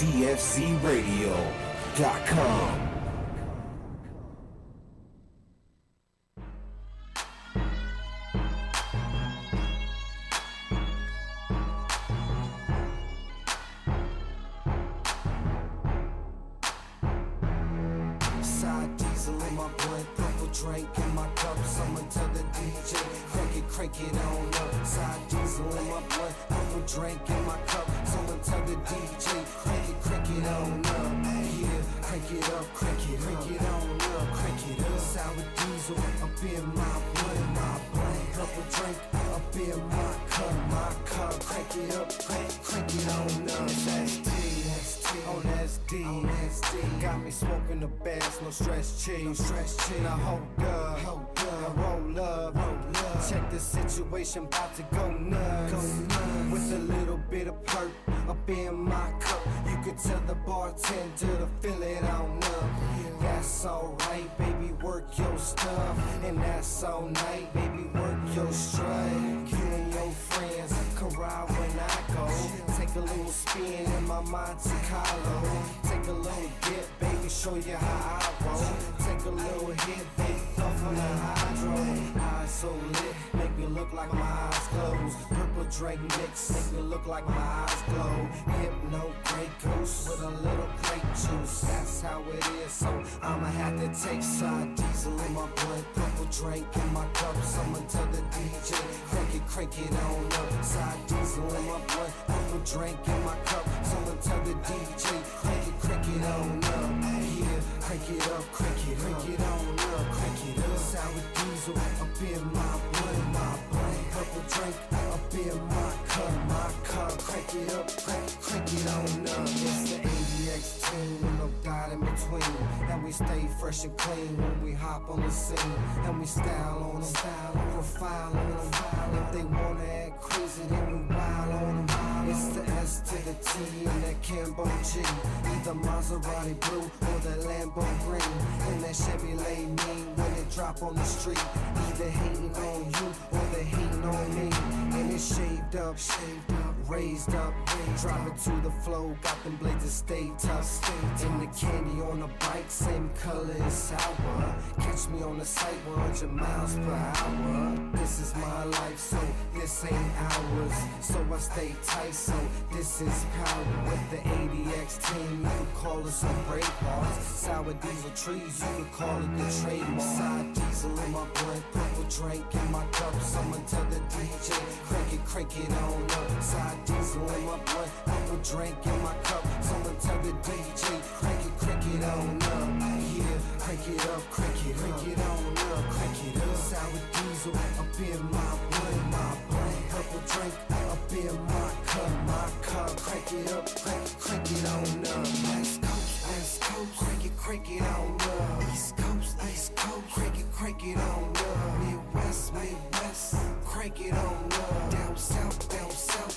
DFCRadio.com. Drink in my cup, someone tell the DJ, crank it on up. Side diesel in my blood, purple drink in my cup, someone tell the DJ, crank it on up. Yeah, crank it up, crank it on up, crank it up. Sour diesel up in my blood, purple drink up in my cup, crank it up, crank it on up. That's D, got me smoking the best, no stress cheese. Now hold up, roll up. Check the situation, about to go nuts. With a little bit of perk up in my cup, you can tell the bartender to fill it on up. That's alright, baby, work your stuff. And that's all night, baby, work your strut. You and your friends can ride when I go. Take a little spin in my Monte Carlo. Take a little dip, baby, show you how I roll. Take a little hit, baby, puff on the hydro. Eyes so lit, make me look like my eyes closed. Purple drink mix, make me look like my eyes glow. Hypno, Grey Goose with a little grape juice. That's how it is, so I'ma have to take side diesel in my blood. Purple drink in my cup, someone tell the DJ, crank it on up. Side diesel in my blood, purple drink in my cup, someone tell the DJ, crank it on up. Yeah, crank it up, crank it on up, crank it up. Sour diesel up in my blood, purple drink up in my cup, crank it up, crank it on up. It's the ADX team with no doubt in between, and we stay fresh and clean when we hop on the scene, and we style on them, profile on them. If they wanna act crazy, then we wild on them. It's the S to the T and that Cambo G, either Maserati blue or the Lambo green, and that Chevrolet mean when it drop on the street. Either hating on you or they hating on me, and it's shaved up, raised up, drop it to the flow, got them blades that stay tough. And the candy on the bike, same color as sour. Catch me on the site 100 miles per hour. This is my life, so this ain't ours. So I stay tight, so this is power. With the ADX team, you could call us some brave hearts. Sour diesel trees, you could call it the trademark. Side diesel in my blood, purple drink in my cup. Someone tell the DJ, crank it on up. Side diesel in my blood, purple drink in my cup. Someone tell the DJ, crank it on up. Yeah, crank it up, crank it on up, crank it up. Sour diesel up in my blood, purple drink up in my cup, crank it up, crank it on up. West Coast, crank it on up. East Coast, crank it on up. Midwest, crank it on up. Down south,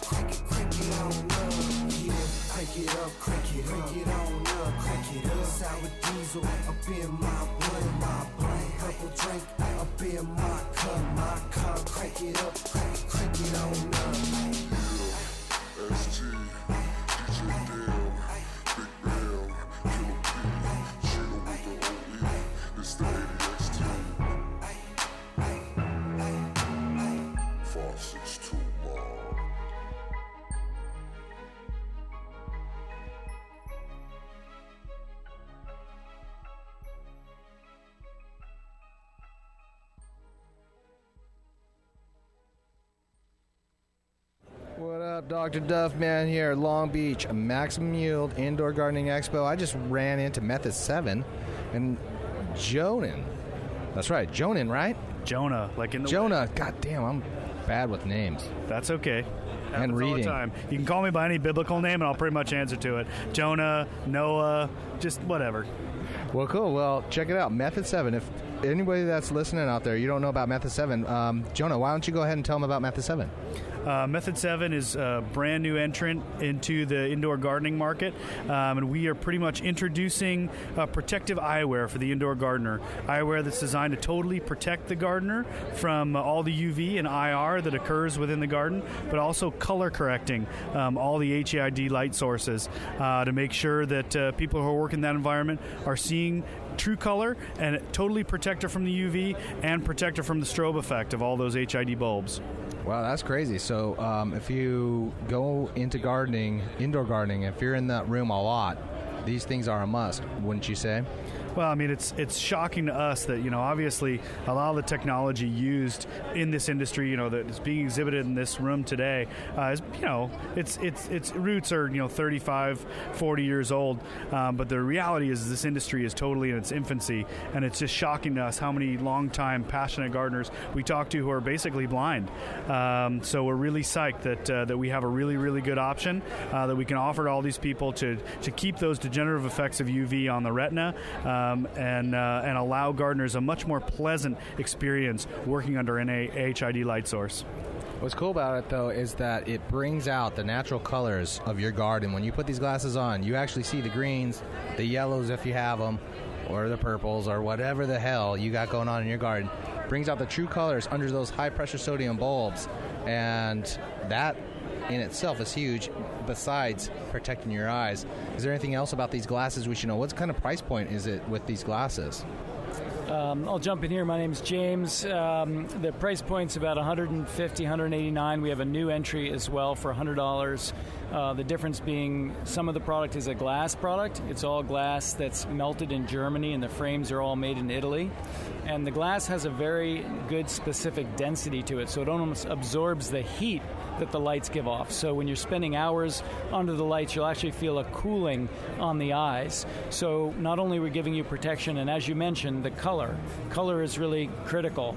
crank it on up. Yeah, crank it up, crank it on up, crank it up. Sour diesel up in my blood, purple drink up in my cup, crank it up, crank it on up. ST, DJ Dale, Big Bell, Killer P, Gino with the OE, it's the ADX team. 462 Mob. What up, Dr. Duffman here at Long Beach, Maximum Yield Indoor Gardening Expo. I just ran into Method 7 and Jonan. That's right, Jonan, right? Jonah, like in the Jonah. God damn, I'm bad with names. That's okay. And reading. All the time. You can call me by any biblical name and I'll pretty much answer to it. Jonah, Noah, just whatever. Well, cool. Well, check it out. Method 7. If anybody that's listening out there, you don't know about Method 7, Jonah, why don't you go ahead and tell them about Method 7? Method 7 is a brand new entrant into the indoor gardening market, and we are pretty much introducing protective eyewear for the indoor gardener. Eyewear that's designed to totally protect the gardener from all the UV and IR that occurs within the garden, but also color correcting all the HID light sources to make sure that people who are working in that environment are seeing true color and totally protect her from the UV and protect her from the strobe effect of all those HID bulbs. Wow, that's crazy. So if you go into gardening, indoor gardening, if you're in that room a lot, these things are a must, wouldn't you say? Well, I mean, it's shocking to us that, obviously a lot of the technology used in this industry, that is being exhibited in this room today, is, its roots are, 35, 40 years old. But the reality is this industry is totally in its infancy, and it's just shocking to us how many long-time passionate gardeners we talk to who are basically blind. So we're really psyched that we have a really, really good option that we can offer to all these people to keep those degenerative effects of UV on the retina, and allow gardeners a much more pleasant experience working under an HID light source. What's cool about it, though, is that it brings out the natural colors of your garden. When you put these glasses on, you actually see the greens, the yellows if you have them, or the purples, or whatever the hell you got going on in your garden. Brings out the true colors under those high-pressure sodium bulbs, and that in itself is huge, besides protecting your eyes. Is there anything else about these glasses we should know? What kind of price point is it with these glasses? I'll jump in here. My name's James. The price point's about $150, $189. We have a new entry as well for $100. The difference being some of the product is a glass product. It's all glass that's melted in Germany, and the frames are all made in Italy. And the glass has a very good specific density to it, so it almost absorbs the heat that the lights give off. So when you're spending hours under the lights, you'll actually feel a cooling on the eyes. So not only are we giving you protection, and as you mentioned, the color. Color is really critical.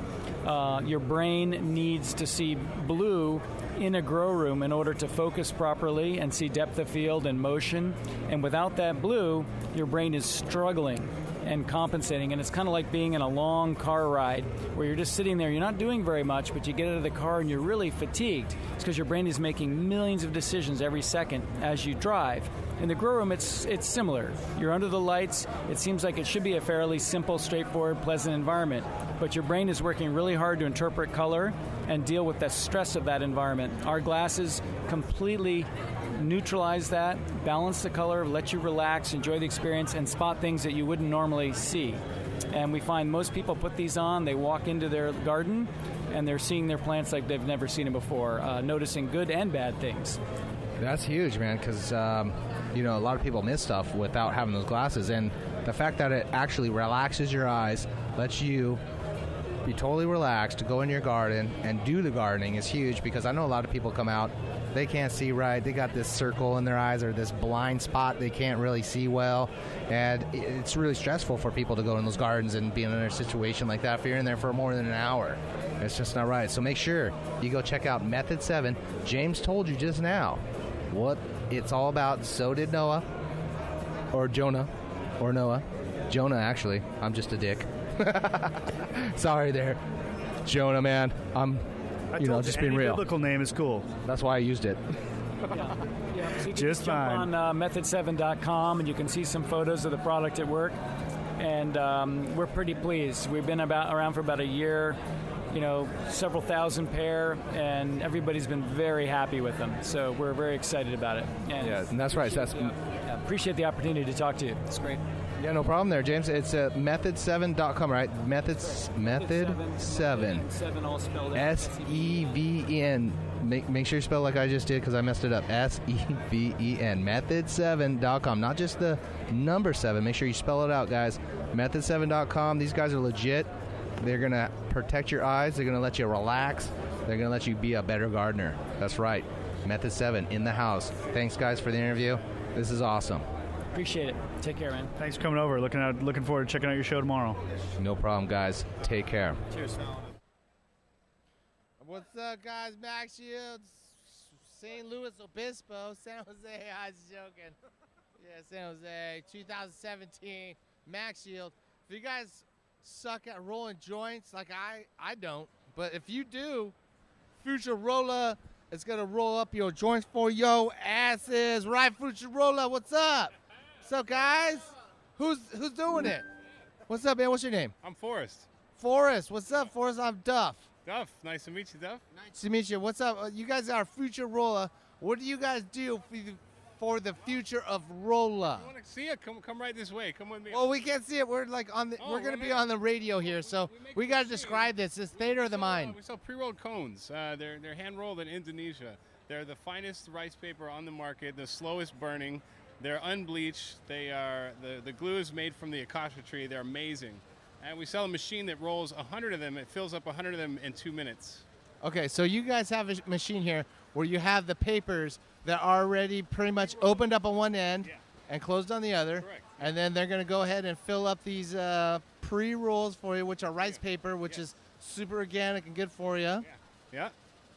Your brain needs to see blue in a grow room in order to focus properly and see depth of field and motion. And without that blue, your brain is struggling and compensating, and it's kind of like being in a long car ride where you're just sitting there, you're not doing very much, but you get out of the car and you're really fatigued. It's because your brain is making millions of decisions every second as you drive. In the grow room, it's similar. You're under the lights. It seems like it should be a fairly simple, straightforward, pleasant environment, but your brain is working really hard to interpret color and deal with the stress of that environment. Our glasses completely neutralize that, balance the color, let you relax, enjoy the experience, and spot things that you wouldn't normally see. And we find most people put these on, they walk into their garden, and they're seeing their plants like they've never seen them before, noticing good and bad things. That's huge, man, because, a lot of people miss stuff without having those glasses. And the fact that it actually relaxes your eyes, lets you be totally relaxed to go in your garden and do the gardening is huge, because I know a lot of people come out, they can't see right, they got this circle in their eyes or this blind spot they can't really see well, and it's really stressful for people to go in those gardens and be in a situation like that if you're in there for more than an hour. It's just not right. So make sure you go check out Method 7. James told you just now what it's all about. So did Noah, or Jonah, or Noah. Jonah, actually. I'm just a dick. Sorry there, Jonah, man. I'm just being real. Biblical name is cool. That's why I used it. Yeah, so you can Just jump fine. on method7.com, and you can see some photos of the product at work. And we're pretty pleased. We've been around for about a year, several thousand pair, and everybody's been very happy with them. So we're very excited about it. And that's right. Appreciate the opportunity to talk to you. It's great. Yeah, no problem there, James. It's method7.com, right? Method 7. 7 all spelled out. S-E-V-E-N. Make sure you spell like I just did, because I messed it up. S-E-V-E-N. Method7.com. Not just the number 7. Make sure you spell it out, guys. Method7.com. These guys are legit. They're going to protect your eyes. They're going to let you relax. They're going to let you be a better gardener. That's right. Method 7 in the house. Thanks, guys, for the interview. This is awesome. Appreciate it. Take care, man. Thanks for coming over. Looking forward to checking out your show tomorrow. No problem, guys. Take care. Cheers. What's up, guys? Max Shields, St. Louis Obispo, San Jose. I was joking. Yeah, San Jose, 2017. Max Yield. If you guys suck at rolling joints like I don't, but if you do, Futurola is gonna roll up your joints for your asses, right? Futurola, what's up? What's up, guys? Who's doing it? What's up, man? What's your name? I'm Forrest. Forrest. What's up, Forrest? I'm Duff. Duff, nice to meet you, Duff. Nice to meet you. What's up? You guys are Futurola. What do you guys do for the future of Rolla? You want to see it? Come right this way. Come with me. Well, we can't see it. We're like on the. Oh, we're gonna well, be man. on the radio here, so we got to describe this. It's theater of the mind. We sell pre-rolled cones. They're hand rolled in Indonesia. They're the finest rice paper on the market, the slowest burning. They're unbleached. They are the glue is made from the acacia tree. They're amazing, and we sell a machine that rolls 100 of them. It fills up 100 of them in 2 minutes. Okay, so you guys have a machine here where you have the papers that are already pretty much opened up on one end Yeah. and closed on the other, Correct. and then they're gonna go ahead and fill up these pre-rolls for you, which are rice paper, which is super organic and good for you. Yeah,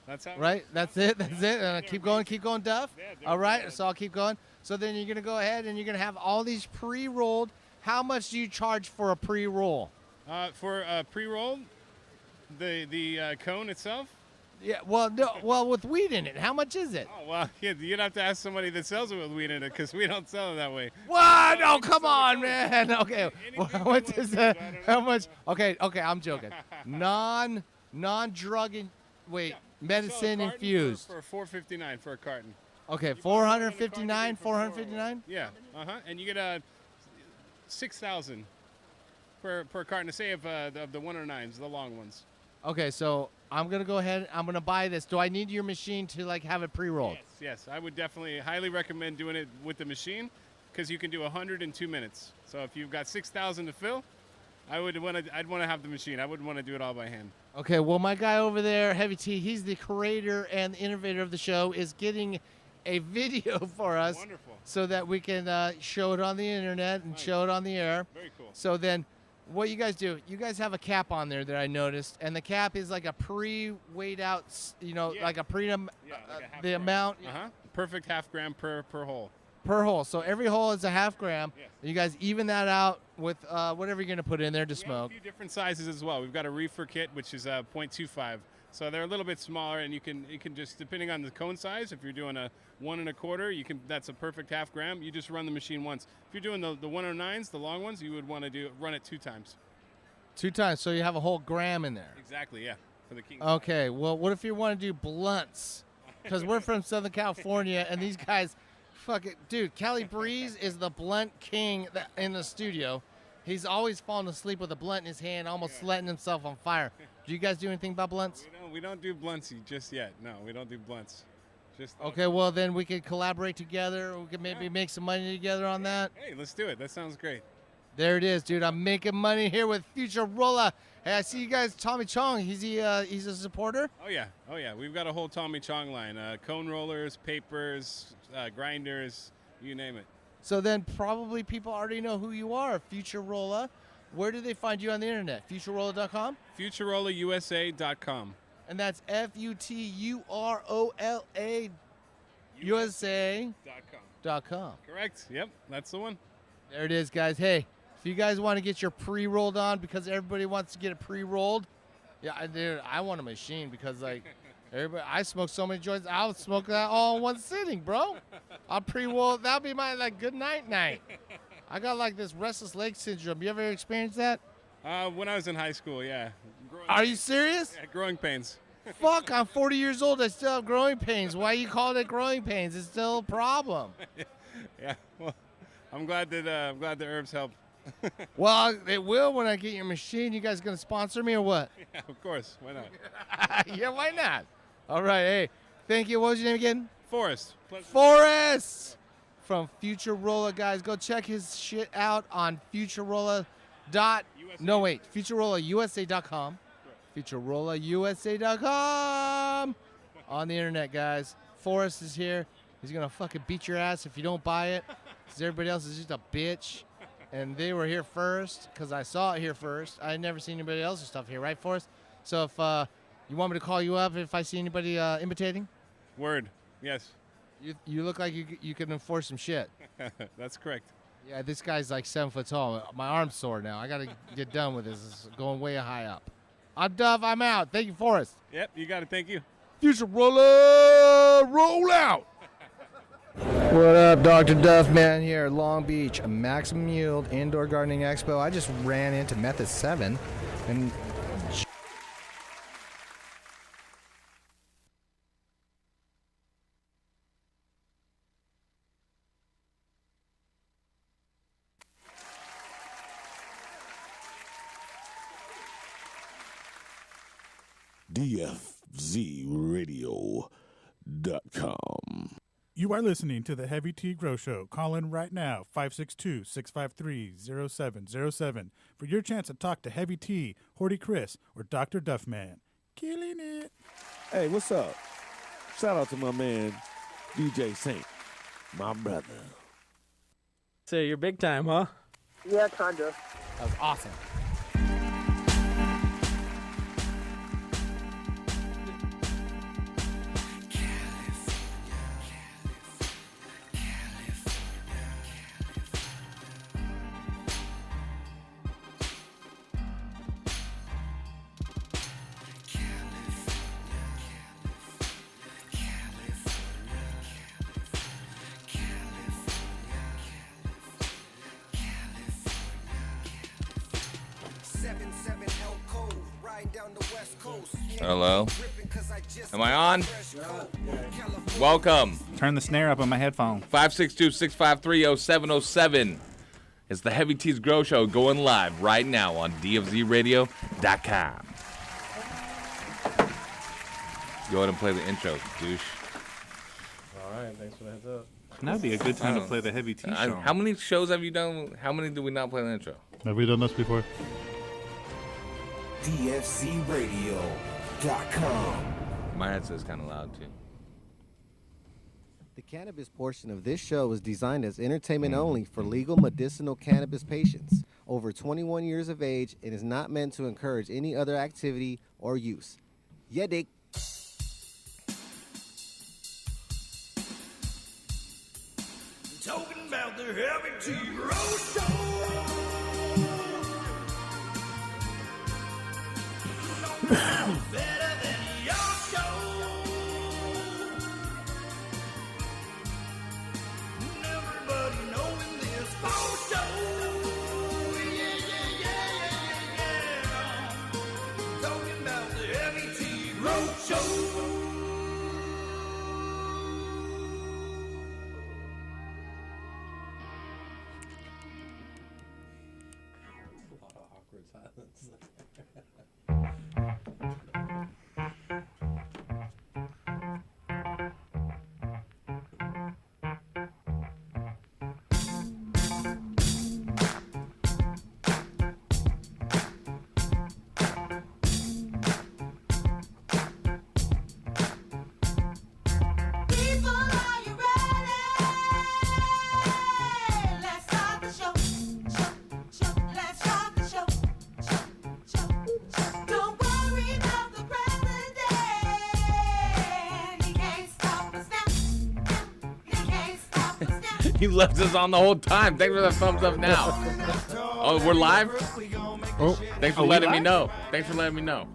that's how. Right? That's it. That's it. Keep going, Duff. Yeah, they're All right. good. So I'll keep going. So then you're gonna go ahead and you're gonna have all these pre-rolled. How much do you charge for a pre-roll? For pre-rolled, the cone itself. Yeah. Well, no. Well, with weed in it, how much is it? Oh well, you'd have to ask somebody that sells it with weed in it, because we don't sell it that way. What? No, you can come sell on, it. man. Okay. Anything What you is want that? to, I don't How know. much? Okay. Okay. I'm joking. Non-drug. Wait. Medicine Sell a carton infused. for $4.59 for a carton. Okay. You buy one in a carton, 459. you get for 459. Yeah. And you get 6,000 per carton. Say of the 109s, the long ones. Okay. So I'm gonna go ahead. I'm gonna buy this. Do I need your machine to like have it pre-rolled? Yes. I would definitely highly recommend doing it with the machine, because you can do 100 in 2 minutes. So if you've got 6,000 to fill, I'd want to have the machine. I wouldn't want to do it all by hand. Okay, well, my guy over there, Heavy T, he's the creator and the innovator of the show, is getting a video for us Wonderful. so that we can show it on the internet and Nice. show it on the air. Very cool. So then what you guys do, you guys have a cap on there that I noticed, and the cap is like a pre-weighed out, Yeah. like a pre Yeah, like a half the gram. amount Perfect half gram per hole. per hole. So every hole is a half gram. Yes. And you guys even that out with whatever you're going to put in there to We have smoke. a few different sizes as well. We've got a reefer kit, which is 0.25. So they're a little bit smaller, and you can just, depending on the cone size, if you're doing a 1 1/4, that's a perfect half gram. You just run the machine once. If you're doing the 109s, the long ones, you would want to run it 2 times. 2 times, so you have a whole gram in there. Exactly, yeah, for the king. Okay, well, what if you want to do blunts? Because we're from Southern California, and these guys, fuck it, dude. Cali Breeze is the blunt king in the studio. He's always falling asleep with a blunt in his hand, almost letting himself on fire. Do you guys do anything about blunts? We don't do bluntsy just yet. No, we don't do blunts. Just Okay, well then we could collaborate together. We could maybe make some money together on that. Hey, let's do it. That sounds great. There it is, dude. I'm making money here with Futurola. Hey, I see you guys. Tommy Chong, he's a supporter. Oh yeah. We've got a whole Tommy Chong line: cone rollers, papers, grinders, you name it. So then probably people already know who you are, Futurola. Where do they find you on the internet? Futurola.com? FuturoLaUSA.com. And that's FUTUROLA USA.com. Correct. Yep, that's the one. There it is, guys. Hey, if you guys want to get your pre-rolled on, because everybody wants to get it pre-rolled, yeah, dude, I want a machine because like everybody, I smoke so many joints, I'll smoke that all in one sitting, bro. I'll pre-roll. That'll be my like good night. I got like this restless leg syndrome. You ever experienced that? When I was in high school, yeah. Are you serious? Yeah, growing pains. Fuck, I'm 40 years old. I still have growing pains. Why you call it growing pains? It's still a problem. Yeah. Well, I'm glad that the herbs help. Well, it will when I get your machine. You guys gonna sponsor me or what? Yeah, of course. Why not? Yeah, why not? All right, hey, thank you. What was your name again? Forrest. Pleasure. Forrest from Futurola, guys. Go check his shit out on FuturoLausa.com. FuturoLausa.com on the internet, guys. Forrest is here. He's gonna fucking beat your ass if you don't buy it, because everybody else is just a bitch. And they were here first, because I saw it here first. I had never seen anybody else's stuff here, right, Forrest? So if you want me to call you up if I see anybody imitating? Word. Yes. You look like you can enforce some shit. That's correct. Yeah, this guy's like 7 foot tall. My arm's sore now. I got to get done with this. It's going way high up. I'm Duff. I'm out. Thank you, Forrest. Yep, you got it. Thank you. Future roller, roll out. What up, Dr. Duff Man here, Long Beach, a Maximum Yield Indoor Gardening Expo. I just ran into Method 7 and DFZRadio.com. You are listening to the Heavy Tea Grow Show. Call in right now, 562-653-0707 for your chance to talk to Heavy Tea, Horty Chris, or Dr. Duffman. Killing it. Hey, what's up? Shout out to my man, DJ Saint, my brother. So you're big time, huh? Yeah, kinda. That was awesome. Hello? Am I on? Welcome. Turn the snare up on my headphone. 562-653-0707. It's the Heavy Teas Grow Show going live right now on DFZRadio.com. Go ahead and play the intro, douche. All right, thanks for the heads up. That'd be a good time to play the Heavy Tea Show. How many shows have you done? How many do we not play the intro? Have we done this before? DFZRadio.com. My headset's kind of loud, too. The cannabis portion of this show is designed as entertainment only for legal medicinal cannabis patients over 21 years of age and is not meant to encourage any other activity or use. Yeah, dick. Talking about the Heavy Tea Grow Show. Better than your show. Everybody knowing this whole show. Yeah. Talking about the Heavy Tea Grow Show. Awkward silence. People, are you ready? Let's start the show. Let's start the show. Don't worry about the president. He can't stop us now. He can't stop us now. He left us on the whole time. Thanks for the thumbs up now. Oh, we're live? Oh, Thanks for letting me know. Thanks for letting me know.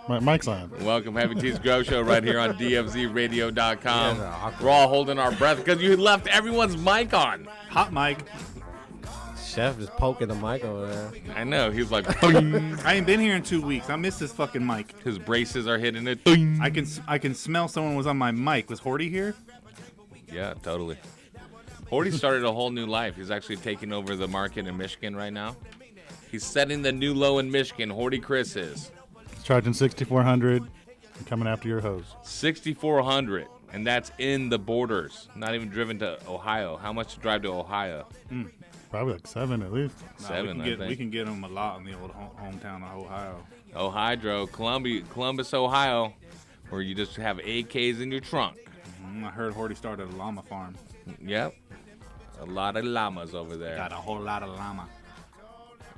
My mic's on. Welcome, Heavy Teas Grow Show right here on DFZRadio.com. We're all holding our breath because you left everyone's mic on. Hot mic. Chef is poking the mic over there. I know. He was like, I ain't been here in 2 weeks. I missed this fucking mic. his braces are hitting it. I can smell someone was on my mic. Was Horty here? Yeah, totally. Horty started a whole new life. He's actually taking over the market in Michigan right now. He's setting the new low in Michigan. Horty Chris is. He's charging $6,400 and coming after your hose. $6,400, and that's in the borders. Not even driven to Ohio. How much to drive to Ohio? Probably like 7 at least. Seven, I think. We can get them a lot in the old hometown of Ohio. Ohio, Columbus, Ohio, where you just have AKs in your trunk. I heard Horty started a llama farm. Yep. A lot of llamas over there. Got a whole lot of llama.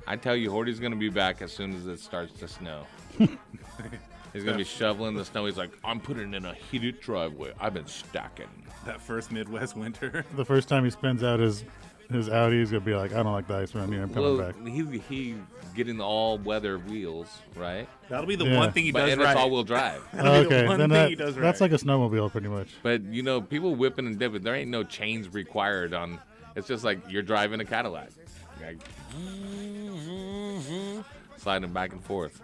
I tell you, Horty's going to be back as soon as it starts to snow. He's going to be shoveling the snow. He's like, I'm putting in a heated driveway. I've been stacking. That first Midwest winter. The first time he spends out his his Audi. He's gonna be like, I don't like the ice around here. I'm coming Well, back. he getting the all-weather wheels, right? That'll be the Yeah. one thing he But, does and right. it's all-wheel drive. That'll be the Okay, one then thing he does that's right. like a snowmobile, pretty much. But you know, people whipping and dipping. There ain't no chains required on. It's just like you're driving a Cadillac, like, sliding back and forth.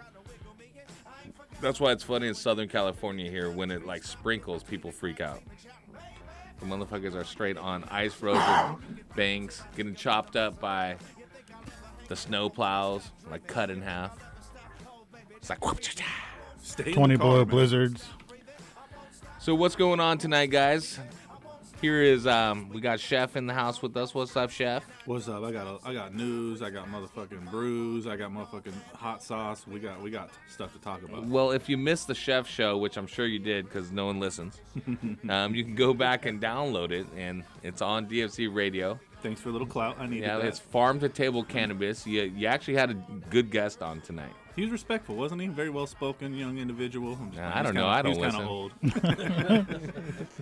That's why it's funny in Southern California here when it like sprinkles, people freak out. The motherfuckers are straight on ice roads and banks, getting chopped up by the snow plows, like cut in half. It's like Stay in 20 the car, below man. blizzards. So what's going on tonight, guys? Here is we got Chef in the house with us. What's up, Chef? What's up? I got news. I got motherfucking brews. I got motherfucking hot sauce. We got stuff to talk about. Well, if you missed the Chef show, which I'm sure you did because no one listens, you can go back and download it, and it's on DFC Radio. Thanks for a little clout. I needed Yeah, that. it's Farm to Table Cannabis. You actually had a good guest on tonight. He was respectful, wasn't he? Very well-spoken young individual. I don't know. I don't He's listen. kind of old.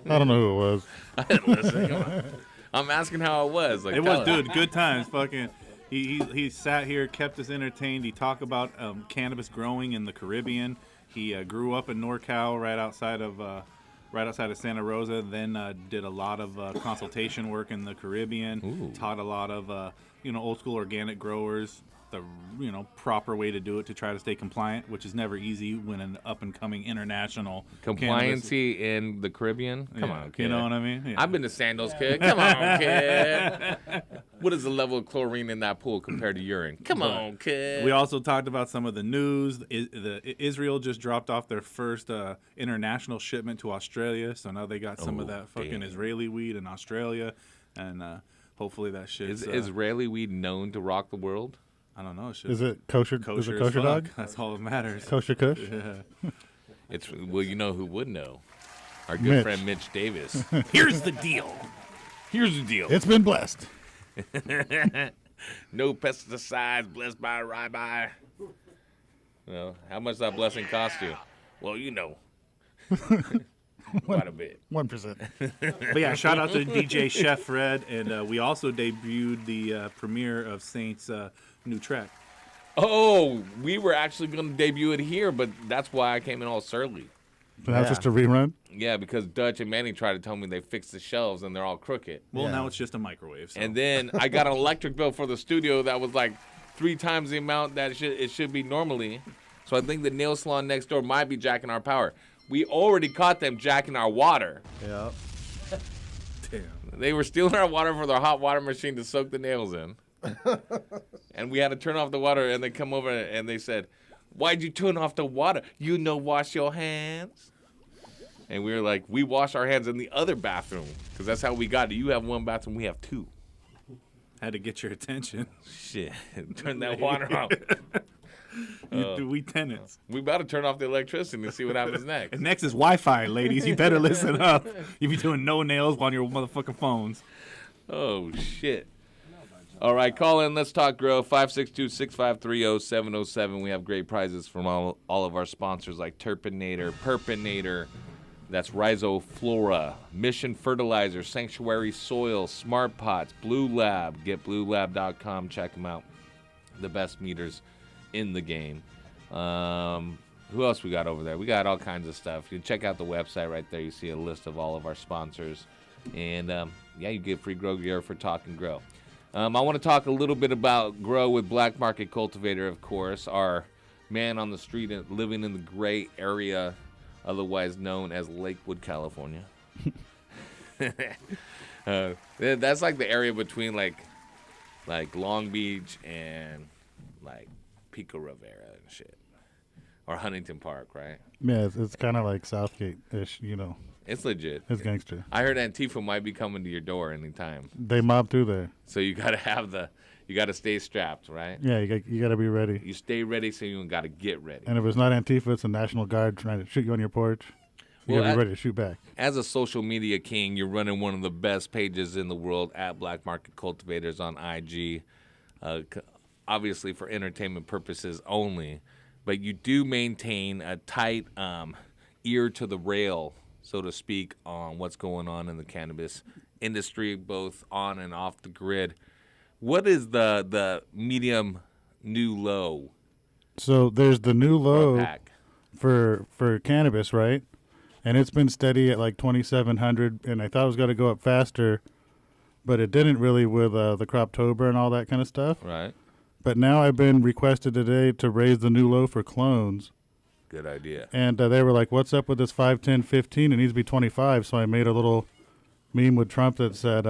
I don't know who it was. I didn't listen. Come on. I'm asking how it was. Like, It tell was, us. dude. Good times. Fucking. He sat here, kept us entertained. He talked about cannabis growing in the Caribbean. He grew up in NorCal, right outside of Santa Rosa. Then did a lot of consultation work in the Caribbean. Ooh. Taught a lot of old school organic growers the proper way to do it to try to stay compliant, which is never easy when an up and coming international Compliancy in the Caribbean? Come Yeah, on, kid. you know what I mean? Yeah. I've been to Sandals, kid. Come on, kid. What is the level of chlorine in that pool compared to urine? Come But on, kid. We also talked about some of the news. Israel just dropped off their first international shipment to Australia, so now they got some of that fucking damn. Israeli weed in Australia, and hopefully that shit Is Israeli weed known to rock the world? I don't know. Is it kosher? Is it as kosher fuck. dog? That's all that matters. Kosher Kush? Yeah. It's well, you know who would know? Our good Mitch. friend Mitch Davis. Here's the deal. Here's the deal. It's been blessed. No pesticides, blessed by a rabbi. Well, how much that blessing cost you? Well, you know. Quite a bit. 1%. But yeah, shout out to DJ Chef Red, and we also debuted the premiere of Saint's new track. Oh, we were actually going to debut it here, but that's why I came in all surly. That's just a rerun? Yeah, because Dutch and Manny tried to tell me they fixed the shelves and they're all crooked. Well, now it's just a microwave. So. And then I got an electric bill for the studio that was like 3 times the amount that it should be normally. So I think the nail salon next door might be jacking our power. We already caught them jacking our water. Yeah. Damn. They were stealing our water for their hot water machine to soak the nails in. And we had to turn off the water, and they come over and they said, "Why'd you turn off the water? You know, wash your hands." And we were like, we wash our hands in the other bathroom because that's how we got it. You have 1 bathroom, we have 2. Had to get your attention. Shit, turn that water off. We tenants. We about to turn off the electricity and see what happens next. And next is Wi-Fi, ladies. You better listen up. You be doing no nails on your motherfucking phones. Oh, shit. All right, call in. Let's talk grow. 562-653-0707. We have great prizes from all of our sponsors like Terpinator, Perpinator, that's Rhizoflora, Mission Fertilizer, Sanctuary Soil, Smart Pots, Blue Lab. Get bluelab.com. Check them out. The best meters in the game. Who else we got over there? We got all kinds of stuff. You can check out the website right there. You see a list of all of our sponsors. And, yeah, you get free grow gear for Talk and Grow. I want to talk a little bit about Grow with Black Market Cultivator, of course, our man on the street living in the gray area, otherwise known as Lakewood, California. That's like the area between like Long Beach and like Pico Rivera and shit, or Huntington Park, right? Yeah, it's kind of like Southgate-ish, you know. It's legit. It's gangster. I heard Antifa might be coming to your door anytime. They mob through there. So you gotta stay strapped, right? Yeah, you got to be ready. You stay ready, so you gotta get ready. And if it's not Antifa, it's a National Guard trying to shoot you on your porch. You Well, got to be ready to shoot back. As a social media king, you're running one of the best pages in the world at Black Market Cultivators on IG, obviously for entertainment purposes only. But you do maintain a tight ear to the rail, so to speak, on what's going on in the cannabis industry, both on and off the grid. What is the medium new low? So there's the new low pack. for cannabis, right? And it's been steady at like 2,700, and I thought it was going to go up faster, but it didn't really with the Croptober and all that kind of stuff. Right. But now I've been requested today to raise the new low for clones. Good idea. And they were like, what's up with this 5, 10, 15? It needs to be 25. So I made a little meme with Trump that said,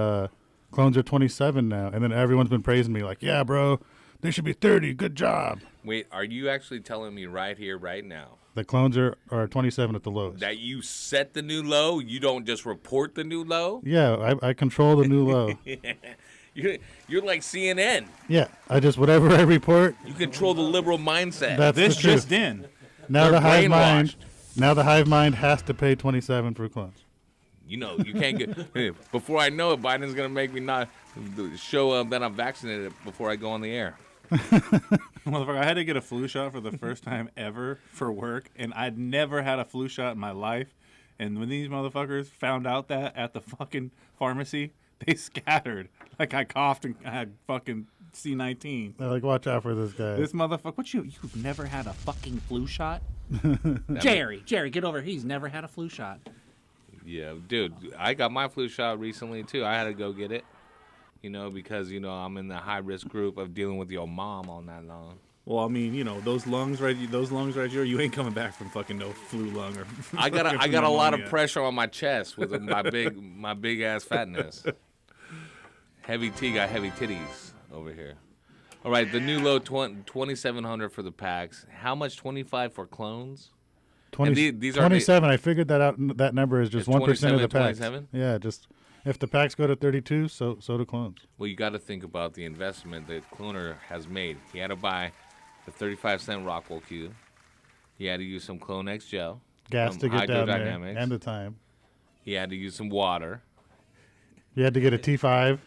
clones are 27 now. And then everyone's been praising me like, yeah, bro, they should be 30. Good job. Wait, are you actually telling me right here, right now, The clones are 27 at the lowest. that you set the new low? You don't just report the new low? Yeah, I control the new low. You're like CNN. Yeah, I just, whatever I report. You control the liberal mindset. That's This the truth. just in. Now They're the hive mind. brainwashed. Now the hive mind has to pay 27 for clones. You know, you can't get. Before I know it, Biden's gonna make me not show that I'm vaccinated before I go on the air. Motherfucker, I had to get a flu shot for the first time ever for work, and I'd never had a flu shot in my life. And when these motherfuckers found out that at the fucking pharmacy, they scattered. Like I coughed and I had fucking C19. They're like, watch out for this guy. This motherfucker, you've never had a fucking flu shot? Jerry, get over here. He's never had a flu shot. Yeah, dude, I got my flu shot recently too. I had to go get it, because I'm in the high risk group of dealing with your mom all night long. Well, I mean, those lungs right here, you ain't coming back from fucking no flu lung or. I got a lot of pressure on my chest with my big ass fatness. Heavy T got heavy titties over here. All right, the new low 2,700 for the packs. How much? 25 for clones? 20, these are 27. I figured that out. That number is just 1% of the packs. 27? Yeah, just if the packs go to 32, so do clones. Well, you got to think about the investment that Cloner has made. He had to buy the 35-cent Rockwell Q. He had to use some Clone X gel. Gas to get down there, Hydrodynamics. and the time. He had to use some water. You had to get a T5.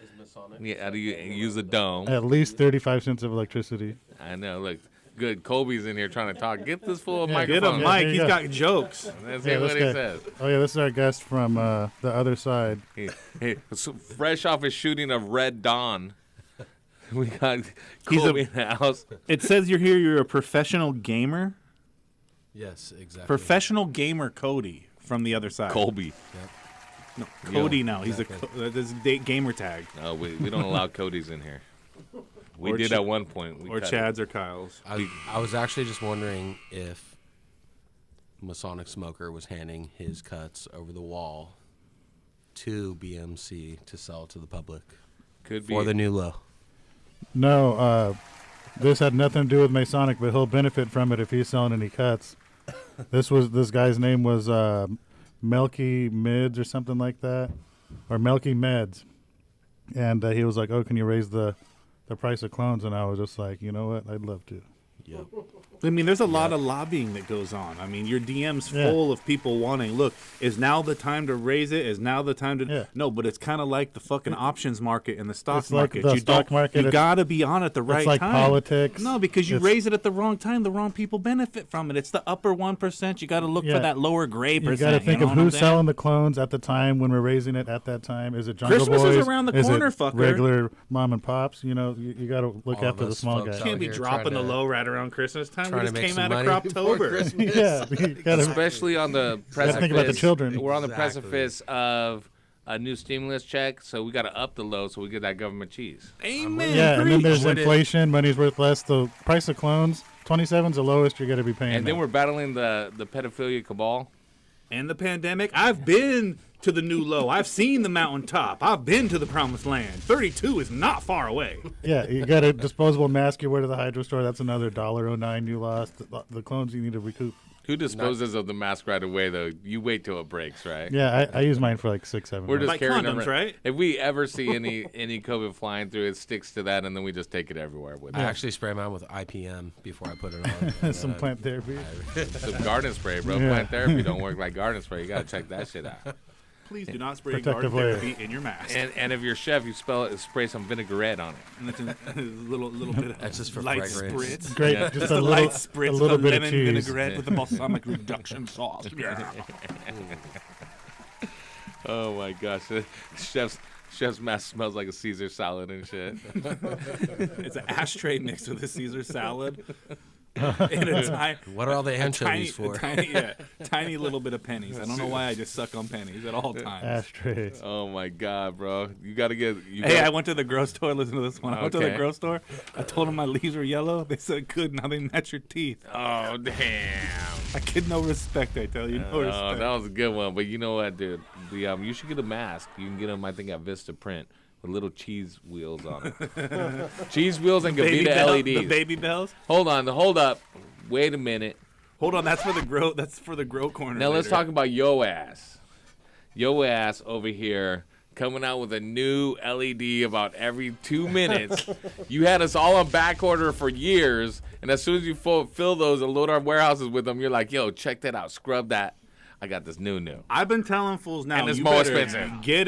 He had to use a dome. At least 35 cents of electricity. I know. Look, good. Colby's in here trying to talk. Get this fool a Yeah, microphone. Get a mic. He's got jokes. Let's Yeah, hear what this he guy- says. Oh, yeah, this is our guest from the other side. So fresh off his shooting of Red Dawn, we got Colby in the house. It says you're a professional gamer. Yes, exactly. Professional gamer Cody from the other side. Colby. Yep. No, Cody Yo. now. He's this is gamer tag. No, we don't allow Codys in here. We Or did Ch- at one point. We or cut Chads it. or Kyles. I was actually just wondering if Masonic Smoker was handing his cuts over the wall to BMC to sell to the public. Could for be. the new low. No, this had nothing to do with Masonic, but he'll benefit from it if he's selling any cuts. This guy's name was Melky Mids or something like that, or Melky Meds, and he was like, "Oh, can you raise the price of clones?" And I was just like, "You know what? I'd love to." Yep. I mean, there's a lot of lobbying that goes on. I mean, your DM's full of people wanting, look, is now the time to raise it? Is now the time to... Yeah. No, but it's kind of like the fucking options market and the stock It's like market. the you stock market, You it's- got to be on at the right it's like time. politics. No, because you It's- raise it at the wrong time, the wrong people benefit from it. It's the upper 1%. You got to look Yeah. for that lower gray You percent. got to think know of what I'm who's saying? selling the clones at the time when we're raising it at that time. Is it Jungle Christmas is Boys? around the Is it corner, fucker. regular mom and pops? You know, you got to look All of after the us small folks guys. out Can't be here dropping the trying to- low right around Christmas time. We trying to just make came some out of money before Croptober. Christmas. Yeah, you gotta- Especially on the gotta precipice. think about the children. We're on the Exactly. precipice of a new stimulus check, so we got to up the low so we get that government cheese. Amen. Yeah, and then there's What if- inflation. Money's worth less. The price of clones, 27's the lowest you're going to be paying. And then now. we're battling the pedophilia cabal. And the pandemic. I've been to the new low. I've seen the mountaintop. I've been to the promised land. 32 is not far away. Yeah, you got a disposable mask you wear to the hydro store. That's another $1.09 you lost. The clones you need to recoup. Who disposes of the mask right away, though? You wait till it breaks, right? Yeah, I use mine for like 6-7 We're months. just Like carrying condoms, them. right? If we ever see any COVID flying through, it sticks to that, and then we just take it everywhere with I it. actually spray mine with IPM before I put it on. Some plant therapy. Some garden spray, bro. Yeah. Plant therapy don't work like garden spray. You gotta check that shit out. Please do not spray Protective garden layer. therapy in your mask. And if you're chef, you spray some vinaigrette on it. And it's a little bit of That's just for light fragrance. spritz. Great, Yeah. just a a light little, spritz a little of bit of lemon cheese. vinaigrette with the balsamic reduction sauce. Yeah. Oh my gosh, chefs Chef's mask smells like a Caesar salad and shit. It's an ashtray mixed with a Caesar salad. What are all the anchovies for? Tiny little bit of pennies. I don't know why I just suck on pennies at all times. Ashtrays. Oh my God, bro! You gotta get. I went to the grocery store. Listen to this one. I went to the grocery store. I told them my leaves were yellow. They said good. Now they match your teeth. Oh damn! I kid no respect. I tell you, no respect. Oh, that was a good one. But you know what, dude? You should get a mask. You can get them, I think, at Vista Print with little cheese wheels on it. Cheese wheels and Gavita LEDs. The baby bells. Hold up. Wait a minute. Hold on. That's for the grow. That's for the grow corner. Now let's talk about Yo Ass. Yo Ass over here coming out with a new LED about every 2 minutes. You had us all on back order for years, and as soon as you fill those and load our warehouses with them, you're like, yo, check that out. Scrub that. I got this new. I've been telling fools now. And it's you more better expensive. Get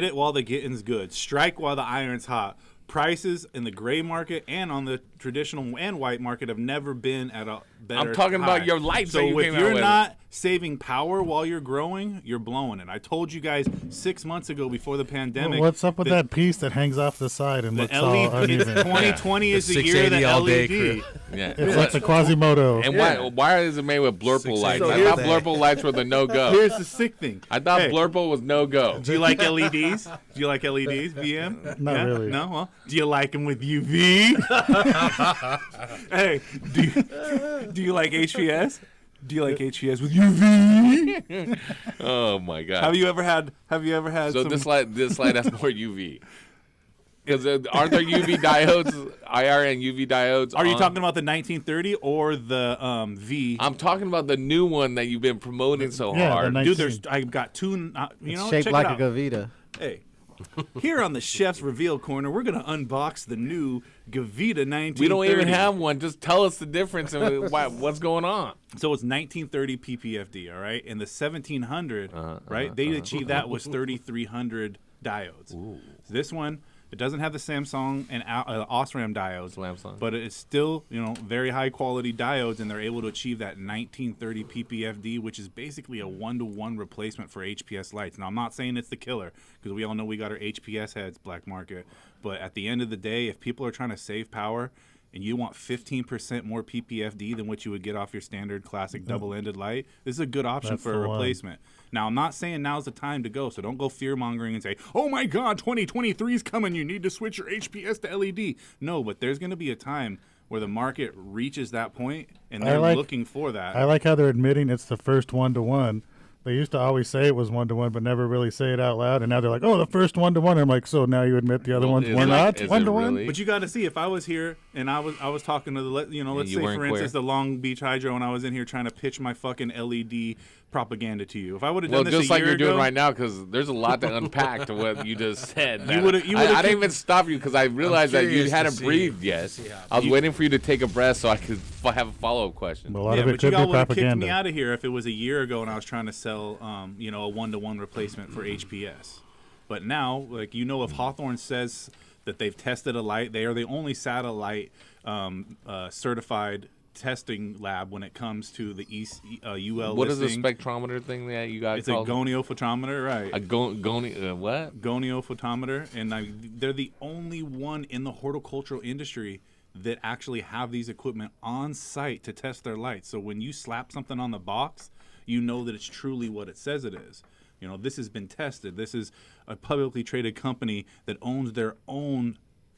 it while the getting's good. Strike while the iron's hot. Prices in the gray market and on the traditional and white market have never been at a better I'm talking high. about your lights So that you if came out you're with. not saving power while you're growing, you're blowing it. I told you guys 6 months ago before the pandemic. What's up with that piece that hangs off the side and The looks all LED, uneven? 2020 is the year of the LED. Yeah. It's like the Quasimodo. And why is it made with Blurple lights? So I here's thought the- Blurple lights were the no-go. Here's the sick thing. I thought Hey. Blurple was no-go. Do you like LEDs? Do you like LEDs, VM? Not really. No? Well, do you like them with UV? Hey, do you like HPS? Do you like HPS with UV? Oh my God! Have you ever had? So some, this light has more UV. Because aren't there UV diodes, IR and UV diodes? Are you talking about the 1930 or the V? I'm talking about the new one that you've been promoting so Yeah, the hard. 19 Dude, I've got two. It's shaped check like it a out. Gavita. Hey. Here on the Chef's Reveal Corner, we're going to unbox the new Gavita 1930. We don't even have one. Just tell us the difference and what's going on. So it's 1930 PPFD, all right? And the 1700, right? They achieved that was 3300 diodes. So this one, it doesn't have the Samsung and Osram diodes, but it's still, very high quality diodes, and they're able to achieve that 1930 PPFD, which is basically a 1-to-1 replacement for HPS lights. Now, I'm not saying it's the killer, because we all know we got our HPS heads, black market. But at the end of the day, if people are trying to save power, and you want 15% more PPFD than what you would get off your standard classic double-ended light, this is a good option That's for the a one. replacement. Now, I'm not saying now's the time to go, so don't go fear-mongering and say, oh my God, 2023 is coming, you need to switch your HPS to LED. No, but there's going to be a time where the market reaches that point, and they're looking for that. I like how they're admitting it's the first 1-to-1. They used to always say it was 1-to-1, but never really say it out loud. And now they're like, "Oh, the first 1-to-1." I'm like, "So now you admit the other ones were not 1-to-1?" really? But you got to see, if I was here and I was talking to the, let's you say weren't for instance queer? the Long Beach Hydro, and I was in here trying to pitch my fucking LED propaganda to you. If I would have Well, done this just a like year you're doing ago, right now, because there's a lot to unpack to what you just said. You would've I didn't kicked- even stop you because I realized that you curious to hadn't see- breathed to yet. see how- I was waiting for you to take a breath so I could have a follow-up question. A lot yeah, of it but you could all be would have kicked me propaganda. out of here if it was a year ago and I was trying to sell, a 1-to-1 replacement for HPS. But now, if Hawthorne says that they've tested a light, they are the only satellite certified testing lab when it comes to the UL What is the listing. spectrometer thing that you got It's a called? goniophotometer, right? A what? Goniophotometer, and they're the only one in the horticultural industry that actually have these equipment on site to test their lights. So when you slap something on the box, you know that it's truly what it says it is. This has been tested. This is a publicly traded company that owns their own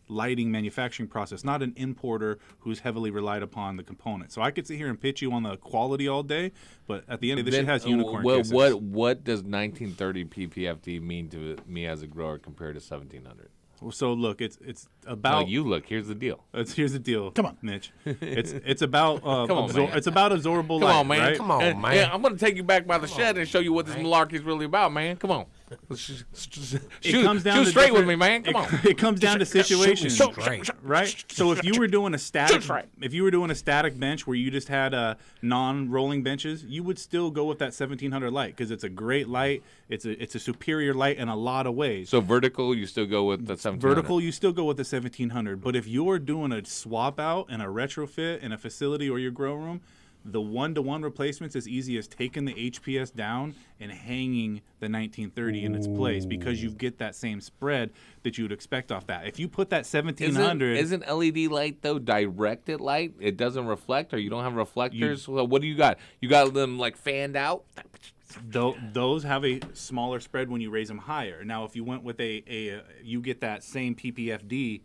lighting manufacturing process, not an importer who's heavily relied upon the component. So I could sit here and pitch you on the quality all day, but at the end of this, shit has unicorn kisses. What does 1930 PPFD mean to me as a grower compared to 1700? So look, it's about. No, you look. Here's the deal. Here's the deal. Come on, Mitch. It's about Come on, man. it's about absorbable Come light. on, man. Right? Come on, man. Yeah, I'm gonna take you back by the shed and show you what this malarkey is really about, man. Come on. It comes down shoot to straight with different- me, man. Come on. It comes down to situations, straight. right? So if you were doing a static, straight. bench where you just had non-rolling benches, you would still go with that 1700 light because it's a great light. It's a superior light in a lot of ways. So vertical, you still go with the 1700. Vertical, you still go with the 1700. But if you're doing a swap out and a retrofit in a facility or your grow room, The 1-to-1 replacement's as easy as taking the HPS down and hanging the 1930 in its place, because you get that same spread that you would expect off that. If you put that 1700, Isn't LED light though directed light? It doesn't reflect, or you don't have reflectors. Well, what do you got? You got them like fanned out. those have a smaller spread when you raise them higher. Now, if you went with you get that same PPFD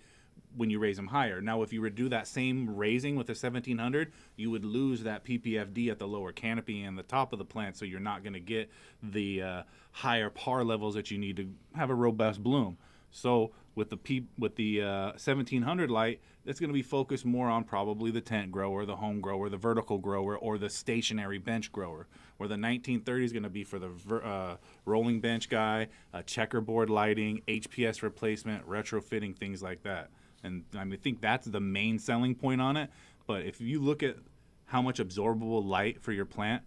when you raise them higher. Now, if you were to do that same raising with a 1700, you would lose that PPFD at the lower canopy and the top of the plant, so you're not going to get the higher par levels that you need to have a robust bloom. So with the 1700 light, it's going to be focused more on probably the tent grower, the home grower, the vertical grower, or the stationary bench grower. Where the 1930 is going to be for the rolling bench guy, checkerboard lighting, HPS replacement, retrofitting, things like that. And I think that's the main selling point on it. But if you look at how much absorbable light for your plant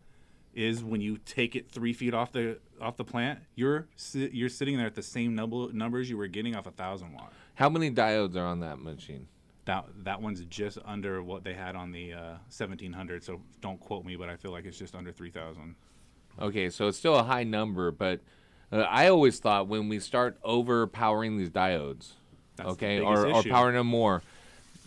is when you take it 3 feet off the plant, you're sitting there at the same numbers you were getting off a 1,000 watt. How many diodes are on that machine? That one's just under what they had on the 1700. So don't quote me, but I feel like it's just under 3,000. Okay, so it's still a high number, but I always thought when we start overpowering these diodes, or powering them more.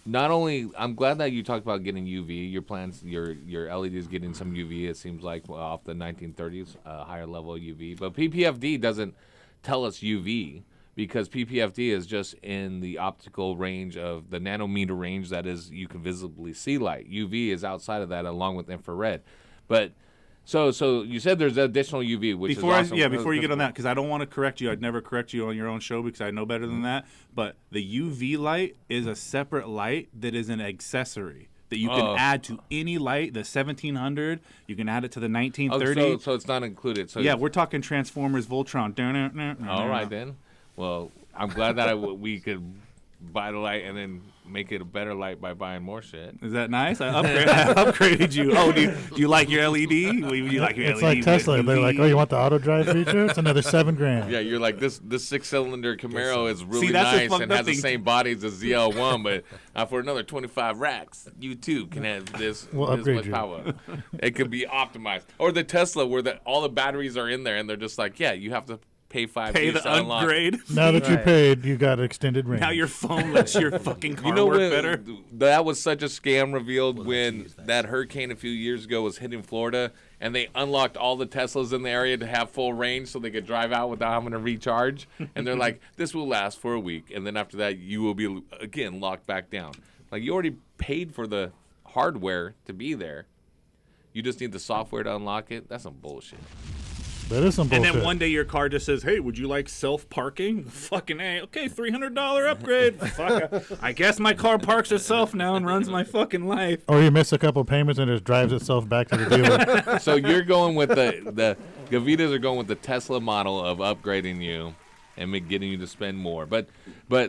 Not only, I'm glad that you talked about getting UV. Your plants, your LED is getting some UV. It seems like off the 1930s, higher level UV. But PPFD doesn't tell us UV, because PPFD is just in the optical range of the nanometer range. That is, you can visibly see light. UV is outside of that, along with infrared. But So you said there's additional UV, which is awesome. Before you get on that, because I don't want to correct you. I'd never correct you on your own show because I know better than that. But the UV light is a separate light that is an accessory that you can add to any light. The 1700, you can add it to the 1930. So it's not included. So yeah, we're talking Transformers, Voltron. All right, then. Well, I'm glad that we could buy the light and then make it a better light by buying more shit. Is that nice? I upgraded you. Oh, do you like your LED? You like your it's LED? Like Tesla. They're like, oh, you want the auto drive feature? It's another $7,000. Yeah, you're like, this 6-cylinder Camaro is really nice and has the same bodies as the L1, but for another 25 racks, you too can have this much power. It could be optimized. Or the Tesla, where all the batteries are in there, and they're just like, yeah, you have to pay the upgrade. Now that you paid, you got extended range. Now your phone lets your fucking car work better. That was such a scam revealed when that hurricane a few years ago was hitting Florida, and they unlocked all the Teslas in the area to have full range so they could drive out without having to recharge. And they're like, this will last for a week, and then after that, you will be, again, locked back down. Like, you already paid for the hardware to be there. You just need the software to unlock it. That's some bullshit. That is some bullshit. And then one day your car just says, hey, would you like self-parking? Fucking A. Okay, $300 upgrade. Fuck. I guess my car parks itself now and runs my fucking life. Or you miss a couple payments and it just drives itself back to the dealer. So you're going with the Gavitas are going with the Tesla model of upgrading you and getting you to spend more. But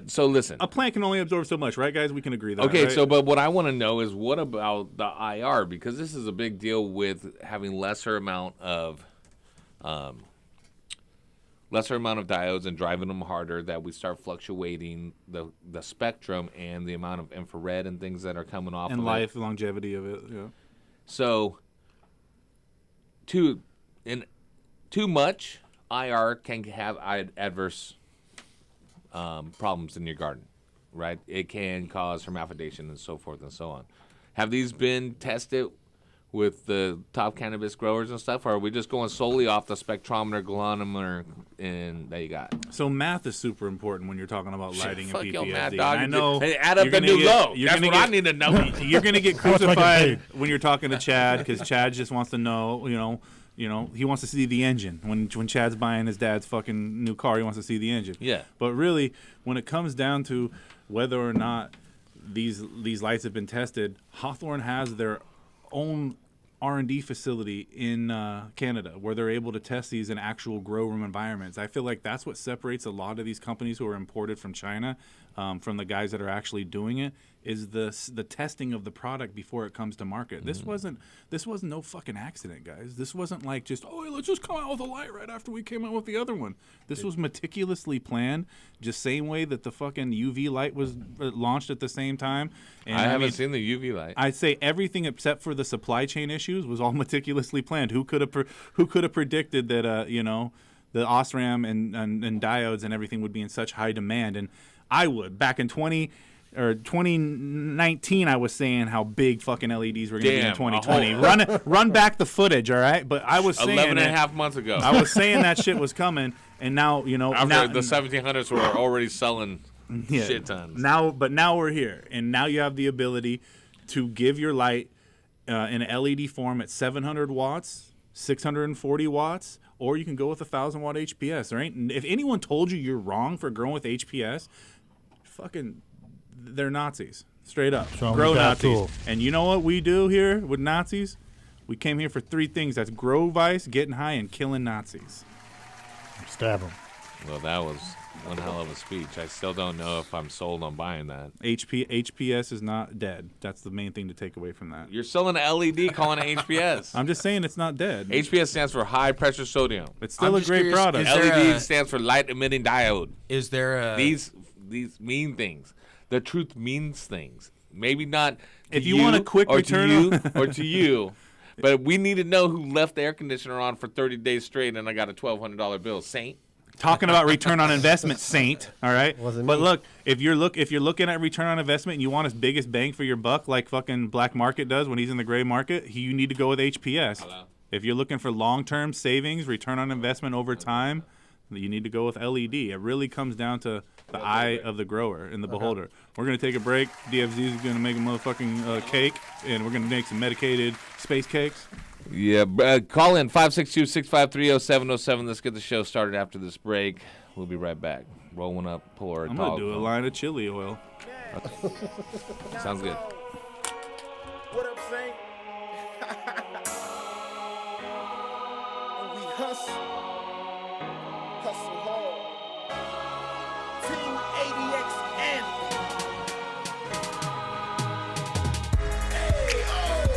so listen. A plant can only absorb so much, right, guys? We can agree that. Okay, right? so but what I want to know is what about the IR? Because this is a big deal with having lesser amount of diodes and driving them harder, that we start fluctuating the spectrum and the amount of infrared and things that are coming off and of life, longevity of it. Yeah. So too much IR can have adverse problems in your garden, right? It can cause hermaphrodation and so forth and so on. Have these been tested with the top cannabis growers and stuff, or are we just going solely off the spectrometer, gluonometer, and that you got? So math is super important when you're talking about lighting and PPFD. Math, dog. I know. Hey, add up the new low. That's what I need to know. You're going to get crucified when you're talking to Chad, because Chad just wants to know, you know, he wants to see the engine. When Chad's buying his dad's fucking new car, he wants to see the engine. Yeah. But really, when it comes down to whether or not these lights have been tested, Hawthorne has their own R&D facility in Canada where they're able to test these in actual grow room environments. I feel like that's what separates a lot of these companies who are imported from China. from the guys that are actually doing it is the testing of the product before it comes to market. This wasn't no fucking accident, guys. This wasn't like just, let's just come out with a light right after we came out with the other one. This was meticulously planned, just same way that the fucking UV light was launched at the same time. And I haven't seen the UV light. I'd say everything except for the supply chain issues was all meticulously planned. Who could have predicted that the OSRAM and diodes and everything would be in such high demand? And I would back in 2019, I was saying how big fucking LEDs were going to be in 2020. Run back the footage, all right? But I was saying 11 and a half months ago. I was saying that shit was coming, and now after the 1700s were already selling shit tons. Now we're here, and now you have the ability to give your light in an LED form at 700 watts, 640 watts, or you can go with 1,000 watt HPS. All right? And if anyone told you you're wrong for growing with HPS, fucking, they're Nazis, straight up. Grow Nazis. Tool. And you know what we do here with Nazis? We came here for 3 things. That's grow vice, getting high, and killing Nazis. Stab them. Well, that was one hell of a speech. I still don't know if I'm sold on buying that. HPS is not dead. That's the main thing to take away from that. You're selling an LED calling it HPS. I'm just saying it's not dead. HPS stands for high pressure sodium. It's still a great product. LED stands for light emitting diode. Is there these mean things? The truth means things. Maybe not. If you want a quick return or to you. But we need to know who left the air conditioner on for 30 days straight and I got a $1,200 bill. Saint? Talking about return on investment, Saint. All right? But look, if you're looking at return on investment and you want his biggest bang for your buck like fucking Black Market does when he's in the gray market, you need to go with HPS. Hello? If you're looking for long-term savings, return on investment over time, you need to go with LED. It really comes down to the eye of the grower and the beholder. We're going to take a break. DFZ is going to make a motherfucking cake, and we're going to make some medicated space cakes. Yeah, call in 562-653-0707. Let's get the show started after this break. We'll be right back. Rolling up, pour. I'm going to do a line of chili oil. Sounds good. What up, Saint? We hustle hard. Team ADX anthem. Hey,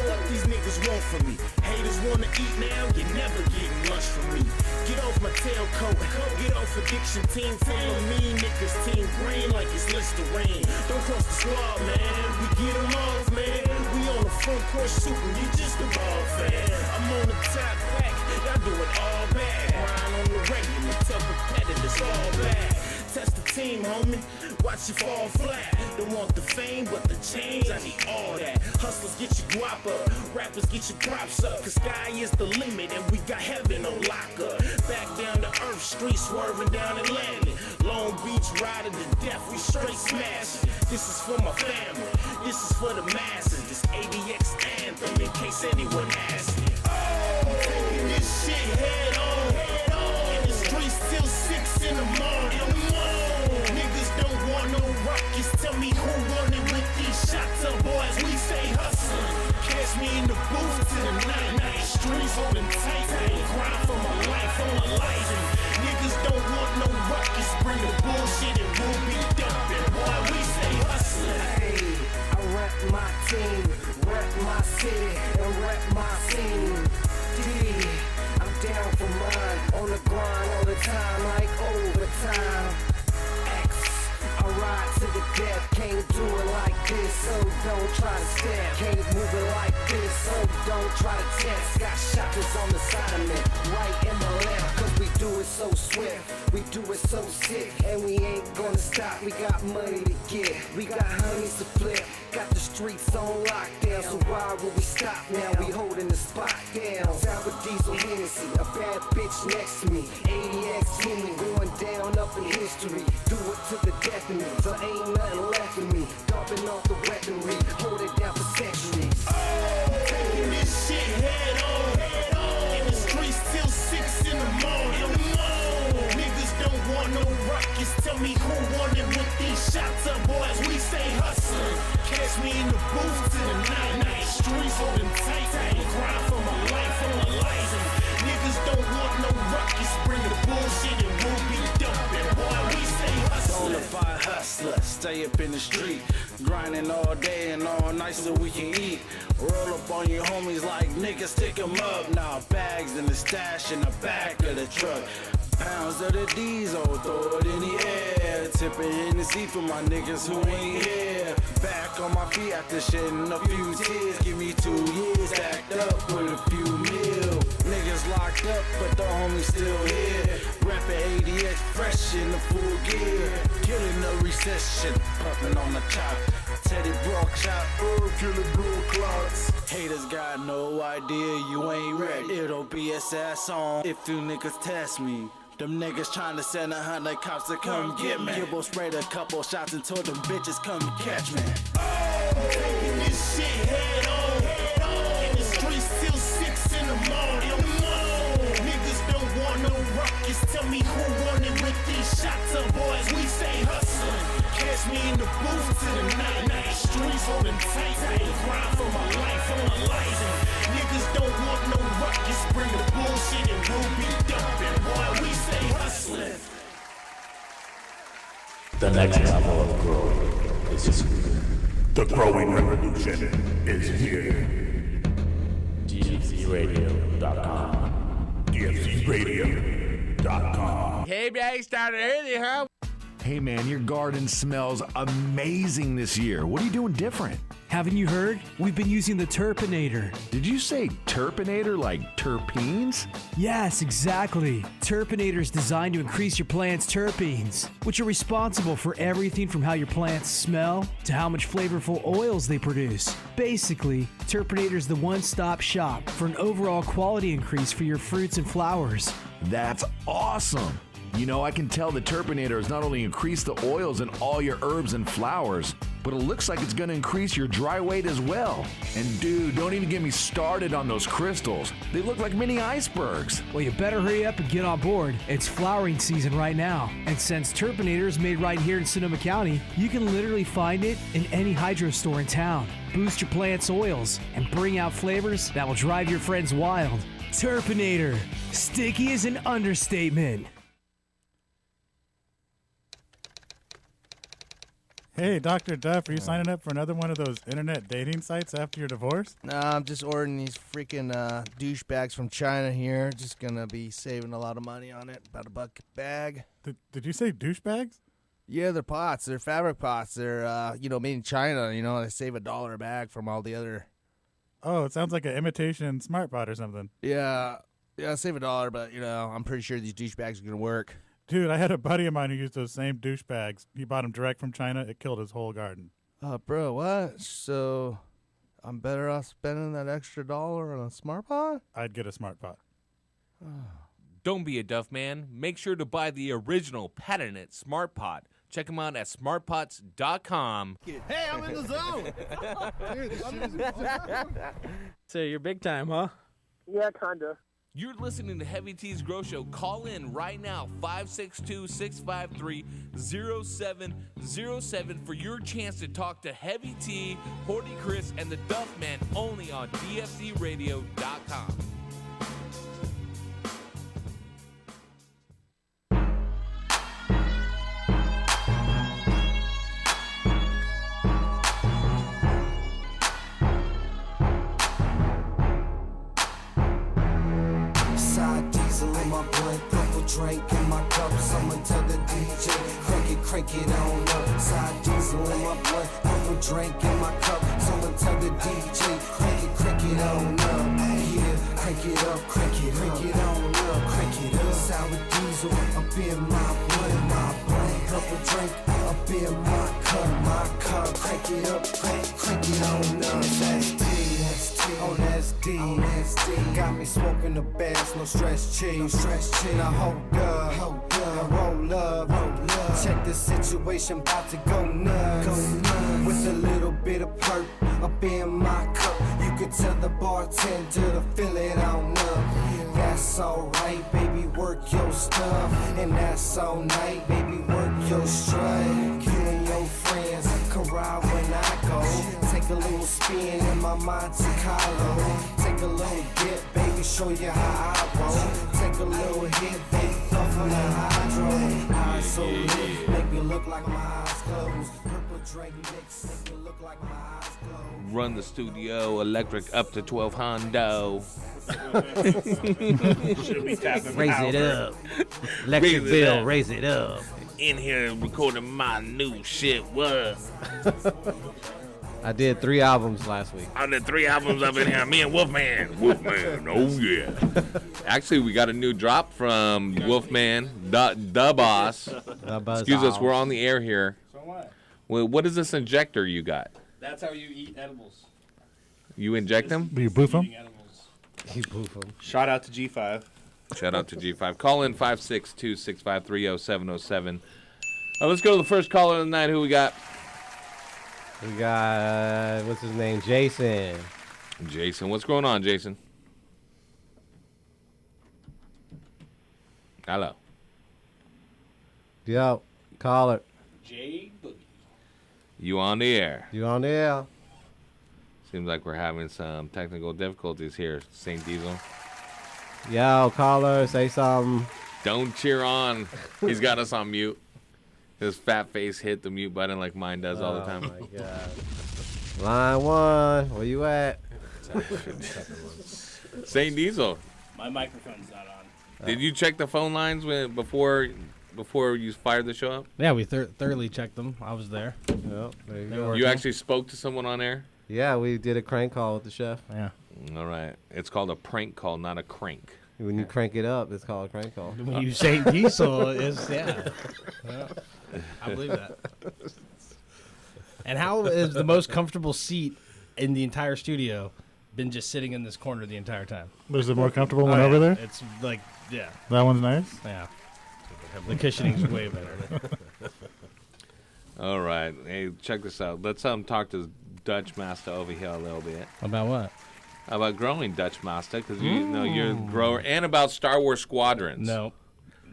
what these niggas want from me? Haters wanna eat now, you never getting lunch from me. Get off my tailcoat, get off addiction. Team full of mean niggas, team green like it's Listerine. Don't cross the squad, man. We get them off, man. We on the front court shooting, you just a ball fan. I'm on the top back, y'all do it all bad. Grind on the regular, tell competitors all bad. Test the team, homie. Watch you fall flat. Don't want the fame, but the change. I need all that. Hustlers get your guap up. Rappers get your props up. Cause sky is the limit and we got heaven on lock up. Back down to earth, street swerving down Atlantic. Long Beach riding to death, we straight smashing. This is for my family. This is for the masses. This ADX anthem in case anyone asks me. I'm taking this shit head on. In the streets till 6 in the morning. Niggas don't want no ruckus. Tell me who running with these shots up, boys. We say hustling. Catch me in the booth to the night. Streets holding tight. Grind for my life on my life. And niggas don't want no ruckus. Bring the bullshit and we'll be dumping. Boy, we say hustling. Hey, I rep my team, rep my city, and rep my scene. I'm down for mine, on the grind all the time, like overtime. I ride to the death, can't do it like this, so don't try to step. Can't move it like this, so don't try to test. Got shotters on the side of me, right in the left, cause we do it so swift, we do it so sick, and we ain't gonna stop. We got money to get, we got honeys to flip, got the streets on lockdown, so why would we stop now? We holding the spot down. Sour Diesel Hennessy, a bad bitch next to me, ADX human going down up in history. Do it to the death of me, so ain't nothing left of me. Dumping off the weaponry, hold it down for centuries. Taking this shit head on. In the streets till 6 in the morning. Niggas don't want no ruckus. Tell me who wanted with these shots up, boys. We say hustling. Catch me in the booth to the night. Streets holding tight. Grind for my life on my life. And niggas don't want no ruckus. Bring the bullshit and we'll be dumping. Boy, we say hustling. certified hustler. Stay up in the street, grinding all day and all night so we can eat. Roll up on your homies like niggas, stick 'em up. Now bags in the stash in the back of the truck. Pounds of the diesel, throw it in the air. Tipping Hennessy for my niggas who ain't here. Back on my feet after shedding a few tears. Give me 2 years, stacked up with a few mil. Niggas locked up, but the homies still here. Rapping ADX, fresh in the full gear. Killing the recession, pumping on the chop. Teddy Brock shot, killing blue clocks. Haters got no idea you ain't ready. It'll be a sad song if you niggas test me. Them niggas tryna send 100 cops to come get me. Gibbo sprayed a couple shots and told them bitches come catch me. Taking this shit head on. In the streets till 6 in the morning. Niggas don't want no ruckus. Tell me who wanted with these shots up, boys. We stay hustling. Catch me in the booth to the night. Streets holding tight. I grind for my life, for my life. Niggas don't want no ruckus. Bring the bullshit and we'll be dumping. Boy, we stay hustling. The next level of growth is here. The growing revolution is here. DFZRadio.com. DFZRadio.com. Hey, man, started early, huh? Hey man, your garden smells amazing this year. What are you doing different? Haven't you heard? We've been using the Turpinator. Did you say Turpinator like terpenes? Yes, exactly. Turpinator is designed to increase your plant's terpenes, which are responsible for everything from how your plants smell to how much flavorful oils they produce. Basically, Turpinator is the one-stop shop for an overall quality increase for your fruits and flowers. That's awesome. You know, I can tell the Turpinator has not only increased the oils in all your herbs and flowers, but it looks like it's going to increase your dry weight as well. And dude, don't even get me started on those crystals. They look like mini icebergs. Well, you better hurry up and get on board. It's flowering season right now. And since Turpinator is made right here in Sonoma County, you can literally find it in any hydro store in town. Boost your plant's oils and bring out flavors that will drive your friends wild. Turpinator. Sticky is an understatement. Hey, Dr. Duff, are you signing up for another one of those internet dating sites after your divorce? Nah, I'm just ordering these freaking douchebags from China here. Just gonna be saving a lot of money on it. About $1 a bag. Did you say douchebags? Yeah, they're pots. They're fabric pots. They're, made in China. You know, they save $1 a bag from all the other. Oh, it sounds like an imitation smart pot or something. Yeah, save $1, but, I'm pretty sure these douchebags are gonna work. Dude, I had a buddy of mine who used those same douchebags. He bought them direct from China. It killed his whole garden. Bro, what? So I'm better off spending that extra $1 on a smart pot? I'd get a smart pot. Don't be a Duff man. Make sure to buy the original patented Smart Pot. Check them out at smartpots.com. Hey, I'm in the zone. Dude, so you're big time, huh? Yeah, kinda. You're listening to Heavy T's Grow Show. Call in right now, 562-653-0707 for your chance to talk to Heavy T, Horty Chris, and the Duff Man only on DFZRadio.com. Drink in my cup, someone tell the DJ, crank it on up. Side diesel in my blood, purple drink in my cup. Someone tell the DJ, crank it on up. Yeah, crank it up, crank it on up, crank it up. Sour diesel up in my blood, purple drink up in my cup, crank it up, crank it on up. That's D. Got me smoking the bass, no stress cheese. Now hold up, now roll up. Check the situation, bout to go nuts. With a little bit of perp up in my cup. You could tell the bartender to fill it on up. That's alright, baby, work your stuff. And that's all night, baby, work your strut. You and your friends can ride when I go. Take a little spin in my Monte Carlo. Take a little dip, baby, show you how I roll. Take a little hit, baby, puff on the hydro. Eyes so lit, make me look look like my eyes closed. Purple drink mix make me look like my eyes closed. Run the studio, electric up to 12 Hondo. Should be tapping Raise it up. Electric bill, raise it up. In here recording my new shit. What? I did 3 albums last week. I did 3 albums up in here. Me and Wolfman. Wolfman, oh yeah. Actually, we got a new drop from Wolfman, the boss. Excuse us, we're on the air here. So what? Well, what is this injector you got? That's how you eat edibles. You inject them? Do you boof them? You boof them. Shout out to G5. Shout out to G5. Call in 562-653-0707. Let's go to the first caller of the night. Who we got? We got, what's his name? Jason. Jason. What's going on, Jason? Hello. Yo, caller. J Boogie. You on the air? You on the air? Seems like we're having some technical difficulties here, St. Diesel. Yo, caller, say something. Don't cheer on. He's got us on mute. His fat face hit the mute button like mine does all the time. Oh, my God. Line 1, where you at? St. Diesel. My microphone's not on. Did you check the phone lines before you fired the show up? Yeah, we thoroughly checked them. I was there. Yep, there you go. You actually spoke to someone on air? Yeah, we did a crank call with the chef. Yeah. All right. It's called a prank call, not a crank. When you crank it up, it's called a crank call. When you say diesel, is yeah. I believe that. And how is the most comfortable seat in the entire studio been just sitting in this corner the entire time? Is it more comfortable one yeah. over there? It's like, yeah. That one's nice? Yeah. The cushioning's way better. All right. Hey, check this out. Let's talk to Dutch Master over here a little bit. About what? About growing, Dutch Master, because you know you're a grower, and about Star Wars Squadrons. No.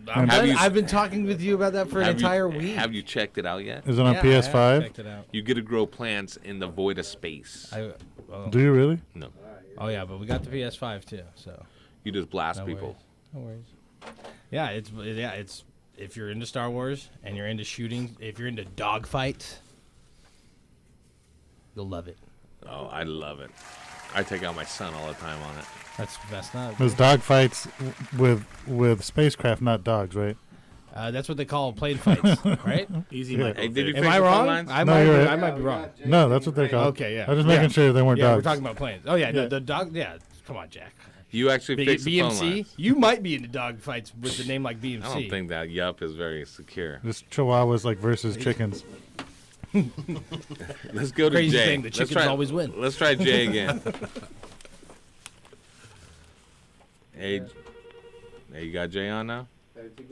I've been talking with you about that for an entire week. Have you checked it out yet? Is it on PS5? I have checked it out. You get to grow plants in the void of space. Do you really? No. Oh yeah, but we got the PS5 too, so. You just blast No people. worries. No worries. Yeah, it's if you're into Star Wars and you're into shooting, if you're into dogfights, you'll love it. Oh, I love it. I take out my son all the time on it. That's not. There's dogfights with spacecraft, not dogs, right? That's what they call plane fights, right? Easy, Yeah. Hey, did you Am fix I the phone wrong? lines? I No, might you're be, right. I might be wrong. No, that's what they're called. Okay, yeah. I was just making sure they weren't Yeah, dogs. we're talking about planes. Oh yeah, Yeah. the dog. Yeah, come on, Jack. You actually fixed the phone BMC. lines. You might be into dog fights with the name like BMC. I don't think that Yup is very secure. Just chihuahuas like versus chickens. Let's go to Crazy Jay. thing, the Let's chickens try- always win. Let's try Jay again. Hey, you got Jay on now?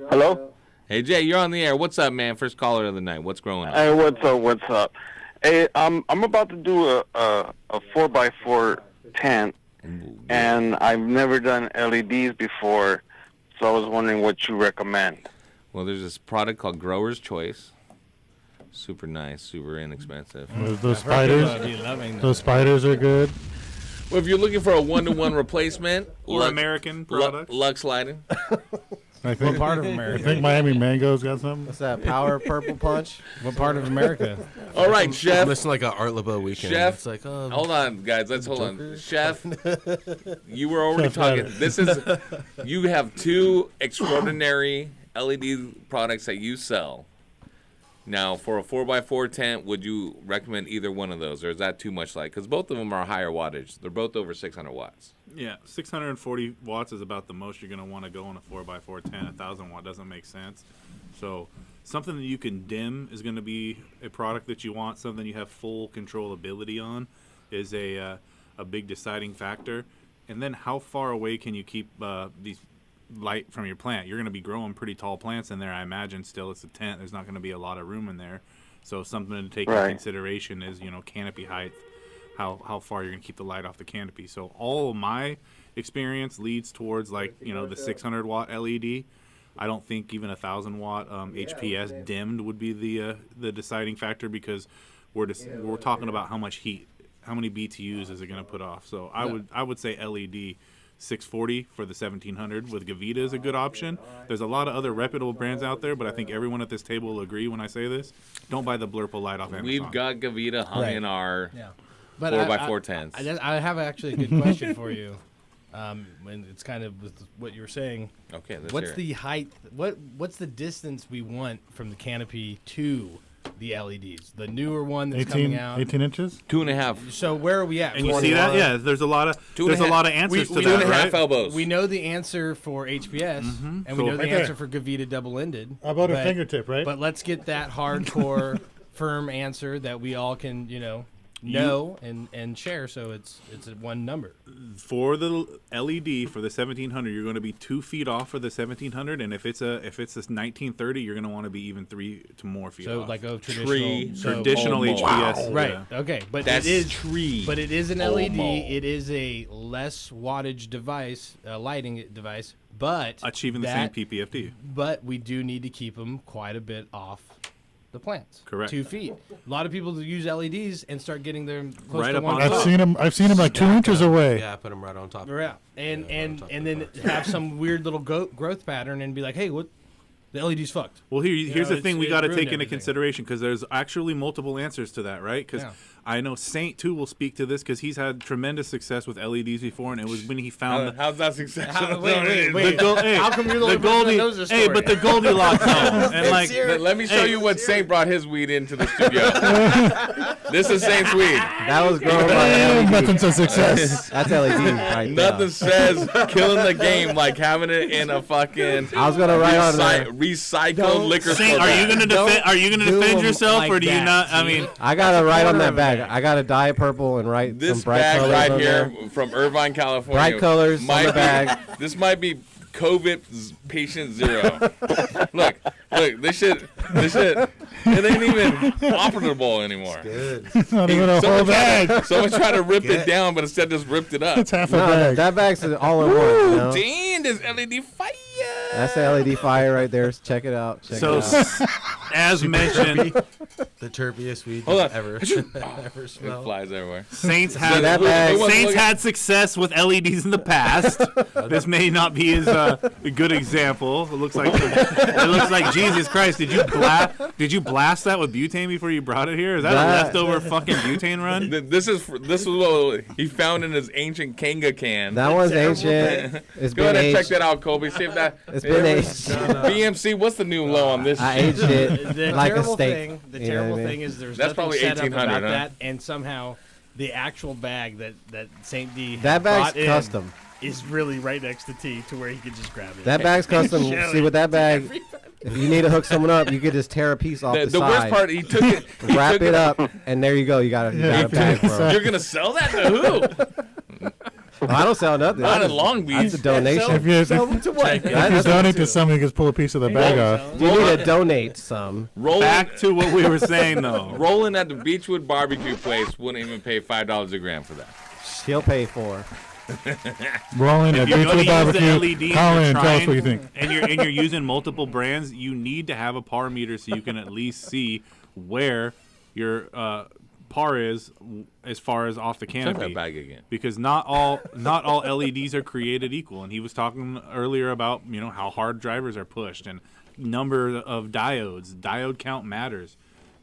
Hello? Hey, Jay, you're on the air. What's up, man? First caller of the night. What's going on? Hey, what's up? What's up? Hey, I'm about to do a 4x4 tent, and I've never done LEDs before, so I was wondering what you recommend. Well, there's this product called Grower's Choice. Super nice, super inexpensive. Those spiders are good. Well, if you're looking for a one-to-one replacement Or American products. Lux Lighting. I think, What part of America? I think Miami Mango's got something. What's that? Power Purple Punch? What part of America? All right, Chef. Listen like an Art Laboe weekend. Chef, It's like, hold on, guys. Let's hold on. Joker? Chef, you were already Chef talking. Ryder. This is you have 2 extraordinary LED products that you sell. Now, for a 4x4 tent, would you recommend either one of those, or is that too much light? Because both of them are higher wattage. They're both over 600 watts. Yeah, 640 watts is about the most you're going to want to go on a 4x4 tent. 1,000 watt doesn't make sense. So something that you can dim is going to be a product that you want. Something you have full controllability on is a big deciding factor. And then how far away can you keep these light from your plant? You're going to be growing pretty tall plants in there, I imagine. Still, it's a tent. There's not going to be a lot of room in there. So something to take into consideration is, canopy height, how far you're going to keep the light off the canopy. So all of my experience leads towards the 600 watt LED. I don't think even 1,000 watt HPS dimmed would be the deciding factor, because we're talking about how much heat, how many BTUs is it going to put off. So I would say LED $640 for the 1700 with Gavita is a good option. There's a lot of other reputable brands out there, but I think everyone at this table will agree when I say this. Don't buy the Blurple light off Amazon. We've got Gavita hung in our But 4x4 tents. I have actually a good question for you. And it's kind of with what you were saying. Okay, let's what's hear it. the height? What's the distance we want from the canopy to the LEDs? The newer one that's coming out. 18 inches? 2.5. So where are we at? And you see that? Yeah, there's a lot of answers to that, right? elbows. We know the answer for HPS, and we know the answer for Gavita double-ended. How about a fingertip, right? But let's get that hardcore, firm answer that we all can, know and share, so it's one number. For the LED for the 1700, you're going to be 2 feet off for the 1700, and if it's a 1930, you're going to want to be even 3 to more feet So off. like traditional HPS, right? yeah. Okay, but That's it is tree. But it is an LED. It is a less wattage device, lighting device, but achieving the same PPFD. But we do need to keep them quite a bit off the plants. Correct. 2 feet. A lot of people use LEDs and start getting them close Right to up one on foot. I've seen them like 2 inches away. Yeah, I put them right on top. Yeah, and then have some weird little growth pattern and be like, hey, what? The LED's fucked. Well, here's the thing we got to take into everything. consideration, because there's actually multiple answers to that, right? Because I know Saint too will speak to this, because he's had tremendous success with LEDs before, and it was when he found How's that success? Wait. hey, How come you're the only person Goldie, that knows this hey, story? but the Goldilocks zone, and like, Let me show you what Saint brought his weed into the studio. This is Saint's weed. That was grown by LED. Nothing says success. That's LED right there. Nothing says killing the game like having it in a fucking I was gonna write on there. recycled liquor Saint, store. are you gonna defend? Are you gonna defend them yourself, like or do you that, not? I see? mean, I gotta write on that bag. I gotta dye it purple and write This some bright bag colors right on here there. from Irvine, California. Bright colors on might the bag. This might be COVID patient 0. look, this shit, it ain't even operable anymore. It's not even a whole bag. Someone tried to rip it down, but instead just ripped it up. It's half a No, bag. that bag's all in one. You know? Damn, this LED fire. That's the LED fire right there. Check it out. Check so it out. as mentioned, The terpiest weed Hold on. ever It smelled. flies everywhere. Saints that bag. had success with LEDs in the past. This may not be as a good example. It looks like Jesus Christ. Did you blast that with butane before you brought it here? Is that a leftover fucking butane run? This is what he found in his ancient Kanga can. That one's ancient. It's Go been ahead and check aged. that out, Kobe. See if that. It's been aged. BMC, what's the new low on this? I shit? aged it The like a terrible steak. thing, the You know terrible what I mean? thing is there's That's nothing probably set up 1800, about huh? that, and somehow the actual bag that Saint D That bag's brought in custom. is really right next to T, to where he could just grab it. That bag's custom. Show See, with that it. bag, if you need to hook someone up, you could just tear a piece off the The worst side, part, he took it. he wrap took it up, and there you go. You got a bag, bro. You're gonna sell that to who? Well, I don't sell nothing. Not in Long Beach. That's a donation. If you to what? if you donate to somebody, you just pull a piece of the bag off. You need to donate some. Back to what we were saying though. Rolling at the Beechwood barbecue place wouldn't even pay $5 a gram for that. He'll pay for. Rolling at If you're Beechwood gonna use the Barbecue. LED Call and in you're and tell us trying- what you think. and you're using multiple brands, you need to have a par meter so you can at least see where your par is as far as off the Check canopy. that bag again. Because not all LEDs are created equal, and he was talking earlier about how hard drivers are pushed and number of diodes. Diode count matters.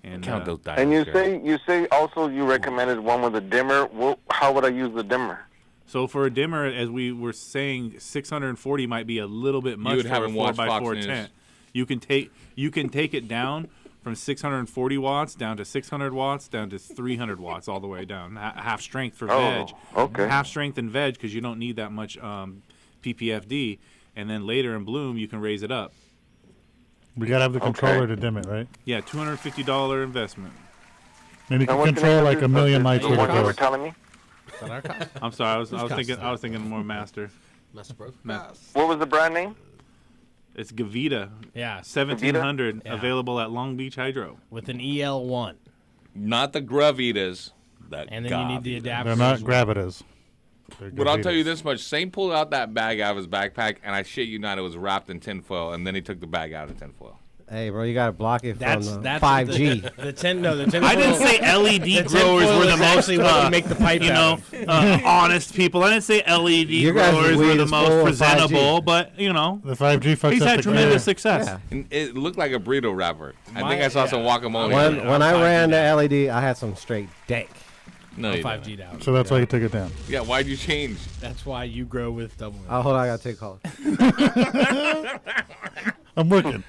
And Count those diodes. And Gary. you say also you recommended one with a dimmer. How would I use the dimmer? So for a dimmer, as we were saying, 640 might be a little bit much would for have a him watch Fox 4x4 News. tent. You can take it down from 640 watts down to 600 watts down to 300 watts all the way down. Half strength for veg. Okay. Half strength in veg because you don't need that much PPFD. And then later in bloom, you can raise it up. We gotta have the controller to dim it, right? Yeah, $250 investment. And you And can what's the control name of like this- a million lights the with one you were it. telling me? I'm sorry, I was thinking more master. Master Pro. What was the brand name? It's Gavita. Yeah. 1700 Yeah. available at Long Beach Hydro. with an EL1. Not the Gravitas. And then you need the adapter. They're not Gravitas. They're But I'll tell you Gavitas. this much: Saint pulled out that bag out of his backpack, and I shit you not, it was wrapped in tinfoil, and then he took the bag out of tinfoil. Hey, bro, you gotta block it from That's 5G. The tin. No, the tin. I didn't say LED growers were the most, what you make the pipe out of. honest people. I didn't say LED Your guys' growers were weed the is full most of presentable, 5G. but you know, The 5G fucks he's up had the tremendous glare. success. Yeah. And it looked like a burrito wrapper. I think My- I saw some guacamole. When I ran the LED, I had some straight dank. No, you 5G didn't. down. So that's why you took it down. Yeah, why'd you change? That's why you grow with double. Oh, hold on, I gotta take a call. I'm working.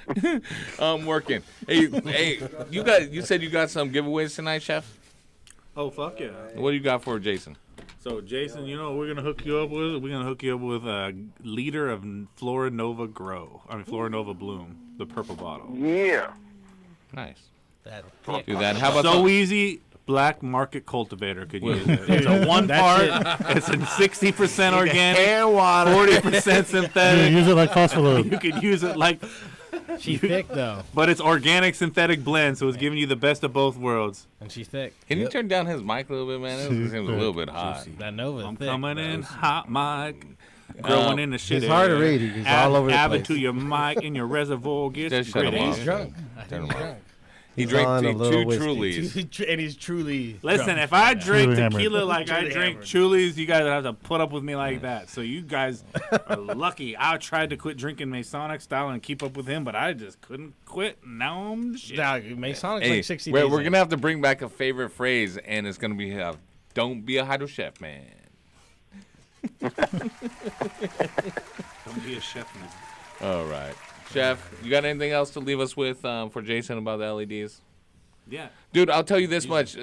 I'm working. Hey, you said you got some giveaways tonight, Chef? Oh fuck yeah! What do you got for Jason? So Jason, you know what we're gonna hook you up with? We're gonna hook you up with a liter of Flora Nova Flora Nova Bloom, the purple bottle. Yeah. Nice. That. Do that. How about so the- easy? Black market cultivator could Well, use it. It's a one part. It's in 60% organic, Hair water. 40% synthetic. You use it like phospholipid. You could use it like. She's thick though, But it's organic synthetic blend, so it's giving you the best of both worlds. and she's thick. Can you turn down his mic a little bit, man? It seems a little bit hot. That Nova. I'm thick, coming bro. in hot, mic. Growing in the shit. He's hard to area. read. He's all over the Add place. it to your mic and your reservoir. Get Just shut him ready. off. He's drunk. I Turn think him he's off. drunk. He He's drank on a two little whiskey. Trulies. And he's truly. Listen, drunk. if I drink Truly hammered. tequila like I Truly drink hammered. Chulies, you guys have to put up with me like that. So you guys are lucky. I tried to quit drinking Masonic style and keep up with him, but I just couldn't quit. Now I'm the shit. Nah, Masonic's Hey, like 60 we're days going in. to have to bring back a favorite phrase, and it's going to be, don't be a hydro chef, man. Don't be a chef, man. All right. Chef, you got anything else to leave us with for Jason about the LEDs? Yeah. Dude, I'll tell you this much,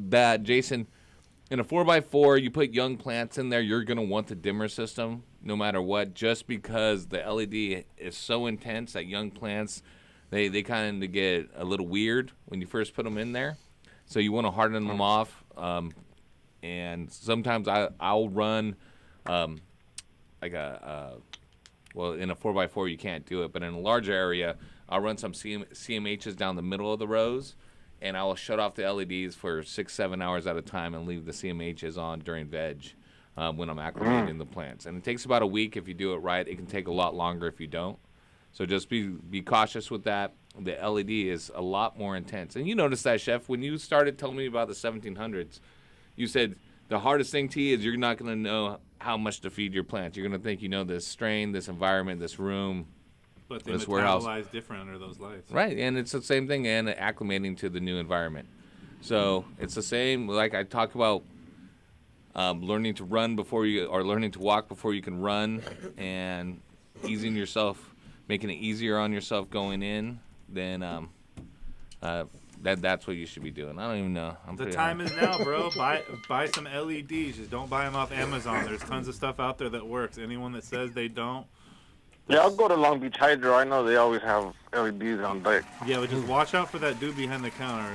that, Jason, in a 4x4, you put young plants in there, you're going to want the dimmer system no matter what, just because the LED is so intense that young plants, they kind of get a little weird when you first put them in there. So you want to harden them off. And sometimes I'll run like well, in a 4x4 you can't do it, but in a larger area, I'll run some CMHs down the middle of the rows, and I will shut off the LEDs for 6-7 hours at a time and leave the CMHs on during veg when I'm acclimating the plants. And it takes about a week if you do it right. It can take a lot longer if you don't. So just be cautious with that. The LED is a lot more intense. And you noticed that, Chef, when you started telling me about the 1700s, you said the hardest thing to you is you're not going to know how much to feed your plants. You're going to think you know this strain, this environment, this room, But they this warehouse. metabolize different under those lights. Right, and it's the same thing and acclimating to the new environment. So it's the same, like I talk about learning to run before you, or learning to walk before you can run, and easing yourself, making it easier on yourself going in, then that's what you should be doing. I don't even know. The time is now, bro. Buy some LEDs. Just don't buy them off Amazon. There's tons of stuff out there that works. Anyone that says they don't. Yeah, I'll go to Long Beach Hydro. I know they always have LEDs on deck. Yeah, but just watch out for that dude behind the counter,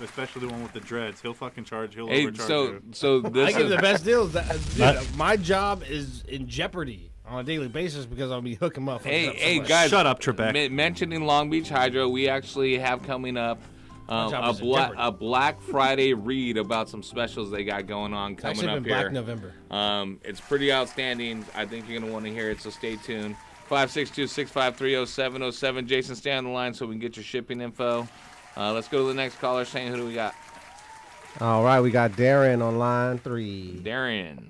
especially the one with the dreads. He'll fucking charge. He'll overcharge you. So this I give is the best deals. Dude, my job is in jeopardy on a daily basis because I'll be hooking motherfuckers up. Hey, so guys! Shut up, Trebek. Mentioning Long Beach Hydro, we actually have coming up a Black Friday read about some specials they got going on coming actually up been here. Black November. It's pretty outstanding. I think you're gonna want to hear it, so stay tuned. 562-653-0707. Jason, stay on the line so we can get your shipping info. Let's go to the next caller. Shane, who do we got? All right, we got Darren on line 3. Darren.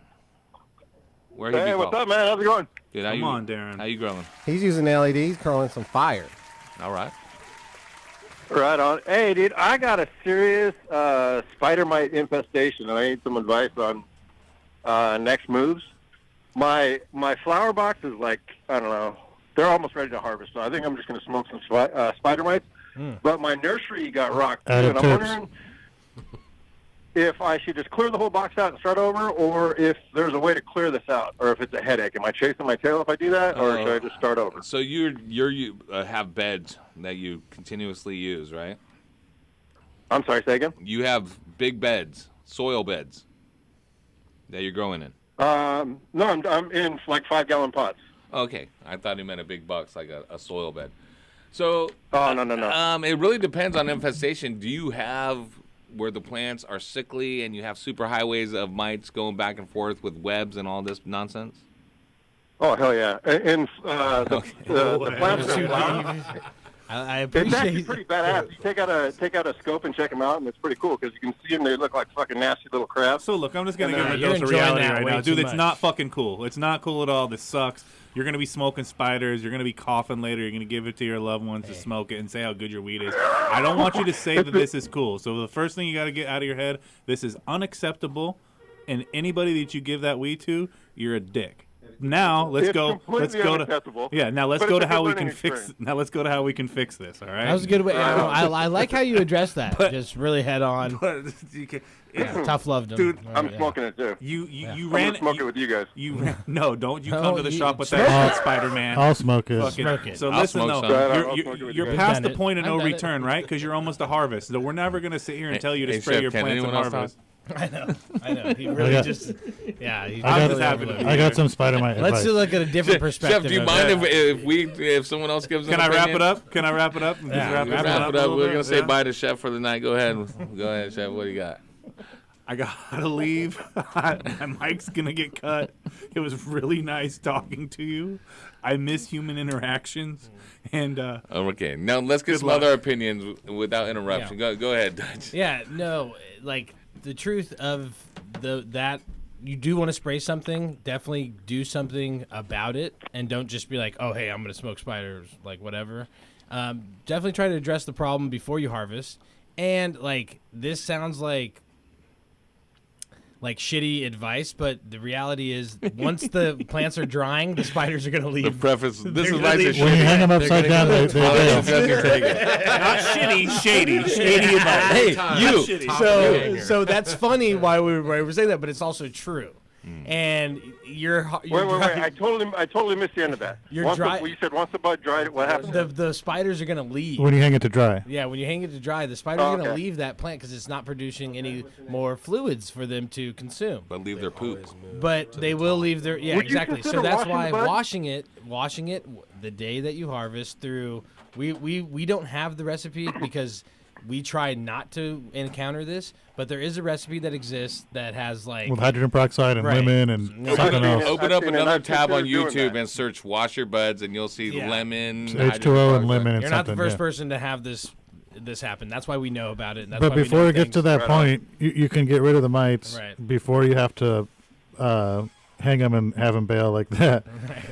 Where Hey, what's up, man? How's it going? Dude, Come on, Darren. How you growing? He's using LEDs, curling some fire. All right. Right on. Hey, dude, I got a serious spider mite infestation, and I need some advice on next moves. My flower box is like, I don't know, they're almost ready to harvest, so I think I'm just going to smoke some spider mites. But my nursery got rocked, too, and I'm wondering if I should just clear the whole box out and start over, or if there's a way to clear this out, or if it's a headache. Am I chasing my tail if I do that, or should I just start over? So you have beds that you continuously use, right? I'm sorry, say again? You have big beds, soil beds that you're growing in. No, I'm in like 5-gallon pots. Okay, I thought he meant a big box, like a soil bed. So, oh no. It really depends on infestation. Do you have where the plants are sickly and you have super highways of mites going back and forth with webs and all this nonsense? Oh hell yeah! And the plants are I It's actually appreciate pretty badass. You take out a scope and check them out, and it's pretty cool because you can see them. They look like fucking nasty little crabs. So look, I'm just gonna And, give a you're dose of enjoying reality that right way now, too dude. It's much. not fucking cool. It's not cool at all. This sucks. You're gonna be smoking spiders. You're gonna be coughing later. You're gonna give it to your loved ones to smoke it and say how good your weed is. I don't want you to say that this is cool. So the first thing you got to get out of your head, this is unacceptable, and anybody that you give that weed to, you're a dick. Now let's It's go. completely Let's go unacceptable. to yeah. Now let's But go it's to a how good we can learning fix. experience. Now let's go to how we can fix this. All right. That was a good way. I like how you addressed that. Just really head on. Yeah, tough loved him. Dude, I'm smoking it too. You I'm ran gonna smoke it with you guys. No, don't you No, come to the you- shop with smoke that it. shit, Spider-Man. I'll smoke it. Fucking- Smoke it. So I'll listen, smoke though, some. I'll you're, smoke it with you're you guys. past Done the it. point of I've no done it. return, right? Because you're almost a harvest. So we're never going to sit here and tell you to Hey, spray Chef, your can plants and anyone else harvest. I know. He really got- just, yeah. He I'm really just happy to overloaded. be I got some Spider-Man Let's advice. look at a different perspective. Chef, do you of mind that. if someone else gives? Can an I wrap opinion? it up? Can I wrap it up? Just Yeah, Wrap it up. a little We're bit? gonna say Yeah. bye to Chef for the night. Go ahead. Go ahead, Chef. What do you got? I gotta leave. My mic's gonna get cut. It was really nice talking to you. I miss human interactions, and Okay, now let's get Good some luck. other opinions without interruption. Go ahead, Dutch. Yeah, no, like the truth of that you do want to spray something, definitely do something about it, and don't just be like, oh, hey, I'm gonna smoke spiders, like whatever. Definitely try to address the problem before you harvest. And like this sounds like shitty advice, but the reality is once the plants are drying, the spiders are gonna leave. The preface. This They're is gonna nice leave. and When you shitty. hang them upside They're down, gonna they go. bail. Doesn't take it. not shitty, shady advice. Hey, Not shitty. So that's funny why we were saying that, but it's also true. And you're Wait. I totally missed the end of that. You're once dry- you said once the bud dried, what happened? the spiders are gonna leave. When you hang it to dry. Yeah, when you hang it to dry, the spiders are gonna okay. leave that plant because it's not producing any more fluids for them to consume. But leave their poop. But they will leave their Would you exactly. So consider that's washing why the bud? washing it the day that you harvest through. We don't have the recipe because we try not to encounter this, but there is a recipe that exists that has like With hydrogen peroxide and Right. lemon and No, something else. Open I've up seen it. another I've tab on considered doing YouTube that. and search "wash your buds" and you'll see Yeah. lemon, H2O hydrogen and peroxide. lemon and you're not the something. first Yeah. person to have this happen. That's why we know about it. And that's But why we before know it gets to things- that Right on. point, you can get rid of the mites Right. before you have to hang them and have them bail like that. Right.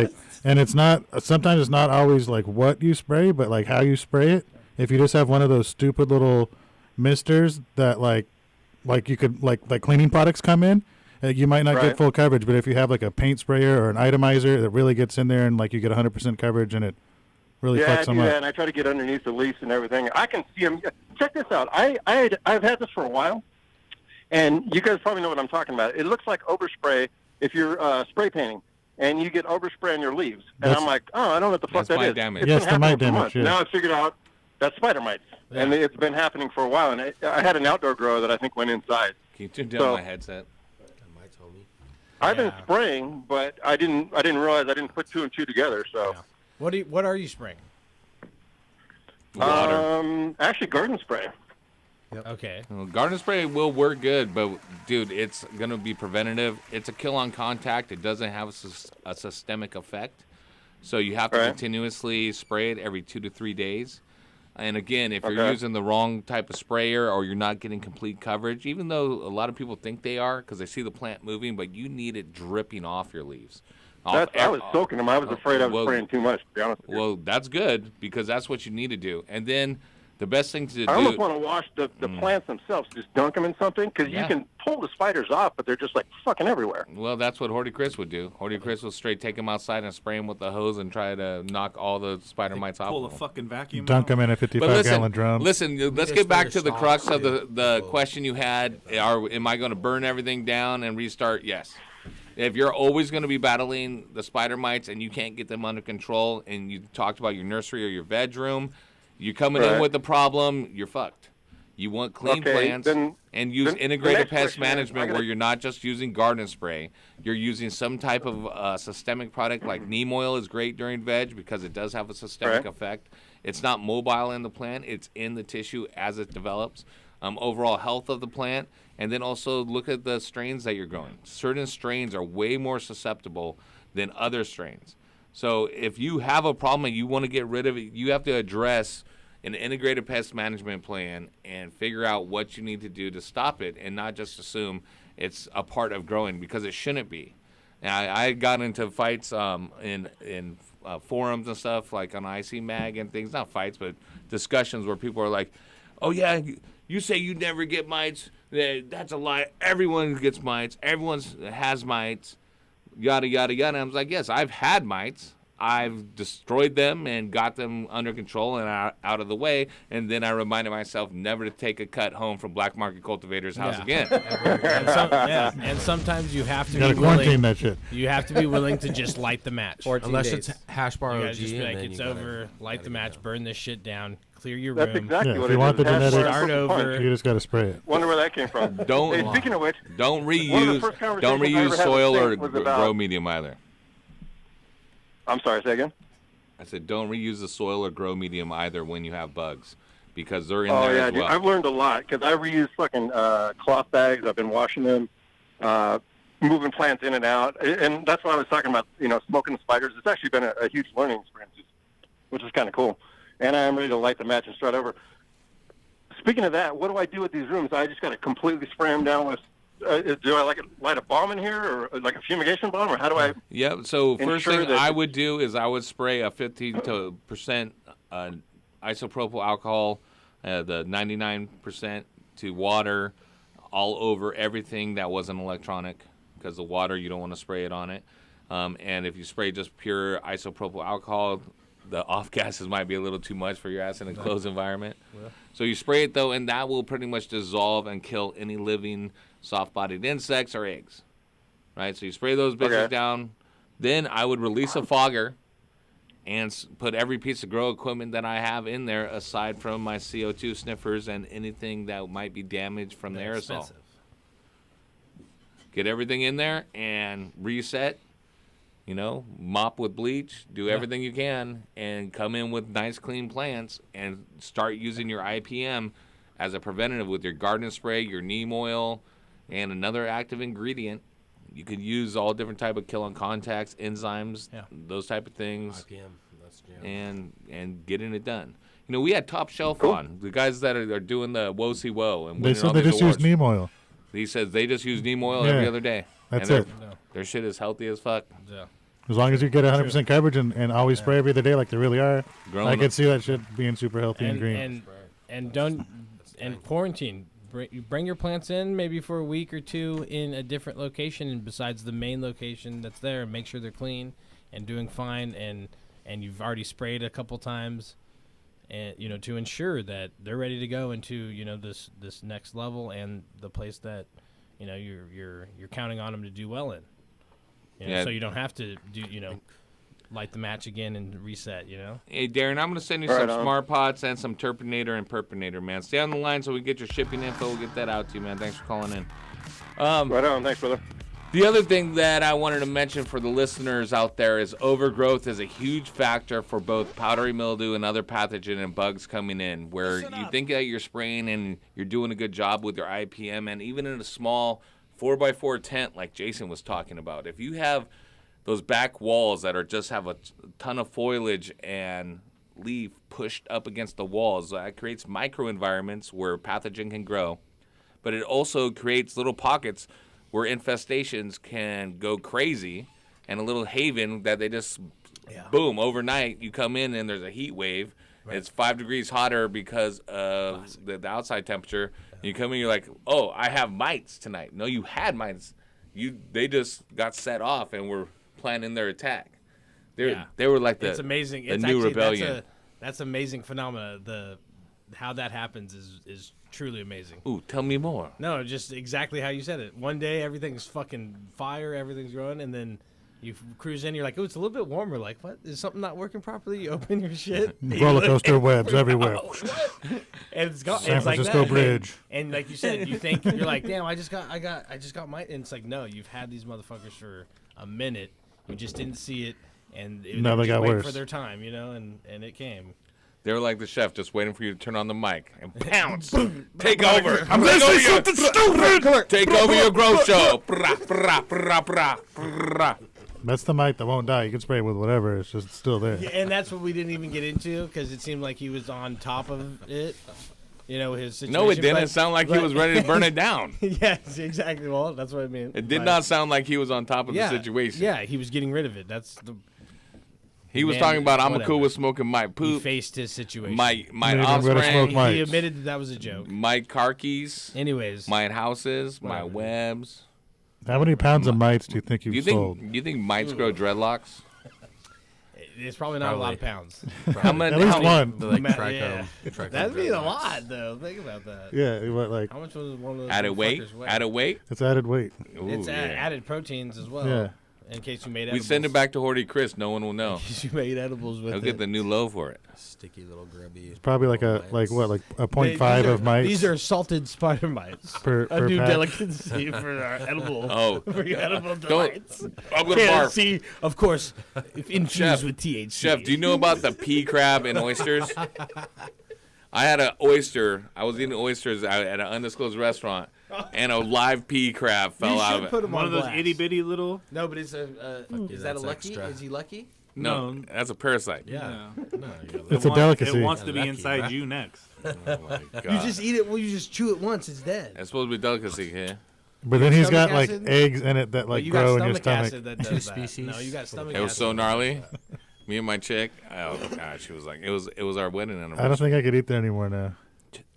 Like, and it's not. Sometimes it's not always like what you spray, but like how you spray it. If you just have one of those stupid little misters that like you could like cleaning products come in, you might not Right. get full coverage. But if you have like a paint sprayer or an itomizer that really gets in there and like you get 100% coverage and it really Yeah, I fucks do them that, up. and I try to get underneath the leaves and everything. I can see them. Check this out. I've had this for a while, and you guys probably know what I'm talking about. It looks like overspray if you're spray painting, and you get overspray on your leaves. And That's- I'm like, oh, I don't know what the fuck That's that mite is. damage. It's Yes, been the happening mite for damage, months. yeah. Now I figured out that's spider mites, and it's been happening for a while. And I had an outdoor grower that I think went inside. Can you turn down So- my headset? I've been spraying, but I didn't realize I didn't put two and two together. So, What are you spraying? Water. actually, garden spray. Okay. Well, garden spray will work good, but dude, it's gonna be preventative. It's a kill on contact. It doesn't have a systemic effect, so you have to Right. continuously spray it every 2 to 3 days. And again, if you're Okay. using the wrong type of sprayer or you're not getting complete coverage, even though a lot of people think they are because they see the plant moving, but you need it dripping off your leaves. I was soaking them. I was afraid I was spraying too much, to be honest with you. Well, that's good because that's what you need to do. And then the best thing to I do. almost want to wash the plants themselves, just dunk them in something, because Yeah. you can pull the spiders off, but they're just like fucking everywhere. Well, that's what Horty Chris would do. Horty Chris will straight take him outside and spray him with the hose and try to knock all the spider mites off. Pull of a him. fucking vacuum. Dunk them in a But 55-gallon drum. listen, let's Just get back for to the the crux stalks, of the question you had. Am I going to burn everything down and restart? Yes. If you're always going to be battling the spider mites and you can't get them under control, and you talked about your nursery or your bedroom, you're coming in Right. with the problem, you're fucked. You want clean Okay, plants then- and use the integrated next pest question is, management I gotta- where you're not just using garden spray. You're using some type of systemic product like neem oil is great during veg because it does have a systemic Right. effect. It's not mobile in the plant. It's in the tissue as it develops. Overall health of the plant. And then also look at the strains that you're growing. Certain strains are way more susceptible than other strains. So if you have a problem and you want to get rid of it, you have to address an integrated pest management plan and figure out what you need to do to stop it, and not just assume it's a part of growing, because it shouldn't be. And I got into fights in forums and stuff, like on IC Mag and things, not fights, but discussions where people are like, oh yeah, you say you never get mites. That's a lie. Everyone gets mites. Everyone has mites. Yada, yada, yada. I was like, yes, I've had mites. I've destroyed them and got them under control and out of the way. And then I reminded myself never to take a cut home from Black Market Cultivator's house again. And sometimes you have to You gotta be willing. quarantine that shit. You have to be willing to just light the match. 14 Unless days. it's hash bar You OG. gotta just be and like, then it's you gotta- over. Light the match. Burn this shit down. Clear your That's room. exactly Yeah, what if it you want is. the Hash genetics, Start over. you just got to spray it. Wonder where that came from. Don't Hey, speaking of which, don't one of the reuse first conversations I ever had soil with or Sink was about- grow medium either. I'm sorry, say again? I said don't reuse the soil or grow medium either when you have bugs, because they're in Oh, there yeah, as dude. well. I've learned a lot because I reuse fucking cloth bags. I've been washing them, moving plants in and out. And that's what I was talking about, smoking the spiders. It's actually been a huge learning experience, which is kind of cool. And I am ready to light the match and start over. Speaking of that, what do I do with these rooms? I just got to completely spray them down with, do I light a bomb in here, or like a fumigation bomb, or how do I? Yep. So first ensure thing that- I would do is I would spray a 15% isopropyl alcohol, the 99% to water all over everything that wasn't electronic, because the water you don't want to spray it on it. And if you spray just pure isopropyl alcohol, the off gases might be a little too much for your ass in a closed environment. Yeah. So you spray it though, and that will pretty much dissolve and kill any living soft-bodied insects or eggs. Right? So you spray those bitches down. Then I would release a fogger and put every piece of grow equipment that I have in there, aside from my CO2 sniffers and anything that might be damaged from the aerosol. Expensive. Get everything in there and reset. Mop with bleach, do everything you can, and come in with nice clean plants and start using your IPM as a preventative with your garden spray, your neem oil, and another active ingredient. You could use all different type of kill on contacts, enzymes, those type of things, IPM, that's jam. and getting it done. We had Top Shelf on, the guys that are doing the Woe See Woe. And They winning said all they these just awards. use neem oil. He says they just use neem oil Yeah, every other day. that's and it. Their shit is healthy as fuck. Yeah. As long as you get 100% coverage and always spray every other day like they really are, Growing I up- could see that shit being super healthy and green. And quarantine. Bring your plants in maybe for a week or two in a different location, and besides the main location that's there, and make sure they're clean and doing fine, and you've already sprayed a couple times, and to ensure that they're ready to go into this next level and the place that you're counting on them to do well in. Yeah. So you don't have to do light the match again and reset. Hey, Darren, I'm going to send you Right some on. Smart Pots and some Terpinator and Perpinator, man. Stay on the line so we get your shipping info. We'll get that out to you, man. Thanks for calling in. Right on. Thanks, brother. The other thing that I wanted to mention for the listeners out there is overgrowth is a huge factor for both powdery mildew and other pathogen and bugs coming in, where you think that you're spraying and you're doing a good job with your IPM, and even in a small 4x4 tent like Jason was talking about, if you have those back walls that are just have a ton of foliage and leaf pushed up against the walls, that creates microenvironments where pathogen can grow, but it also creates little pockets where infestations can go crazy, and a little haven that they just boom, overnight you come in and there's a heat wave. It's 5 degrees hotter because of the outside temperature. You come in, you're like, oh, I have mites tonight. No, you had mites. They just got set off and were planning their attack. They were like it's amazing. The It's new actually, rebellion. That's amazing phenomena. How that happens is truly amazing. Ooh, tell me more. No, just exactly how you said it. One day everything's fucking fire, everything's growing, and then you cruise in, you're like, oh, it's a little bit warmer. Like, what? Is something not working properly? You open your shit. Roller coaster webs everywhere. And it's gone. San It's like Francisco that. Bridge. And like you said, you think you're like, damn, I just got my. And it's like, no, you've had these motherfuckers for a minute. You just didn't see it, and No, they just got waiting worse. for their time, and it came. They were like the chef, just waiting for you to turn on the mic and pounce. Take over. I'm gonna say something stupid. Take over your grow show. Brah, brah, brah, brah, brah. That's the mite that won't die. You can spray it with whatever. It's just still there. Yeah, and that's what we didn't even get into because it seemed like he was on top of it. You know, his situation. No, it didn't sound like he was ready to burn it down. Yes, exactly. Well, that's what I mean. It did not sound like he was on top of the situation. Yeah, he was getting rid of it. That's the. He was talking about I'm cool with smoking my poop. He faced his situation. My offspring. He admitted that was a joke. My car keys. Anyways. My houses. My webs. How many pounds of mites do you think you've sold? Do you think mites grow dreadlocks? It's probably not a lot of pounds. How many? At least one. That'd be a lot, though. Think about that. Yeah, what, like how much was one of those? Added weight? Added weight? It's added weight. It's added proteins as well. Yeah. In case you made We edibles. send it back to Horty Chris. No one will know. In case you made edibles with He'll it. get the new low for it. Sticky little grubby. It's probably like a 0.5 of mites. These are salted spider mites. Per a new pack. delicacy for our edible. Oh. For your edible Don't- delights. I'm gonna barf. See, of course, infused Chef, with THC. Chef, do you know about the pea crab and oysters? I had an oyster. I was eating oysters at an undisclosed restaurant, and a live pea crab fell out of it. put him One on of those blast. itty bitty little. No, but it's a. Is that a that's lucky? extra. Is he lucky? No, that's a parasite. Yeah. It's a delicacy. It wants to be Lucky, inside right? you next. Oh my God. You just eat it. Well, you just chew it once. It's dead. It's supposed to be a delicacy here. But then he's Stomach got like acid? eggs in it that Well, like you grow got in your stomach stomach. acid that does that. No, you got stomach It was acid. so gnarly. Me and my chick. Oh God, she was like, it was our wedding anniversary. I don't think I could eat that anymore now.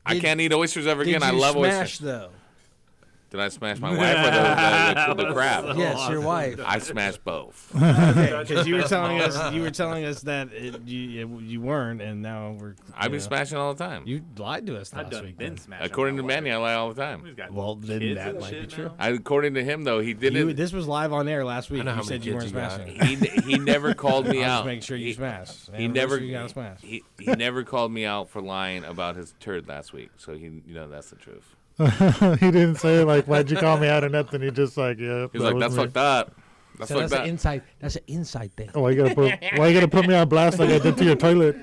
I can't eat oysters ever again. Did I you love smash oysters. though? Did I smash my wife or the crab? Yes, your wife. I smashed both. Okay, because you were telling us that you weren't, and now we're. I've been smashing all the time. You lied to us last week. Been smashing. According to Manny, I lie all the time. Well, then kids that and might be shit true. now? According to him, though, he didn't. This was live on air last week. I know You how said many you weren't kids you got. smashing. He never called me I'll out. just make sure you smash. He never. You gotta smash. He never called me out for lying about his turd last week. So that's the truth. He didn't say like, "Why'd you call me out?" or nothing. He just like, "Yeah." He's like, "That's fucked up. That's fucked up." inside. That's an inside thing. Oh, why you gotta put me on blast like I did to your toilet?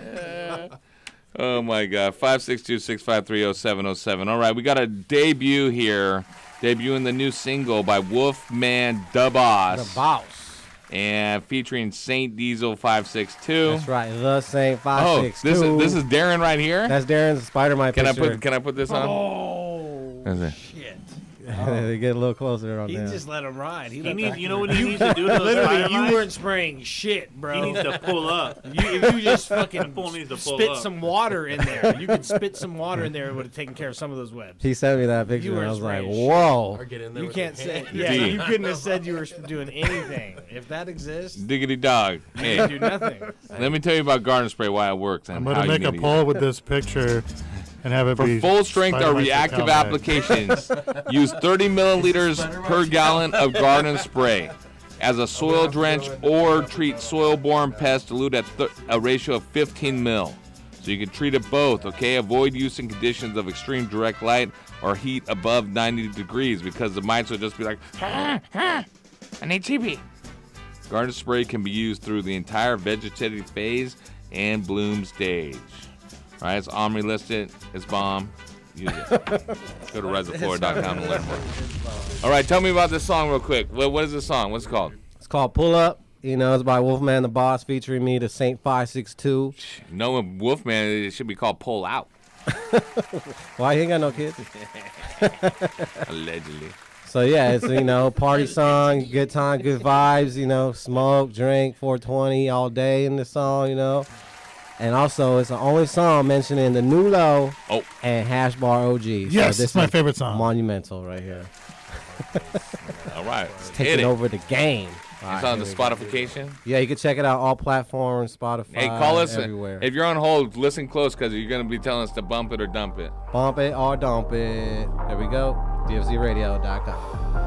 Oh my God! 562-653-0707. All right, we got a debut here. Debuting the new single by Wolfman Da Boss. The Boss. And featuring Saint Diesel 562. That's right, the Saint Oh, 562. this is Darren right here. That's Darren's Spider-Man Can picture. I put this on? Oh Is it? shit! They get a little closer on He there. just let him ride. He needs, you know what he needs to do to those Literally, Spider you mites? weren't spraying shit, bro. He needs to pull up. If you just fucking fool needs to pull spit up. some water in there, you could spit some water in there. It would have taken care of some of those webs. He sent me that picture, You and I were was like, spraying whoa. Or get in there You with can't your say, hand. yeah, D. you couldn't have said you were doing anything. If that exists, Diggity dog. you Hey, can do nothing. let me tell you about garden spray, why it works, and I'm how gonna you make a need to poll use with this picture and have it it. For be full strength or Spider-Man reactive Calmac. applications, use 30 milliliters per gallon of garden spray. As a soil drench or treat soil-borne pests, dilute at a ratio of 15 mil. So you can treat it both, okay? Avoid use in conditions of extreme direct light or heat above 90 degrees because the mites will just be like, I need TB. Garden spray can be used through the entire vegetative phase and bloom stage. All right, it's Omri listed. It's bomb. Use it. Go to ReserFlora.com to learn more. All right, tell me about this song real quick. What is this song? What's it called? It's called Pull Up. You know, it's by Wolfman the Boss featuring me, the Saint 562. Knowing Wolfman, it should be called Pull Out. Why, he ain't got no kids? Allegedly. So, yeah, it's, you know, party song, good time, good vibes, you know, smoke, drink, 420 all day in the song, you know. And also, it's the only song mentioning the new low and Hash Bar OG. Yes, so this it's my is favorite song. Monumental right here. All right. It's Hit taking it. over the game. All It's right, on the here we go. Spotification. Yeah, you can check it out all platforms, Spotify, Hey, call us. everywhere. If you're on hold, listen close because you're going to be telling us to bump it or dump it. Bump it or dump it. There we go. DFZRadio.com.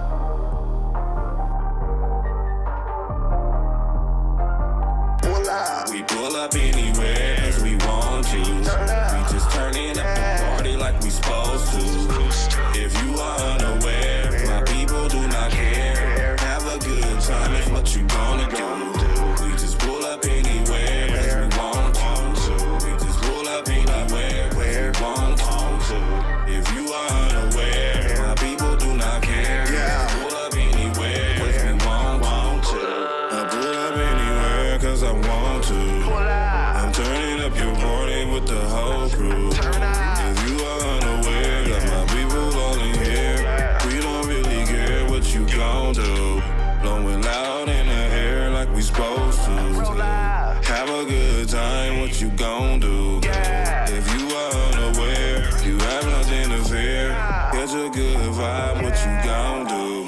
We pull up anywhere cause we want to. We just turning up the party like we supposed to. If you are unaware, my people do not care. Have a good time is what you gonna do. We just pull up anywhere cause we want to. We just pull up anywhere where we want to. If you are unaware, my people do not care. Pull up anywhere cause we want to. cause I want to. I'm turning up your party with the whole crew. If you are unaware, got my people all in here. We don't really care what you gon' do. Blowing loud in the air like we supposed to. Have a good time, what you gon' do? If you are unaware, you have nothing to fear. Get a good vibe, what you gon' do?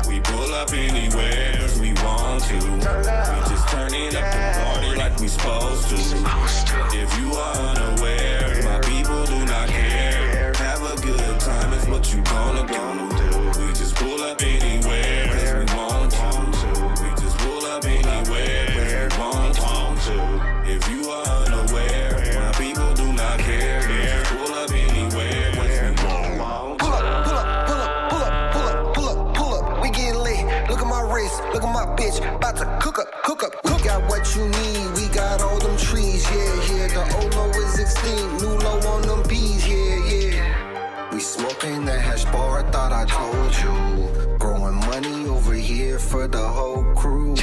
We pull up anywhere, cause we want to. We just turning up the party like we supposed to. If you are unaware, my people do not care. Have a good time, is what you gonna do. We just pull up anywhere, cause we want to. We just pull up anywhere, cause we want to. If you are unaware, my people do not care. We just pull up anywhere, cause we want to. Pull up, pull up, pull up, pull up, pull up, pull up, pull up. We getting lit. Look at my wrist, look at my bitch. About to cook up, cook up, cook. Got what you need, we got all them trees, yeah. The Olo is extinct, new low on them bees, yeah. We smoking that hash bar, thought I told you. Growing money over here for the whole crew.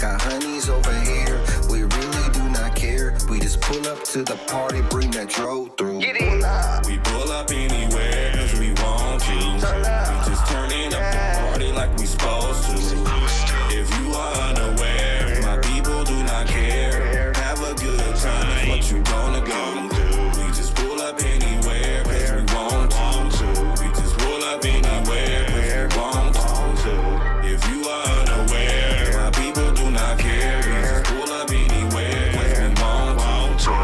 Got honeys over here, we really do not care. We just pull up to the party, bring that dro through. We pull up anywhere, cause we want to. We just turning up the party like we supposed to. If you are unaware, my people do not care. Have a good time, is what you gonna do. We just pull up anywhere, cause we want to. We just pull up anywhere, cause we want to. If you are unaware, my people do not care. We just pull up anywhere, cause we want to.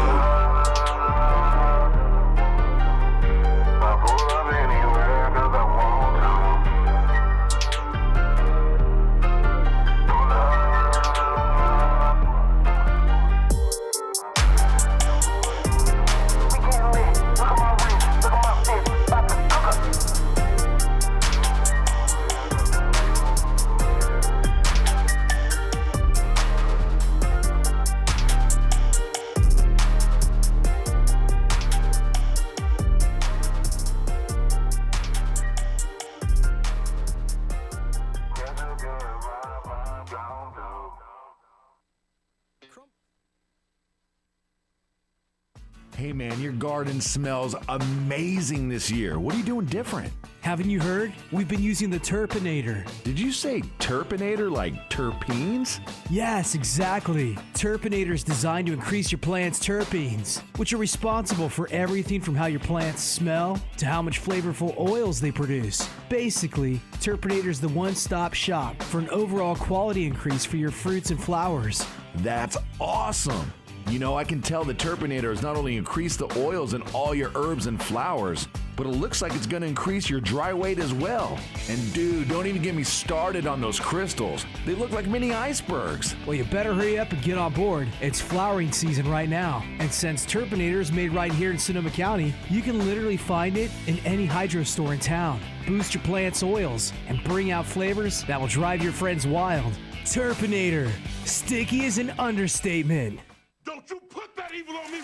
Hey man, your garden smells amazing this year. What are you doing different? Haven't you heard? We've been using the Turpinator. Did you say Turpinator like terpenes? Yes, exactly. Turpinator is designed to increase your plant's terpenes, which are responsible for everything from how your plants smell to how much flavorful oils they produce. Basically, Turpinator is the one-stop shop for an overall quality increase for your fruits and flowers. That's awesome. You know, I can tell the Turpinator has not only increased the oils in all your herbs and flowers, but it looks like it's going to increase your dry weight as well. And dude, don't even get me started on those crystals. They look like mini icebergs. Well, you better hurry up and get on board. It's flowering season right now. And since Turpinator is made right here in Sonoma County, you can literally find it in any hydro store in town. Boost your plant's oils and bring out flavors that will drive your friends wild. Turpinator. Sticky is an understatement. Don't you put that evil on me!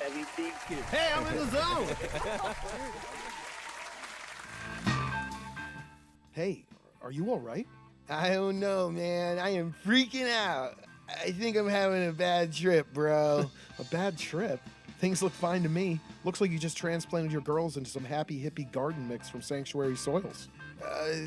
Hey, I'm in the zone. Hey, are you all right? I don't know, man. I am freaking out. I think I'm having a bad trip, bro. A bad trip? Things look fine to me. Looks like you just transplanted your girls into some happy hippie garden mix from Sanctuary Soils.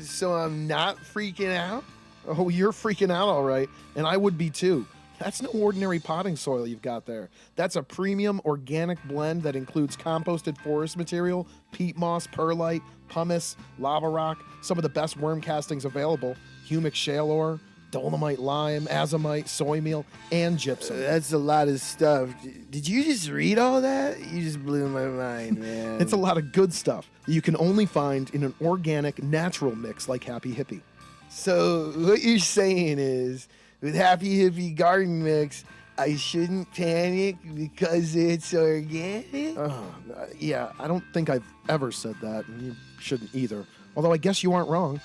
So I'm not freaking out? Oh, you're freaking out all right, and I would be too. That's no ordinary potting soil you've got there. That's a premium organic blend that includes composted forest material, peat moss, perlite, pumice, lava rock, some of the best worm castings available, humic shale ore, dolomite lime, azomite, soy meal, and gypsum. That's a lot of stuff. Did you just read all that? You just blew my mind, man. It's a lot of good stuff that you can only find in an organic, natural mix like Happy Hippie. So what you're saying is, with Happy Hippie Garden Mix, I shouldn't panic because it's organic? Yeah, I don't think I've ever said that, and you shouldn't either. Although I guess you aren't wrong.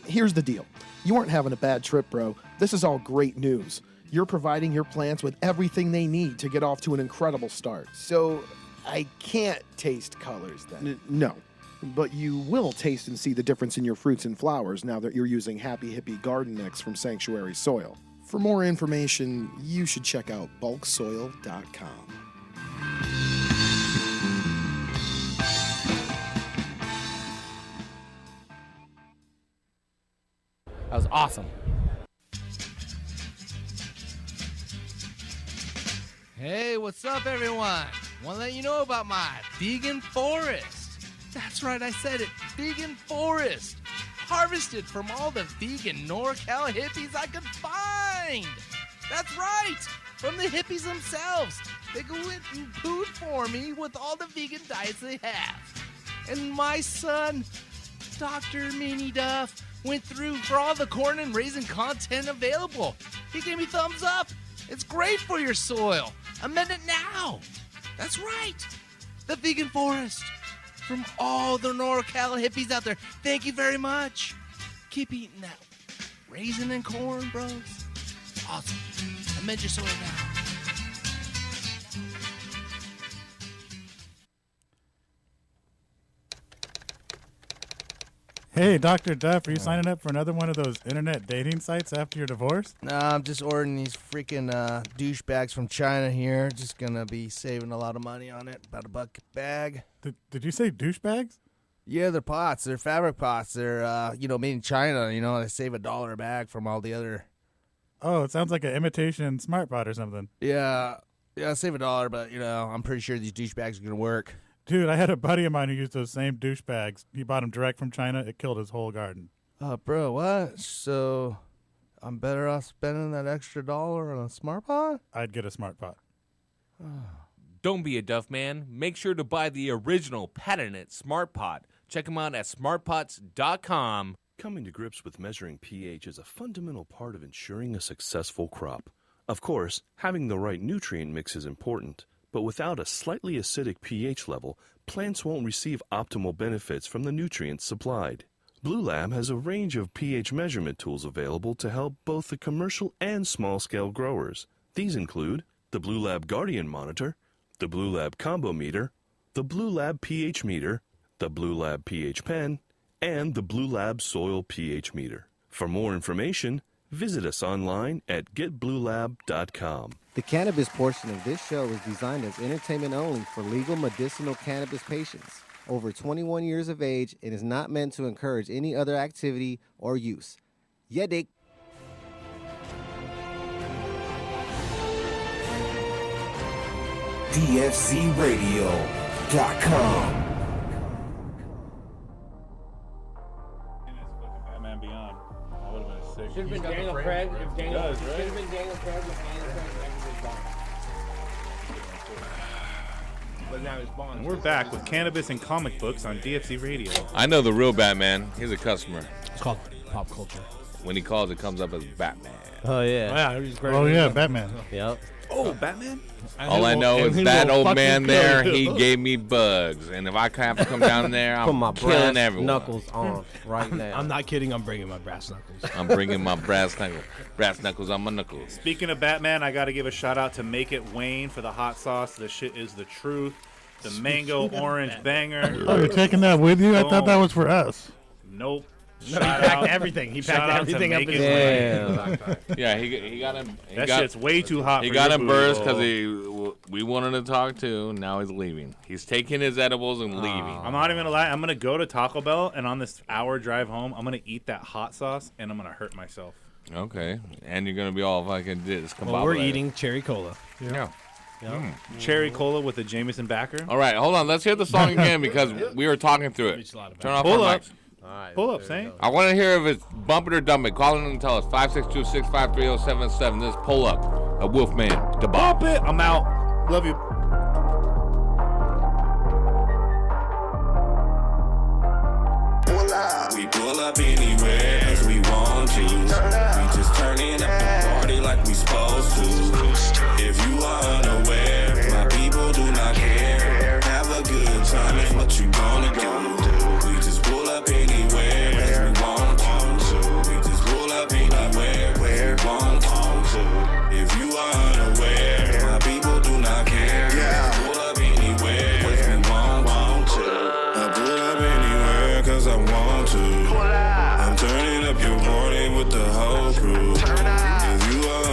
Here's the deal. You aren't having a bad trip, bro. This is all great news. You're providing your plants with everything they need to get off to an incredible start. So I can't taste colors then? No. But you will taste and see the difference in your fruits and flowers now that you're using Happy Hippie Garden Mix from Sanctuary Soil. For more information, you should check out bulksoil.com. That was awesome. Hey, what's up, everyone? Want to let you know about my vegan forest. That's right, I said it. Vegan forest. Harvested from all the vegan NorCal hippies I could find. That's right. From the hippies themselves. They go in and food for me with all the vegan diets they have. And my son, Dr. Meanie Duff, went through for all the corn and raisin content available. He gave me thumbs up. It's great for your soil. Amend it now. That's right. The vegan forest. From all the NorCal hippies out there, thank you very much. Keep eating that raisin and corn, bros. Awesome. Amend your soil now. Hey, Dr. Duff, are you signing up for another one of those internet dating sites after your divorce? Nah, I'm just ordering these freaking douchebags from China here. Just gonna be saving a lot of money on it. About $1 a bag. Did you say douchebags? Yeah, they're pots. They're fabric pots. They're, made in China. They save $1 a bag from all the other. Oh, it sounds like an imitation smart pot or something. Yeah, save $1, but, I'm pretty sure these douchebags are gonna work. Dude, I had a buddy of mine who used those same douchebags. He bought them direct from China. It killed his whole garden. Bro, what? So, I'm better off spending that extra $1 on a smart pot? I'd get a smart pot. Don't be a Duff man. Make sure to buy the original patented Smart Pot. Check them out at smartpots.com. Coming to grips with measuring pH is a fundamental part of ensuring a successful crop. Of course, having the right nutrient mix is important, but without a slightly acidic pH level, plants won't receive optimal benefits from the nutrients supplied. Blue Lab has a range of pH measurement tools available to help both the commercial and small-scale growers. These include the Blue Lab Guardian Monitor, the Blue Lab Combo Meter, the Blue Lab pH Meter, the Blue Lab pH Pen, and the Blue Lab Soil pH Meter. For more information, visit us online at getbluelab.com. The cannabis portion of this show is designed as entertainment only for legal medicinal cannabis patients over 21 years of age and is not meant to encourage any other activity or use. Yeah, dick. DFCRadio.com. Batman Beyond. That would have been sick. Should have been Daniel Craig. If Daniel, Does, should right? have been Daniel Craig with Daniel Craig was Bond. But now he's Bond. And we're back with cannabis and comic books on DFC Radio. I know the real Batman. He's a customer. It's called pop culture. When he calls, it comes up as Batman. Oh, yeah. Oh, yeah, Batman. Yep. Oh, Batman? All I know is that old man there, he gave me bugs. And if I have to come down there, Put I'm my killing brass everyone. knuckles on right now. I'm not kidding. I'm bringing my brass knuckles. I'm bringing my brass knuckles. Brass knuckles on my knuckles. Speaking of Batman, I got to give a shout out to Make It Wayne for the hot sauce. The shit is the truth. The mango orange banger. Oh, you're taking that with you? I thought that was for us. Nope. No, he packed everything. He packed everything up in his Damn. Yeah, he got him. That shit's way too hot He for got your him burst booty because we wanted to talk too. Now he's leaving. He's taking his edibles and leaving. I'm not even gonna lie. I'm gonna go to Taco Bell, and on this hour drive home, I'm gonna eat that hot sauce, and I'm gonna hurt myself. Okay, and you're gonna be all fucking discombobulated. Well, we're eating cherry cola. Yeah. Cherry cola with a Jameson backer. All right, hold on. Let's hear the song again because we were talking through it. Turn off Pull our up. mics. Pull up, Saint. I want to hear if it's bump it or dump it. Call in and tell us. 562-653-077. This is Pull Up. A Wolfman. The Bump it. I'm out. Love you. We pull up anywhere as we want to. We just turning up the party like we supposed to. If you are unaware, my people do not care. Have a good time is what you gonna do. We just pull up anywhere as we want to. We just pull up anywhere where we want to. If you are unaware, my people do not care. Pull up anywhere as we want to. I pull up anywhere 'cause I want to. I'm turning up your party with the whole crew. If you are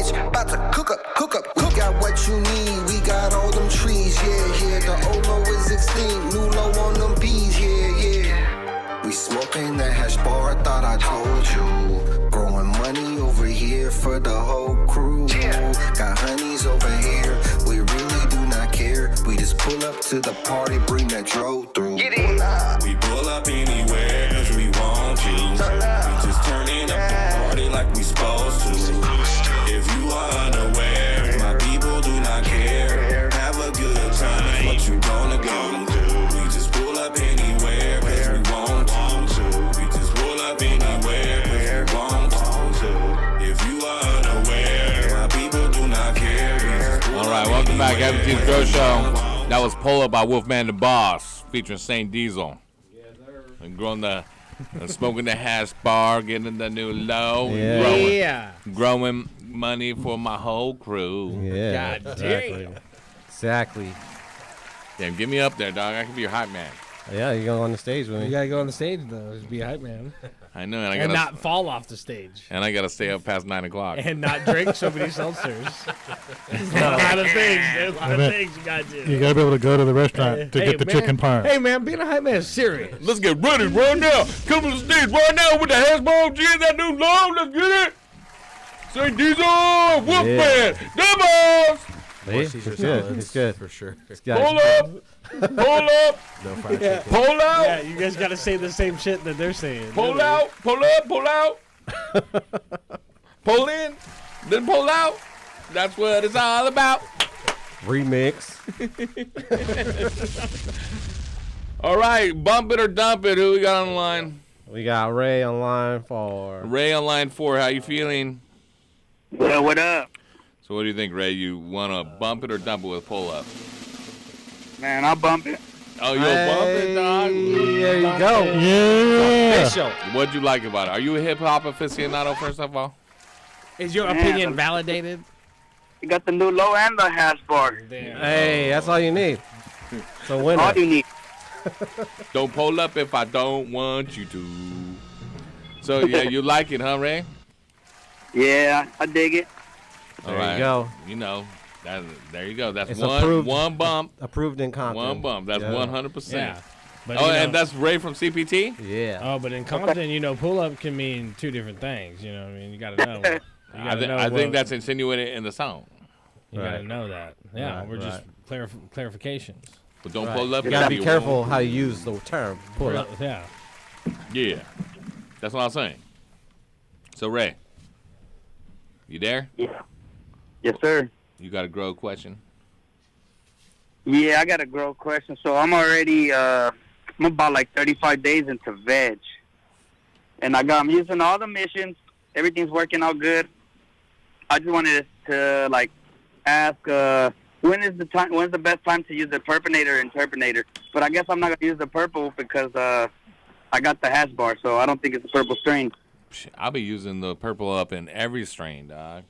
bitch. About to cook up. We got what you need, we got all them trees, yeah. The Olo is extinct, new low on them bees, yeah. We smoking that hash bar, thought I told you. Growing money over here for the whole crew. Got honeys over here, we really do not care. We just pull up to the party, bring that drove through. We pull up anywhere cause we want to. We just turning up the party like we supposed to. If you are unaware, my people do not care. Have a good time, what you gonna go do? We just pull up anywhere cause we want to. We just pull up anywhere cause we want to. If you are unaware, my people do not care. All right, welcome back, Everything's Grow Show. That was Pull Up by Wolfman the Boss, featuring Saint Diesel. And growing and smoking the hash bar, getting the new low. Yeah. Growing money for my whole crew. Yeah. God damn. Exactly. Damn, get me up there, dog. I can be your hype man. Yeah, you go on the stage with me. You gotta go on the stage though. Just be a hype man. I know, and I and gotta not fall off the stage. And I gotta stay up past 9 o'clock. And not drink so many seltzers. There's a lot of things. There's a lot of things you gotta do. You gotta be able to go to the restaurant to get the man. chicken parm. Hey man, being a hype man is serious. Let's get ready right now. Come to the stage right now with the hash bar, G, that new low. Let's get it. Saint Diesel, Wolfman, Demos. It's good. For sure. Pull up. Pull up. No fried Yeah. chicken. Pull out. Yeah, you guys gotta say the same shit that they're saying. Pull out. Pull up. Pull out. Pull in. Then pull out. That's what it's all about. Remix. All right, bump it or dump it. Who we got on the line? We got Ray on line 4. Ray on line 4. How you feeling? Well, what up? So what do you think, Ray? You want to bump it or dump it with pull up? Man, I'll bump it. Oh, you'll bump it, dog? There you go. Yeah. Official. What'd you like about it? Are you a hip-hop aficionado, first of all? Is your Man, opinion validated? You got the new low and the hash bar. Hey, that's all you need. So winner. All you need. Don't pull up if I don't want you to. So, yeah, you like it, huh, Ray? Yeah, I dig it. All There right. you go. You know, there you go. That's It's one approved. one bump. Approved in Compton. One bump. That's Yeah. 100%. Yeah. But Oh, you know- and that's Ray from CPT? Yeah. Oh, but in Compton, pull up can mean two different things. You know what I mean? You gotta know. You gotta know I think what- that's insinuated in the song. You gotta know that. Yeah, Right, we're just right. clarifications. But don't Right. pull up. You if gotta be you careful want. how you use the term pull up. Yeah. Yeah. That's what I'm saying. So, Ray, you there? Yeah. Yes, sir. You got a grow question? Yeah, I got a grow question. So I'm already, I'm about like 35 days into veg. And I'm using all the missions. Everything's working out good. I just wanted to like ask, when's the best time to use the Purpinator and Terpinator? But I guess I'm not going to use the purple because, I got the hash bar, so I don't think it's a purple strain. I'll be using the purple up in every strain, dog.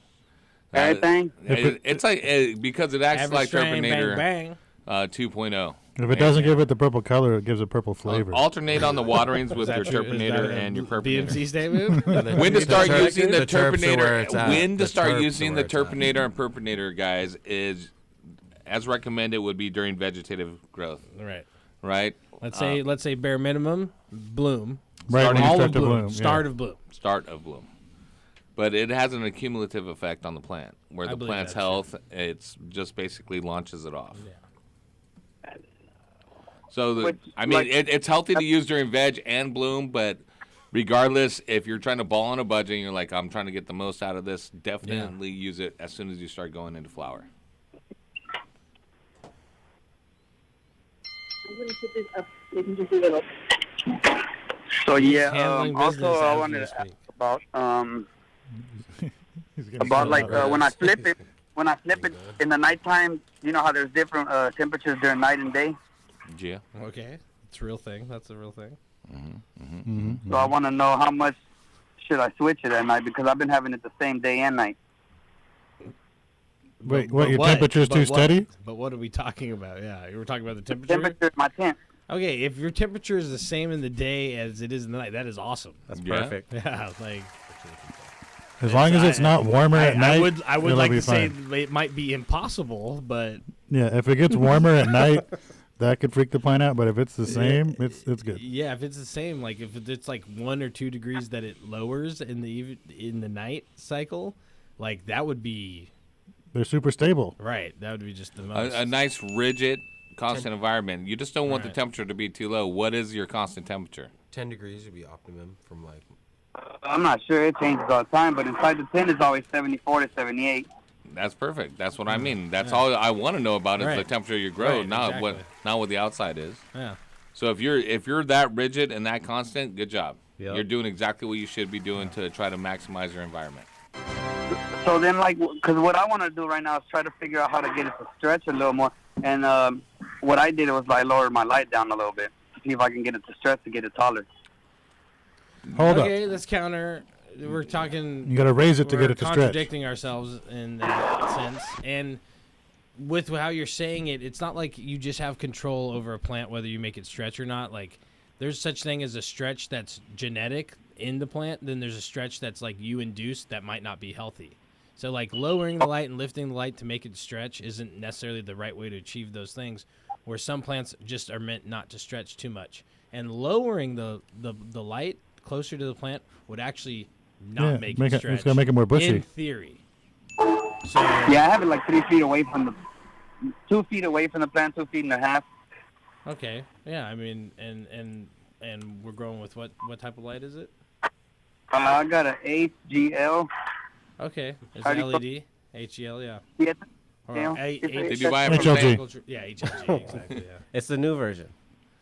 Everything? It's like because it acts Every like strain, Terpinator bang, 2.0. If it doesn't give it the purple color, it gives it purple flavor. Alternate on the waterings with Is your that true? Is Terpinator that a and your Purpinator. BMC statement? When to start using the terps are where it's Terpinator? at. When to The start terps are using where the it's at. Terpinator and Purpinator, guys, is as recommended would be during vegetative growth. Right. Right. Let's say bare minimum bloom. Right when you all start of to bloom, yeah. Start of bloom. Start of bloom. But it has an accumulative effect on the plant, where I the believe plant's that's health, it's just basically launches it off. So, it's healthy to use during veg and bloom, but regardless, if you're trying to ball on a budget and you're like, I'm trying to get the most out of this, definitely use it as soon as you start going into flower. I'm going to put this up. They can just leave it up. So yeah, handling also business I as wanted we to ask speak. about He's getting about so like loud. when I flip it in the nighttime. You know how there's different temperatures during night and day. Yeah. Okay. It's a real thing. That's a real thing. So I want to know how much should I switch it at night because I've been having it the same day and night. Wait, what? Your temperature's too steady? But what are we talking about? Yeah, you were talking about the temperature. Temperature in my tent. Okay, if your temperature is the same in the day as it is in the night, that is awesome. That's Yeah. perfect. Yeah, like As long as it's not warmer at night, I would it'll like be to say fine. it might be impossible, but Yeah, if it gets warmer at night, that could freak the plant out. But if it's the same, it's good. yeah, if it's the same, like if it's like 1 or 2 degrees that it lowers in the night cycle, like that would be They're super stable. right. That would be just the most. A nice, rigid, constant environment. You just don't want the Right. temperature to be too low. What is your constant temperature? 10 degrees would be optimum from like. I'm not sure. It changes all the time, but inside the tent is always 74 to 78. That's perfect. That's what I mean. That's all I want to know about is the Right. temperature of your grow, Right, not exactly. what the outside is. Yeah. So if you're that rigid and that constant, good job. Yep. You're doing exactly what you should be doing to try to maximize your environment. So then, like, because what I want to do right now is try to figure out how to get it to stretch a little more. And what I did was I lowered my light down a little bit to see if I can get it to stretch to get it taller. Hold up. Okay, let's counter. We're talking. You gotta raise it to we're get it to stretch. Contradicting ourselves in that sense, and with how you're saying it, it's not like you just have control over a plant whether you make it stretch or not. Like, there's such thing as a stretch that's genetic in the plant. Then there's a stretch that's like you induced that might not be healthy. So like lowering the light and lifting the light to make it stretch isn't necessarily the right way to achieve those things. Where some plants just are meant not to stretch too much, and lowering the light closer to the plant would actually not make it stretch. It's gonna make it more bushy. In theory. So Yeah, I have it like 3 feet away from the, 2 feet away from the plant, 2.5 feet. okay, yeah, I mean, and we're growing with what type of light is it? I got an HGL. Okay, it's How do you- LED, HGL, yeah. Yeah. Or Yeah. Did you buy it from HLG. Bank? Yeah, HLG, exactly. Yeah. It's the new version.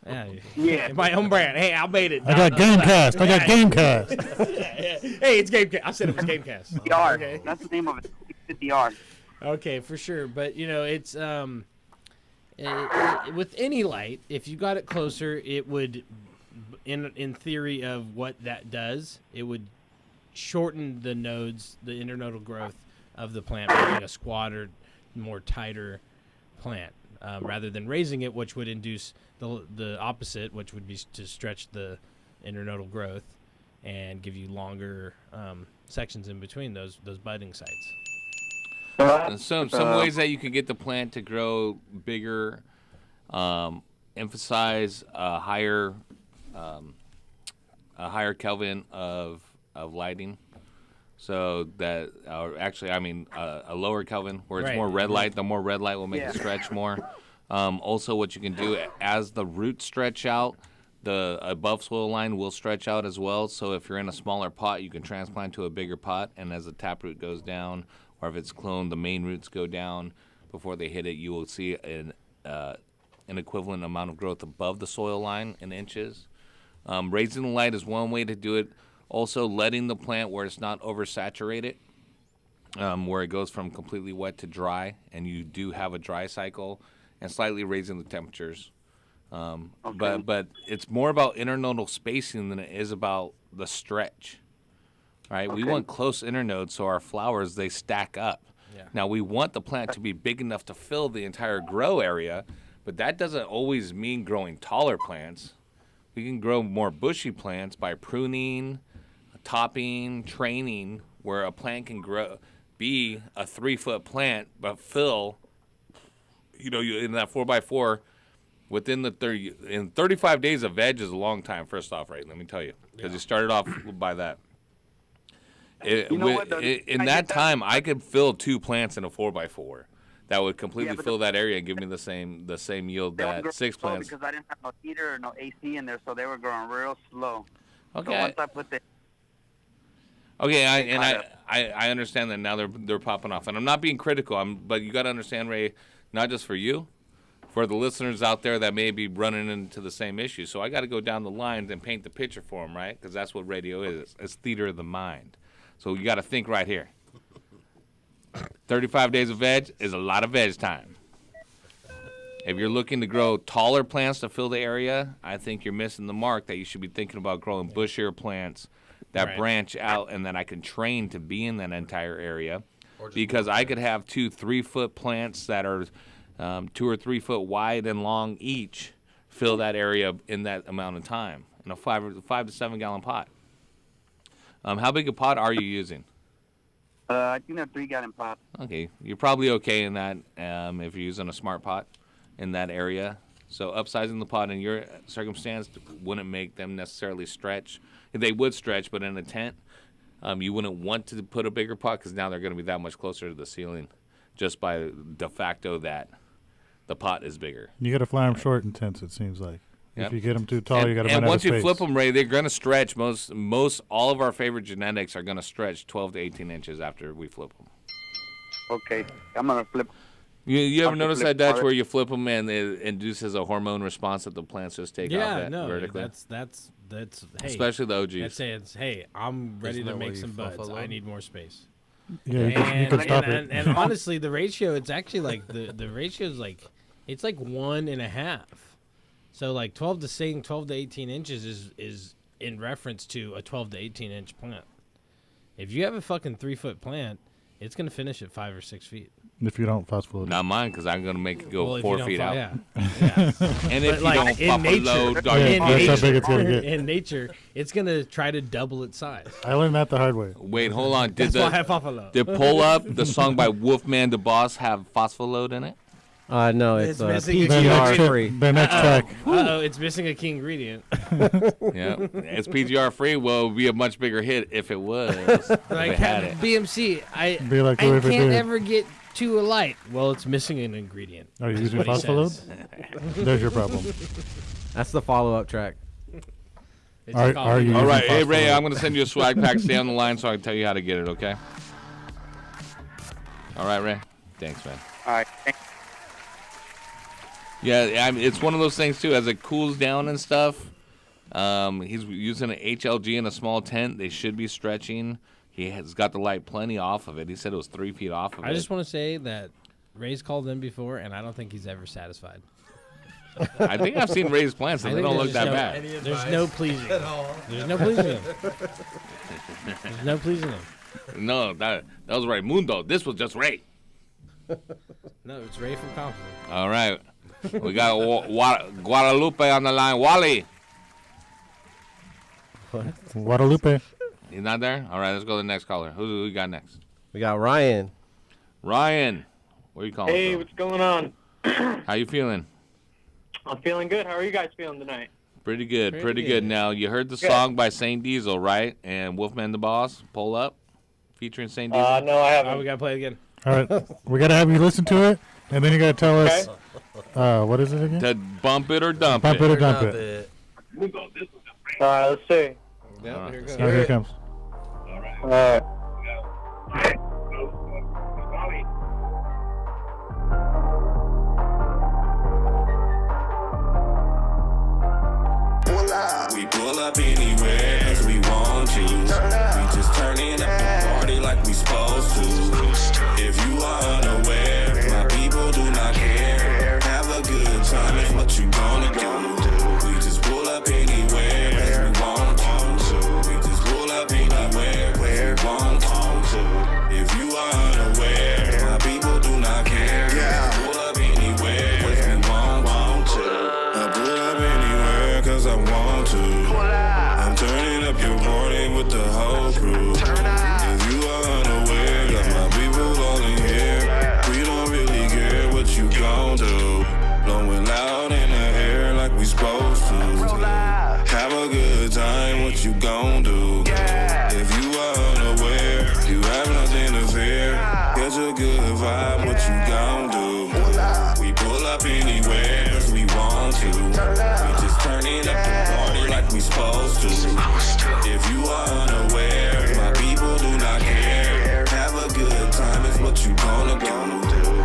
Yeah, Yeah. my own brand. Hey, I made it. I got Gamecast. I got Gamecast. Hey, it's Gamecast. I said it was Gamecast. DR. Okay. That's the name of it. It's DR. Okay, for sure. But it's with any light, if you got it closer, it would, in theory of what that does, it would shorten the nodes, the internodal growth of the plant, making a squatted, more tighter plant, rather than raising it, which would induce the opposite, which would be to stretch the internodal growth and give you longer sections in between those budding sites. Some ways that you can get the plant to grow bigger, emphasize a higher Kelvin of lighting, so that a lower Kelvin where it's Right. more red light. The more red light will make Yeah. it stretch more. Also, what you can do as the roots stretch out, the above soil line will stretch out as well. So if you're in a smaller pot, you can transplant to a bigger pot, and as the taproot goes down, or if it's cloned, the main roots go down before they hit it. You will see an equivalent amount of growth above the soil line in inches. Raising the light is one way to do it. Also, letting the plant where it's not oversaturated, where it goes from completely wet to dry, and you do have a dry cycle, and slightly raising the temperatures. But it's more about internodal spacing than it is about the stretch. Right? We want close internodes so our flowers, they stack up. Yeah. Now, we want the plant to be big enough to fill the entire grow area, but that doesn't always mean growing taller plants. We can grow more bushy plants by pruning, topping, training, where a plant can be a 3-foot plant, but fill, in that 4x4 within the 35 days of veg is a long time, first off, right? Let me tell you, because you started off by that. In that time, I could fill 2 plants in a 4x4. That would completely fill that area and give me the same yield that 6 plants. Because I didn't have no heater or no AC in there, so they were growing real slow. Okay. So once I put the Okay, I understand that now they're popping off, and I'm not being critical. But you got to understand, Ray, not just for you, for the listeners out there that may be running into the same issue. So I got to go down the lines and paint the picture for them, right? Because that's what radio is. It's theater of the mind. So you got to think right here. 35 days of veg is a lot of veg time. If you're looking to grow taller plants to fill the area, I think you're missing the mark that you should be thinking about growing bushier plants that branch out and that I can train to be in that entire area. Because I could have 2 3-foot plants that are 2 or 3 foot wide and long each fill that area in that amount of time in a 5 to 7 gallon pot. How big a pot are you using? I think they're 3-gallon pots. Okay, you're probably okay in that if you're using a smart pot in that area. So upsizing the pot in your circumstance wouldn't make them necessarily stretch. They would stretch, but in a tent, you wouldn't want to put a bigger pot because now they're going to be that much closer to the ceiling just by de facto that the pot is bigger. You got to fly them short and tense, it seems like. Yep. If you get them too tall, you got to run out of space. And once you flip them, Ray, they're going to stretch. Most all of our favorite genetics are going to stretch 12 to 18 inches after we flip them. Okay, I'm going to flip. You ever notice that, Dutch, where you flip them and it induces a hormone response that the plants just take off at vertically? That's hey, especially the OGs. That's saying, hey, I'm ready Isn't to that make where some you buds. fluff a I load? need more space. Yeah, you can stop it. And honestly, the ratio, it's actually like the ratio is like, it's like 1.5. So like 12 to 18 inches is in reference to a 12 to 18 inch plant. If you have a fucking 3-foot plant, it's gonna finish at 5 or 6 feet. If you don't phosphoload. Not mine, because I'm going to make it go Well, 4 feet out. Yeah. And if But you like, don't phosphoload, that's how big it's gonna get. in nature, it's gonna try to double its size. I learned that the hard way. Wait, hold on. That's why I have phosphoload. Did Pull Up, the song by Wolfman the Boss, have phosphoload in it? No, it's missing a PGR free. The next track. Uh-oh, it's missing a key ingredient. Yeah, it's PGR free. Well, it would be a much bigger hit if it was. If Like it had it. BMC, I Be like the way I if it can't did. ever get to a light. Well, it's missing an ingredient. Are you is using what he phosphoload? says. There's your problem. That's the follow-up track. It's Are called- you All right, using hey Ray, phosphoload? I'm going to send you a swag pack. Stay on the line so I can tell you how to get it, okay? All right, Ray. Thanks, man. All right. Yeah, I mean, it's one of those things, too. As it cools down and stuff, he's using an HLG in a small tent. They should be stretching. He has got the light plenty off of it. He said it was 3 feet off of it. I just want to say that Ray's called in before, and I don't think he's ever satisfied. I think I've seen Ray's plants, and I they think don't look there's that no- bad. There's no pleasing. There's no pleasing him. There's no pleasing him. No, that was Raymundo. This was just Ray. No, it's Ray from Compton. All right. We got Guadalupe on the line. Wally. Guadalupe. He's not there? All right, let's go to the next caller. Who do we got next? We got Ryan. Ryan. Where you calling Hey, from? what's going on? How you feeling? I'm feeling good. How are you guys feeling tonight? Pretty good. Pretty good. Now, you heard the Good. song by Saint Diesel, right? And Wolfman the Boss, Pull Up, featuring Saint Diesel? No, I haven't. Oh, we got to play it again. All right. We got to have you listen to it, and then you got to tell us, what is it again? To bump it or dump Bump it. it or dump it. All right, let's see. Yeah, here it goes. All right, here it comes. All right. We pull up anywhere as we want to. We just turning up the party like we supposed to. If you are unaware, my people do not care. Have a good time is what you gonna do. We just pull up anywhere as we want to. We just pull up anywhere where we want to. If you are unaware, my people do not care. Pull up anywhere as we want to. I pull up anywhere 'cause I want to. I'm turning up your party with the whole crew. If you are unaware, got my people all in here. We don't really care what you gon' do. Blowing loud in the air like we supposed to. Have a good time, what you gon' do? If you are unaware, you have nothing to fear. Get a good vibe, what you gon' do? We pull up anywhere 'cause we want to. We just turning up the party like we supposed to. If you are unaware, my people do not care. Have a good time is what you gonna do.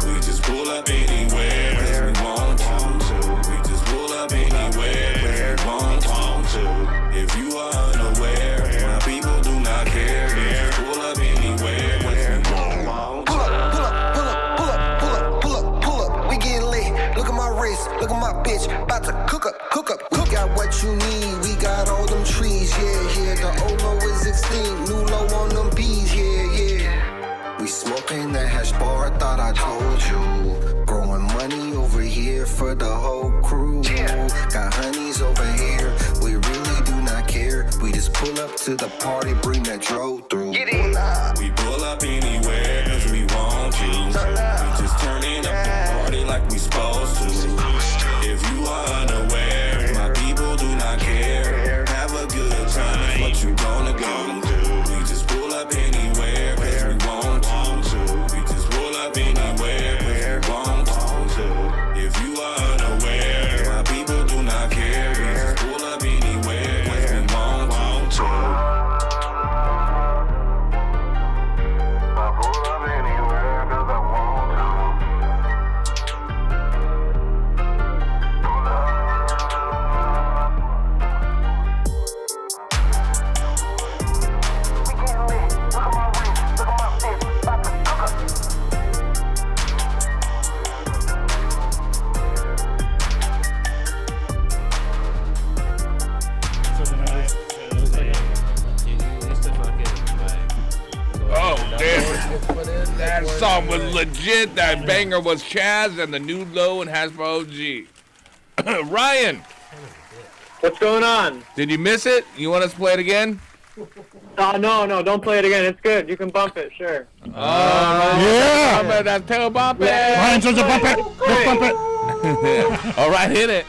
We just pull up anywhere 'cause we want to. We just pull up anywhere 'cause we want to. If you are unaware, my people do not care. We just pull up anywhere 'cause we want to. Pull up, we getting lit. Look at my wrist, look at my bitch, about to cook up. Got what you need, we got all them trees, yeah. The Olo is extinct, new low on them bees, yeah. We smoking that hash bar, thought I told you. Growing money over here for the whole crew. Got honeys over here, we really do not care. We just pull up to the party, bring that dro through. We pull up anywhere supposed to. If you are unaware, my people do not care. Have a good time, is what you gonna do. We just pull up anywhere, cause we want to. We just pull up anywhere, cause we want to. If you are unaware, my people do not care. We just pull up anywhere, cause we want to. Oh, damn. That song was legit. That banger was Chaz and the new low and Hasbro OG. Ryan. What's going on? Did you miss it? You want us to play it again? No, don't play it again. It's good. You can bump it, sure. Yeah. That's tail bump it. Ryan says to bump it. Let's bump it. All right, hit it.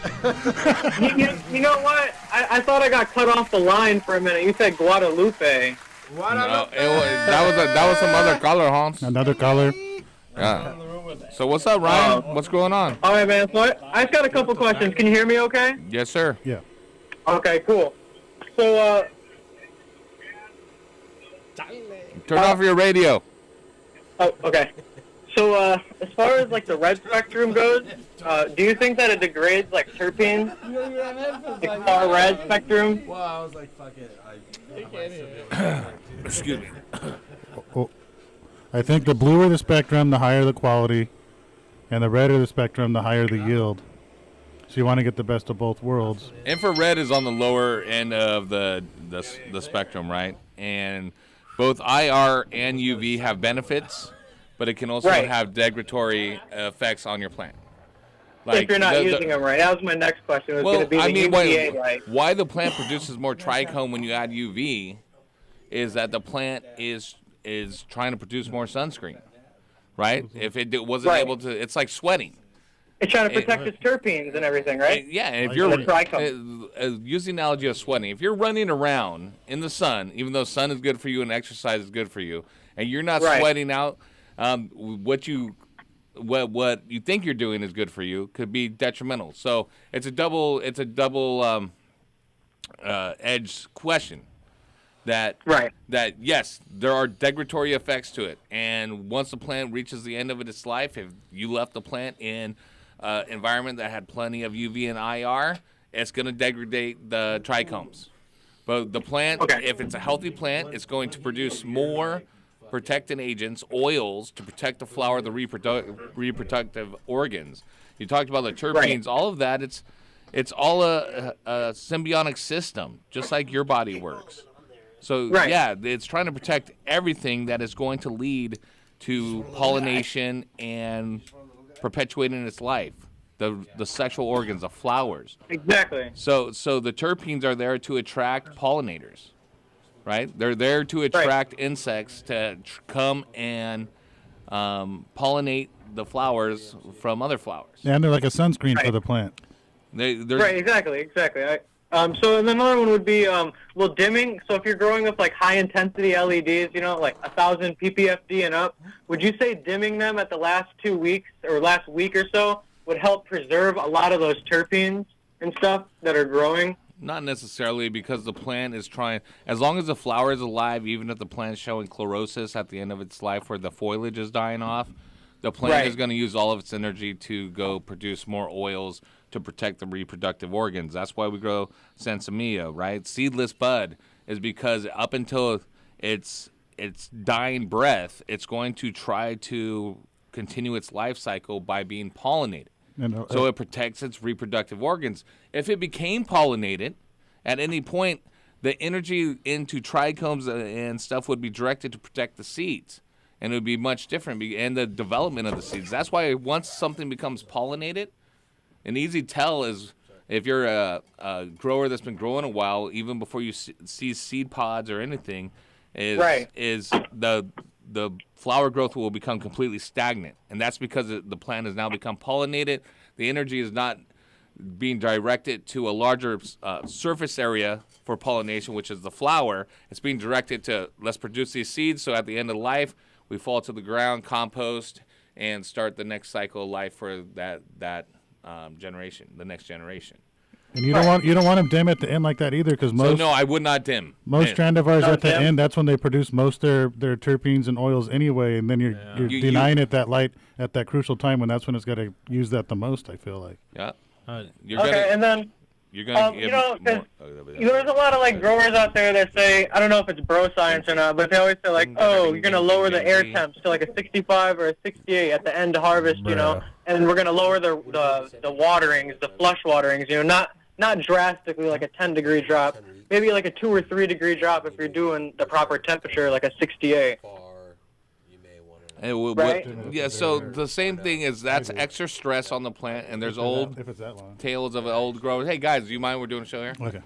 You know what? I thought I got cut off the line for a minute. You said Guadalupe. No, that was some other caller, Hans. Another caller. Yeah. So what's up, Ryan? What's going on? All right, man. So I just got a couple questions. Can you hear me okay? Yes, sir. Yeah. Okay, cool. So, Turn off your radio. Oh, okay. So, as far as like the red spectrum goes, do you think that it degrades like terpenes? The far red spectrum? Well, I was like, fuck it. Excuse me. Oh, I think the bluer the spectrum, the higher the quality, and the redder the spectrum, the higher the yield. So you want to get the best of both worlds. Infrared is on the lower end of the spectrum, right? And both IR and UV have benefits, but it can also have degradatory effects on your plant. If you're not using them right. That was my next question. Was going to be the UVA, why the plant produces more trichome when you add UV is that the plant is trying to produce more sunscreen, right? If it wasn't able to, it's like sweating. It's trying to protect its terpenes and everything, right? Yeah, and if you're use the analogy of sweating, if you're running around in the sun, even though sun is good for you and exercise is good for you, and you're not sweating out, what you think you're doing is good for you could be detrimental. So it's a double edged question. That yes, there are degradatory effects to it, and once the plant reaches the end of its life, if you left the plant in environment that had plenty of UV and IR, it's going to degrade the trichomes. But the plant, if it's a healthy plant, it's going to produce more protectant agents, oils, to protect the flower, the reproductive organs. You talked about the terpenes, all of that. It's all a symbiotic system, just like your body works. So, yeah, it's trying to protect everything that is going to lead to pollination and perpetuating its life, the sexual organs, the flowers. Exactly. So the terpenes are there to attract pollinators, right? They're there to attract insects to come and pollinate the flowers from other flowers. And they're like a sunscreen for the plant. Right, exactly. So and another one would be dimming. So if you're growing with like high intensity LEDs, like 1,000 ppfd and up, would you say dimming them at the last 2 weeks or last week or so would help preserve a lot of those terpenes and stuff that are growing? Not necessarily, because the plant is trying, as long as the flower is alive, even if the plant is showing chlorosis at the end of its life where the foliage is dying off, the plant is going to use all of its energy to go produce more oils to protect the reproductive organs. That's why we grow Sansamia, right? Seedless bud is because up until its dying breath, it's going to try to continue its life cycle by being pollinated. So it protects its reproductive organs. If it became pollinated, at any point, the energy into trichomes and stuff would be directed to protect the seeds. And it would be much different, and the development of the seeds. That's why once something becomes pollinated, an easy tell is if you're a grower that's been growing a while, even before you see seed pods or anything, is the the flower growth will become completely stagnant, and that's because the plant has now become pollinated. The energy is not being directed to a larger surface area for pollination, which is the flower. It's being directed to, let's produce these seeds, so at the end of life, we fall to the ground, compost, and start the next cycle of life for that generation, the next generation. And you don't want them dim at the end like that either, because most. So no, I would not dim. Most strandivores at the end, that's when they produce most their terpenes and oils anyway, and then you're denying it that light at that crucial time when it's got to use that the most. I feel like. Yeah. And then you're gonna you know, 'cause there's a lot of like growers out there that say, I don't know if it's bro science or not, but they always say like, oh, you're gonna lower the air temps to like a 65 or a 68 at the end of harvest, you know, and we're gonna lower the waterings, the flush waterings, you know, not drastically like a 10-degree drop, maybe like a 2 or 3 degree drop if you're doing the proper temperature, like a 68. Right? Yeah, so the same thing is that's extra stress on the plant, and there's old tales of old growers. Hey guys, do you mind we're doing a show here? Okay.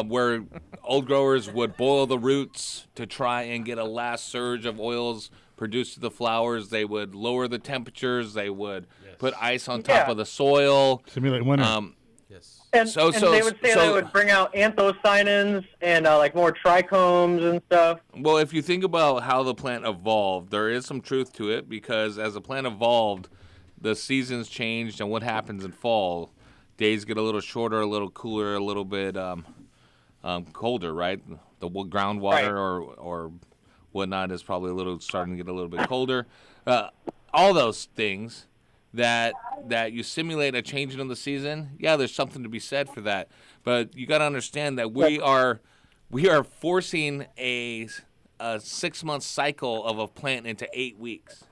Where old growers would boil the roots to try and get a last surge of oils produced to the flowers. They would lower the temperatures. They would put ice on top of the soil. Simulate winter. And they would say they would bring out anthocyanins and like more trichomes and stuff. Well, if you think about how the plant evolved, there is some truth to it, because as the plant evolved, the seasons changed, and what happens in fall, days get a little shorter, a little cooler, a little bit colder, right? The groundwater or whatnot is probably starting to get a little bit colder. All those things that you simulate a changing of the season, there's something to be said for that. But you got to understand that we are forcing a 6-month cycle of a plant into 8 weeks,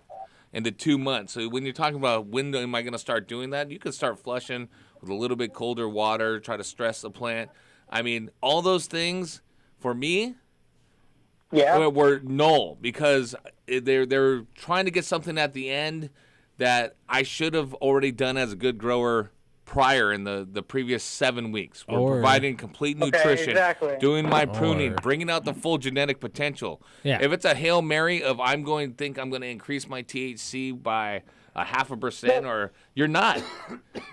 into 2 months. So when you're talking about when am I going to start doing that, you can start flushing with a little bit colder water, try to stress the plant. I mean, all those things for me were null, because they're trying to get something at the end that I should have already done as a good grower prior in the previous 7 weeks. We're providing complete nutrition, doing my pruning, bringing out the full genetic potential. Yeah. If it's a Hail Mary of I'm going to increase my THC by 0.5%, or you're not.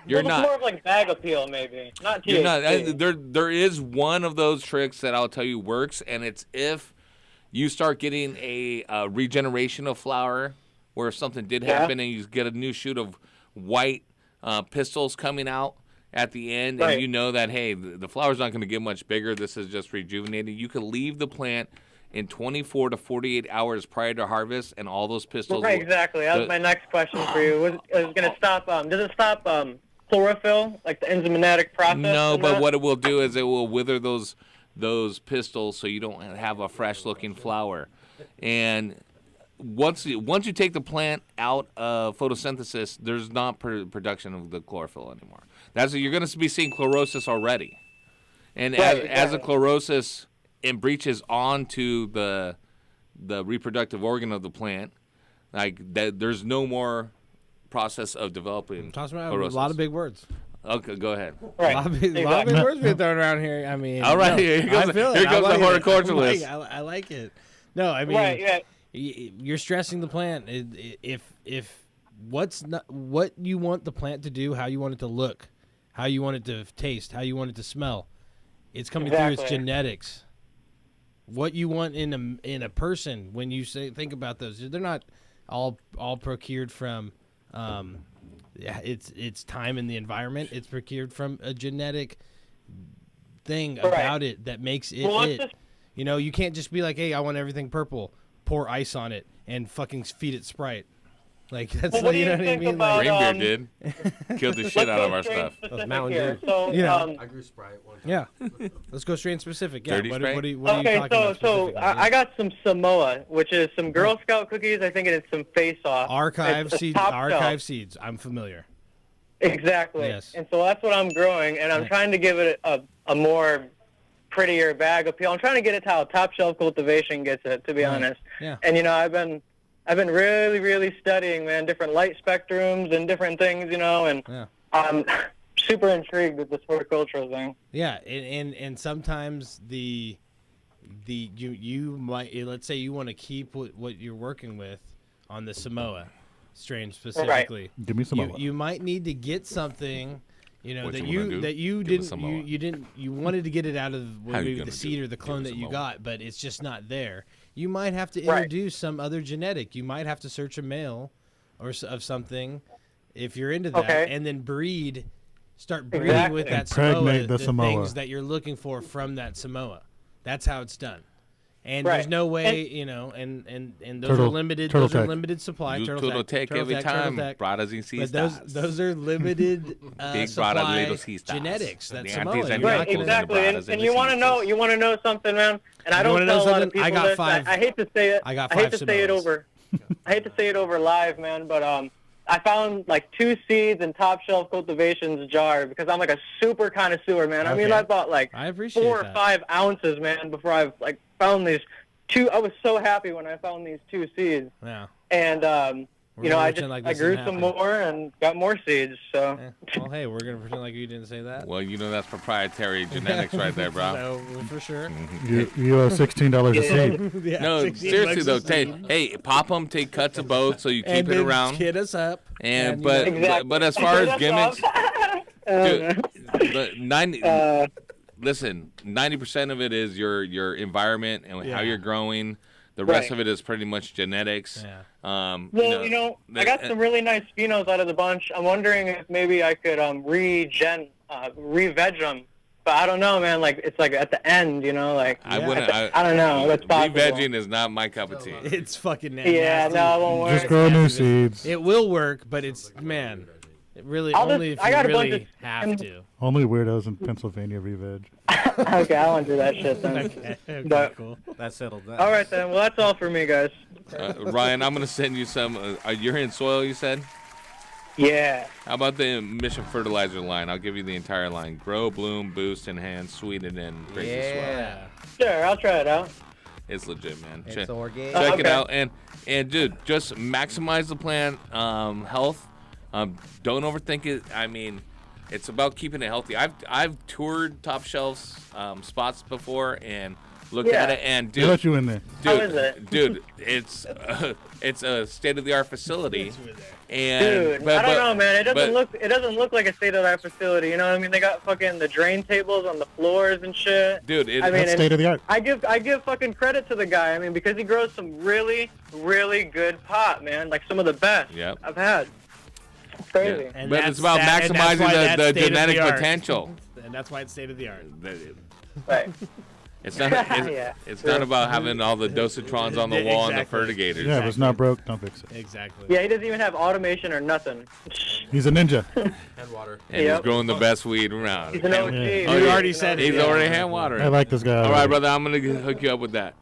You're not. It's more of like bag appeal, maybe. Not You're THC. not. There is one of those tricks that I'll tell you works, and it's if you start getting a regeneration of flower, where if something did happen and you get a new shoot of white pistils coming out at the end, and you know that, hey, the flower's not going to get much bigger, this is just rejuvenated, you can leave the plant in 24 to 48 hours prior to harvest, and all those pistils Exactly. That was my next question for you. Was going to stop, does it stop chlorophyll, like the enzymatic process? No, but what it will do is it will wither those pistils so you don't have a fresh-looking flower. And once you take the plant out of photosynthesis, there's not production of the chlorophyll anymore. You're going to be seeing chlorosis already, and as the chlorosis breaches onto the reproductive organ of the plant, like that, there's no more process of developing. Talking about chlorosis. a lot of big words. Okay, go ahead. A lot of big words being thrown around here. I mean, all right, here goes the horticulturalist. I like it. No, I mean, you're stressing the plant. If what you want the plant to do, how you want it to look, how you want it to taste, how you want it to smell, it's coming through its genetics. What you want in a person, when you think about those, they're not all procured from it's time in the environment. It's procured from a genetic thing about it that makes it You know, you can't just be like, hey, I want everything purple, pour ice on it, and fucking feed it Sprite. Like, that's well, what you know what I mean? Reindeer did. Killed the shit out of our stuff. Mountain Dew. So, I grew Sprite one time. Yeah. Let's go straight and specific. Yeah. Dirty What Sprite? are you talking about so I got some Samoa, which is some Girl Scout cookies. I think it's some Face Off. Archive It's top shelf. seeds. I'm familiar. Exactly. Yes. And so that's what I'm growing, and I'm trying to give it a more prettier bag appeal. I'm trying to get it to how Top Shelf Cultivation gets it, to be honest. Yeah. And you know, I've been really, really studying, man, different light spectrums and different things, you know, and I'm super intrigued with this horticultural thing. Yeah, and sometimes you might, let's say you want to keep what you're working with on the Samoa strain specifically. Give me Samoa. You might need to get something, What that you wanna do? you Give us didn't Samoa. you wanted to get it out of How you maybe gonna the seed do or it? the Give clone us that you Samoa. got, but it's just not there. You might have to Right. introduce some other genetic. You might have to search a male of something if you're into that, Okay. and then start breeding Exactly. with that Impregnate Samoa, the Samoa. things that you're looking for from that Samoa. That's how it's done. And Right. there's no way, and those Turtle- are limited. Turtle Those are Tech. limited supply. You Turtle Turtle Tech every Turtle time. Tech. Brothers and But those are limited Big supply brother, little sisters. genetics. The That's aunties Samoa. and You're the not Right, uncles gonna- exactly. brothers And and you the want to know, something, man. And I You don't wanna know tell a lot something? of people I got this. five. I hate to say it. I got I hate 5 to say it Samoas. over. I hate to say it over live, man. But I found like 2 seeds in Top Shelf Cultivations jar because I'm like a super connoisseur, man. I mean, Okay. I bought like I appreciate 4 or that. 5 ounces, man, before I've like found these 2. I was so happy when I found these 2 seeds. Yeah. And We're you know, gonna I pretend just like I this grew didn't some happen. more and got more seeds. So Well, hey, we're gonna pretend like you didn't say that. Well, that's proprietary genetics right there, bro. So, for sure. You owe $16 a seed. Yeah, No, 16 seriously bucks though, a seed. hey, pop them, take cuts of both, so you keep And it then around. hit us up. And you know- but as far as gimmicks, dude, the 90. Uh, Listen, 90% of it is your environment and Yeah. how you're growing. The rest Right. of it is pretty much genetics. Yeah. well, I got some really nice phenos out of the bunch. I'm wondering if maybe I could re-veg them. But I don't know, man. Like it's like at the end, like I wouldn't. I don't know. That's possible. Re-vegging is not my cup of tea. It's fucking Yeah, nasty. no, it won't work. Just grow new seeds. It will work, but it's man. It really I'll only just- if I you got a bunch really of- have to. Only weirdos in Pennsylvania re-veg. Okay, I won't do that shit then. Okay, But- cool. That settled that. All right then. Well, that's all for me, guys. Ryan, I'm gonna send you some. You're in soil, you said. Yeah. How about the Mission Fertilizer line? I'll give you the entire line: grow, bloom, boost, enhance, sweeten, and crazy swell. Yeah. Sure, I'll try it out. It's legit, man. It's Check organic. it Okay. out, and dude, just maximize the plant health. Don't overthink it. I mean, it's about keeping it healthy. I've toured Top Shelf's spots before and looked at Yeah. it, and They dude, let you in there. How is it? dude, it's a state of the art facility. And Dude, but- I don't but- know, man. It doesn't but- look like a state-of-the-art facility. You know what I mean? They got fucking the drain tables on the floors and shit. Dude, I mean, That's and state of the art. I give fucking credit to the guy. I mean, because he grows some really, really good pot, man. Like some of the best Yep. I've had. It's crazy. Yeah. But it's about and that's maximizing why that's the state of genetic art. potential. And that's why it's state of the art. Right. It's not. Yeah. It's not about having all the dosatrons on the wall and the Exactly. fertigators. Yeah, if it's not broke, don't fix it. Exactly. Yeah, he doesn't even have automation or nothing. He's a ninja. And water. And Yep. he's growing the best weed around. He's an OG. Yeah. Oh, You yeah. already said it. He's Yeah. already hand watering. I like this guy. All right, already. brother. I'm gonna hook you up with that.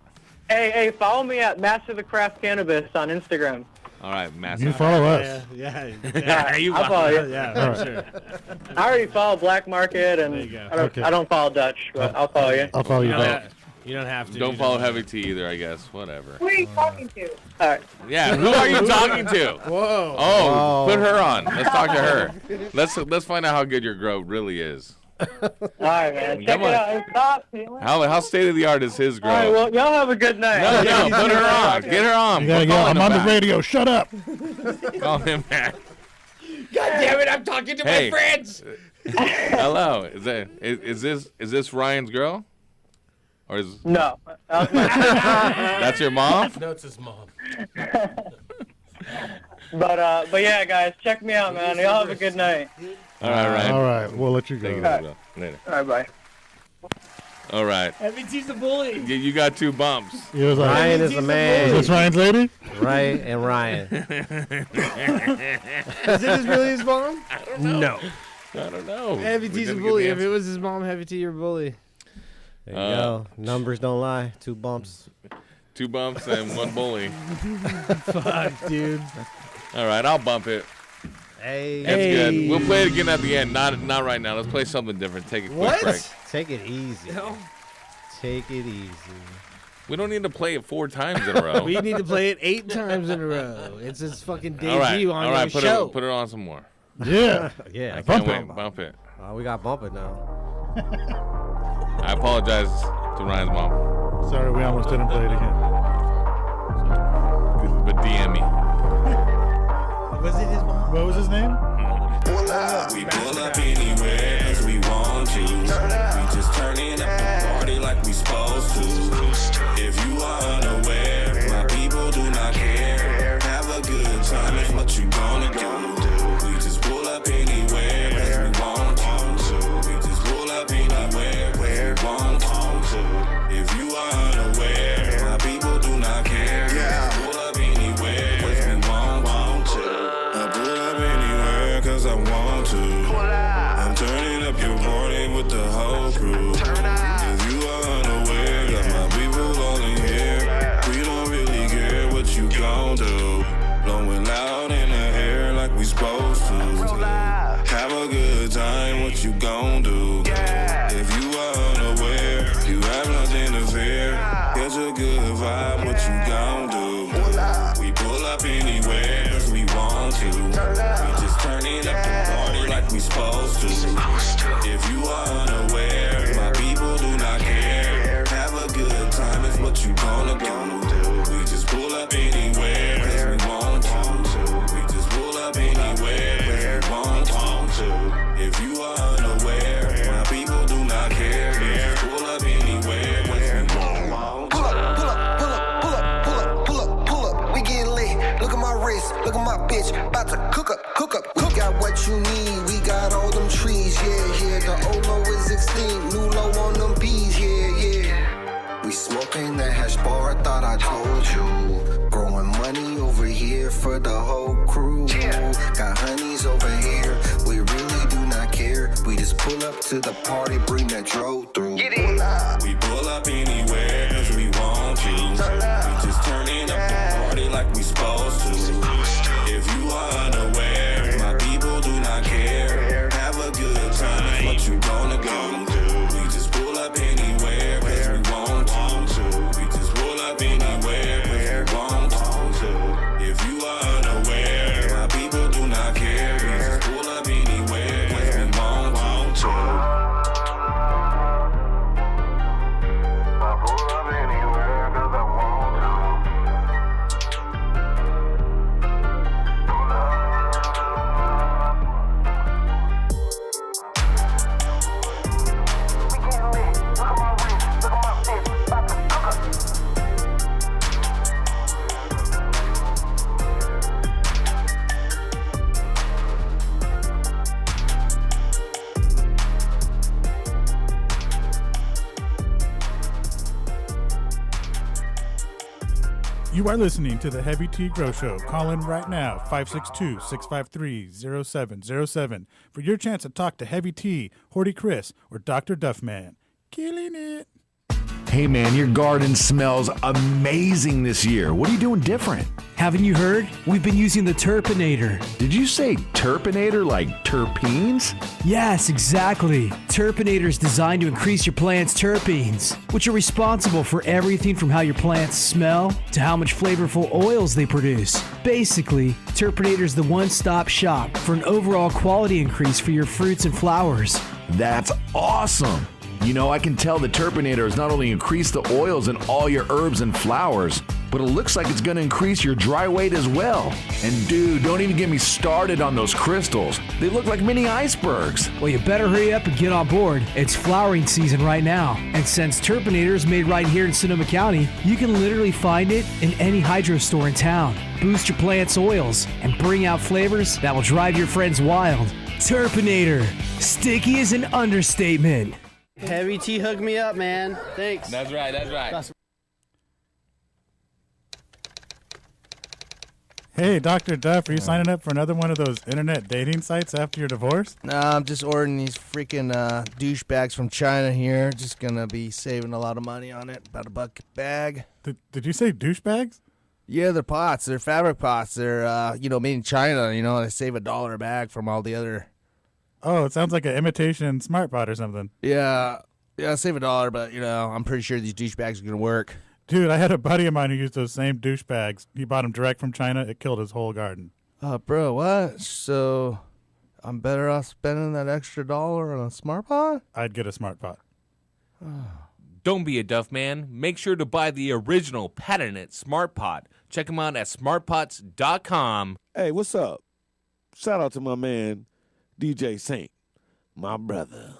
Hey, follow me at Master the Craft Cannabis on Instagram. All right, massive. You follow us. Yeah. I'll follow you. Yeah, All for right. sure. I already follow Black Market, and There you go. Okay. I don't follow Dutch, but I'll follow you. I'll follow you You back. don't have to. Don't You follow have Heavy Tea either, I guess. Whatever. Who are you talking to? All right. Yeah. Who are you talking to? Whoa. Oh, put her on. Let's talk to her. Let's find out how good your grow really is. All right, man. Check Come it on. out. And stop. All How state of the art is his grow? right, well, y'all have a good night. No, put her on. Get her on. You gotta We're go. calling I'm him on the back. radio. Shut up. Call him back. God damn it! I'm talking to Hey. my friends. Hello. Is this Ryan's girl? Or is No. that's your mom? No, it's his mom. But yeah, guys, check me out, man. Y'all have a good night. All right, Ryan. All right, we'll let you Take it go. easy, bro. Later. All right, bye. All right. Heavy T's the bully. You got 2 bumps. He was like, Ryan is the is man. this Ryan's lady? Right, and Ryan. Is it really his mom? No. I don't know. Heavy We T's a didn't get bully. the If it answer. was his mom, Heavy T, you're a bully. There you go. Numbers don't lie. 2 bumps. 2 bumps and 1 bully. Fuck, dude. All right, I'll bump it. Hey. That's good. We'll play it again at the end. Not right now. Let's play something different. Take a quick What? break. Take it easy. Take it easy. We don't need to play it 4 times in a row. We need to play it 8 times in a row. It's his fucking debut all right, on all right. your show. Put it on some more. Yeah. Yeah. I Bump can't it. wait. Bump it. We got bump it now. I apologize to Ryan's mom. Sorry, we almost didn't play it again. But DM me. Was it his mom? What was his name? We pull up anywhere cause we want to. We just turning up the party like we supposed to. If you are unaware, my people do not care. Have a good time is what you gonna do. We just pull up anywhere cause we want to. We just pull up anywhere where we want to. If you are unaware, my people do not care. Pull up anywhere cause we want to. I pull up anywhere cause I want to. I'm turning up your party with the whole crew. If you are unaware, got my people all in here. We don't really care what you gon' do. Blowing loud in the air like we supposed to. Have a good time, what you gon' do? If you are unaware, you have nothing to fear. Get a good vibe, what you gon' do? We pull up anywhere cause we want to. We just turning up the party like we supposed to. If you are unaware, my people do not care. Have a good time is what you gonna do. We just pull up anywhere cause we want to. We just pull up anywhere cause we want to. If you are unaware, my people do not care. We just pull up anywhere cause we want to. Pull up, pull up, pull up, pull up, pull up, pull up, pull up. We getting lit. Look at my wrist, look at my bitch. About to cook up, cook up. We got what you need. We got all them trees, yeah. The Olo is extinct. New low on them bees, yeah. We smoking that hash bar, thought I told you. Growing money over here for the whole crew. Got honeys over here. We really do not care. We just pull up to the party, bring that drove through. We pull up anywhere cause we want to. We just turning up the party like we supposed to. If you are unaware, my people do not care. Have a good time is what you gonna do. We just pull up anywhere cause we want to. We just pull up anywhere cause we want to. If you are unaware, my people do not care. We just pull up anywhere cause we want to. You are listening to the Heavy Tea Grow Show. Call in right now, 562-653-0707 for your chance to talk to Heavy Tea, Horty Chris, or Dr. Duffman. Killing it. Hey man, your garden smells amazing this year. What are you doing different? Haven't you heard? We've been using the Turpinator. Did you say Turpinator like terpenes? Yes, exactly. Turpinator is designed to increase your plant's terpenes, which are responsible for everything from how your plants smell to how much flavorful oils they produce. Basically, Turpinator is the one-stop shop for an overall quality increase for your fruits and flowers. That's awesome. You know, I can tell the Turpinator has not only increased the oils in all your herbs and flowers, but it looks like it's going to increase your dry weight as well. And dude, don't even get me started on those crystals. They look like mini icebergs. Well, you better hurry up and get on board. It's flowering season right now. And since Turpinator is made right here in Sonoma County, you can literally find it in any hydro store in town. Boost your plant's oils and bring out flavors that will drive your friends wild. Turpinator. Sticky is an understatement. Heavy Tea hooked me up, man. Thanks. That's right, that's right. Hey, Dr. Duff, are you signing up for another one of those internet dating sites after your divorce? Nah, I'm just ordering these freaking douchebags from China here. Just gonna be saving a lot of money on it. About $1 a bag. Did you say douchebags? Yeah, they're pots. They're fabric pots. They're, made in China. They save $1 a bag from all the other... Oh, it sounds like an imitation Smart Pot or something. Yeah, save $1, but, I'm pretty sure these douchebags are gonna work. Dude, I had a buddy of mine who used those same douchebags. He bought them direct from China. It killed his whole garden. Bro, what? So, I'm better off spending that extra $1 on a Smart Pot? I'd get a Smart Pot. Don't be a Duff man. Make sure to buy the original patented Smart Pot. Check them out at smartpots.com. Hey, what's up? Shout out to my man, DJ Saint, my brother.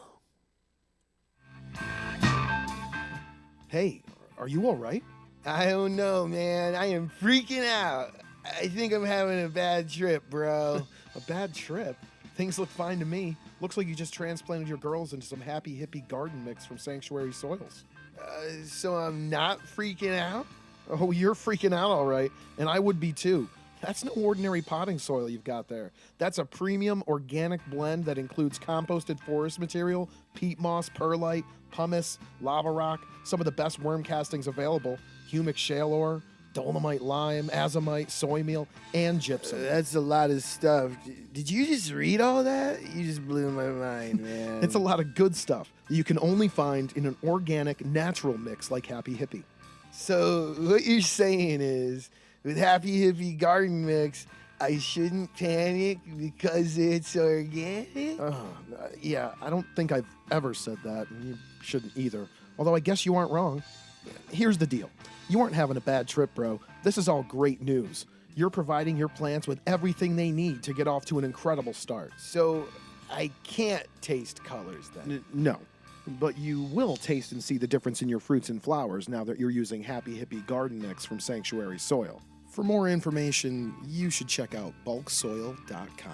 Hey, are you all right? I don't know, man. I am freaking out. I think I'm having a bad trip, bro. A bad trip? Things look fine to me. Looks like you just transplanted your girls into some happy hippie garden mix from Sanctuary Soils. So I'm not freaking out? Oh, you're freaking out all right, and I would be too. That's no ordinary potting soil you've got there. That's a premium organic blend that includes composted forest material, peat moss, perlite, pumice, lava rock, some of the best worm castings available, humic shale ore, dolomite lime, azomite, soy meal, and gypsum. That's a lot of stuff. Did you just read all that? You just blew my mind, man. It's a lot of good stuff that you can only find in an organic, natural mix like Happy Hippie. So what you're saying is, with Happy Hippie Garden Mix, I shouldn't panic because it's organic? Yeah, I don't think I've ever said that, and you shouldn't either. Although I guess you aren't wrong. Here's the deal. You aren't having a bad trip, bro. This is all great news. You're providing your plants with everything they need to get off to an incredible start. So I can't taste colors then? No. But you will taste and see the difference in your fruits and flowers now that you're using Happy Hippie Garden Mix from Sanctuary Soil. For more information, you should check out bulksoil.com.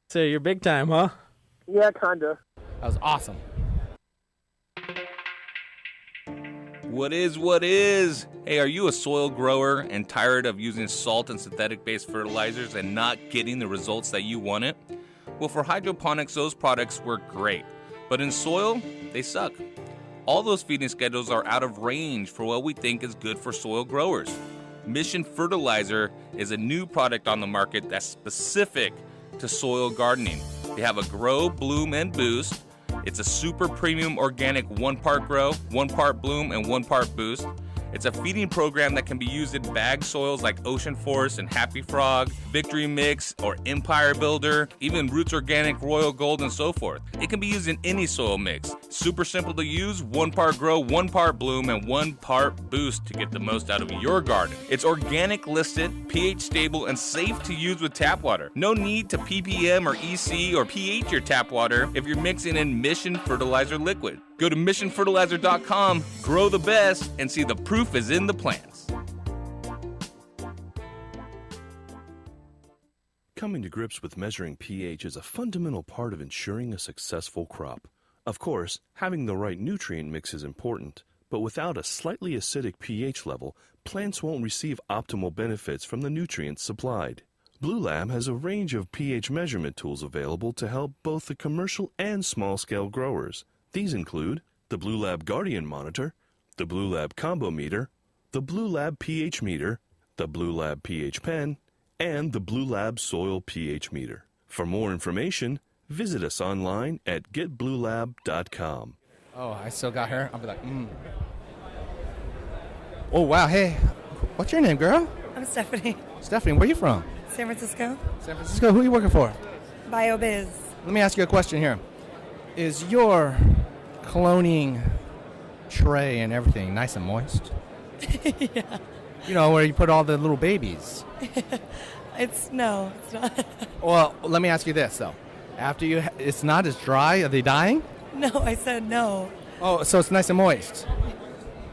So you're big time, huh? Yeah, kinda. That was awesome. What is? Hey, are you a soil grower and tired of using salt and synthetic-based fertilizers and not getting the results that you wanted? Well, for hydroponics, those products work great. But in soil, they suck. All those feeding schedules are out of range for what we think is good for soil growers. Mission Fertilizer is a new product on the market that's specific to soil gardening. They have a grow, bloom, and boost. It's a super premium organic 1 part grow, 1 part bloom, and 1 part boost. It's a feeding program that can be used in bag soils like Ocean Forest and Happy Frog, Victory Mix, or Empire Builder, even Roots Organic, Royal Gold, and so forth. It can be used in any soil mix. Super simple to use, 1 part grow, 1 part bloom, and 1 part boost to get the most out of your garden. It's organic listed, pH stable, and safe to use with tap water. No need to ppm or EC or pH your tap water if you're mixing in Mission Fertilizer liquid. Go to missionfertilizer.com, grow the best, and see the proof is in the plants. Coming to grips with measuring pH is a fundamental part of ensuring a successful crop. Of course, having the right nutrient mix is important, but without a slightly acidic pH level, plants won't receive optimal benefits from the nutrients supplied. Blue Lab has a range of pH measurement tools available to help both the commercial and small-scale growers. These include the Blue Lab Guardian Monitor, the Blue Lab Combo Meter, the Blue Lab pH Meter, the Blue Lab pH Pen, and the Blue Lab Soil pH Meter. For more information, visit us online at getbluelab.com. Oh, I still got her. I'll be like, Oh, wow. Hey, what's your name, girl? I'm Stephanie. Stephanie, where you from? San Francisco. San Francisco. Who are you working for? BioBiz. Let me ask you a question here. Is your cloning tray and everything nice and moist? Yeah. You know, where you put all the little babies. No, it's not. Well, let me ask you this, though. After you, it's not as dry. Are they dying? No, I said no. Oh, so it's nice and moist.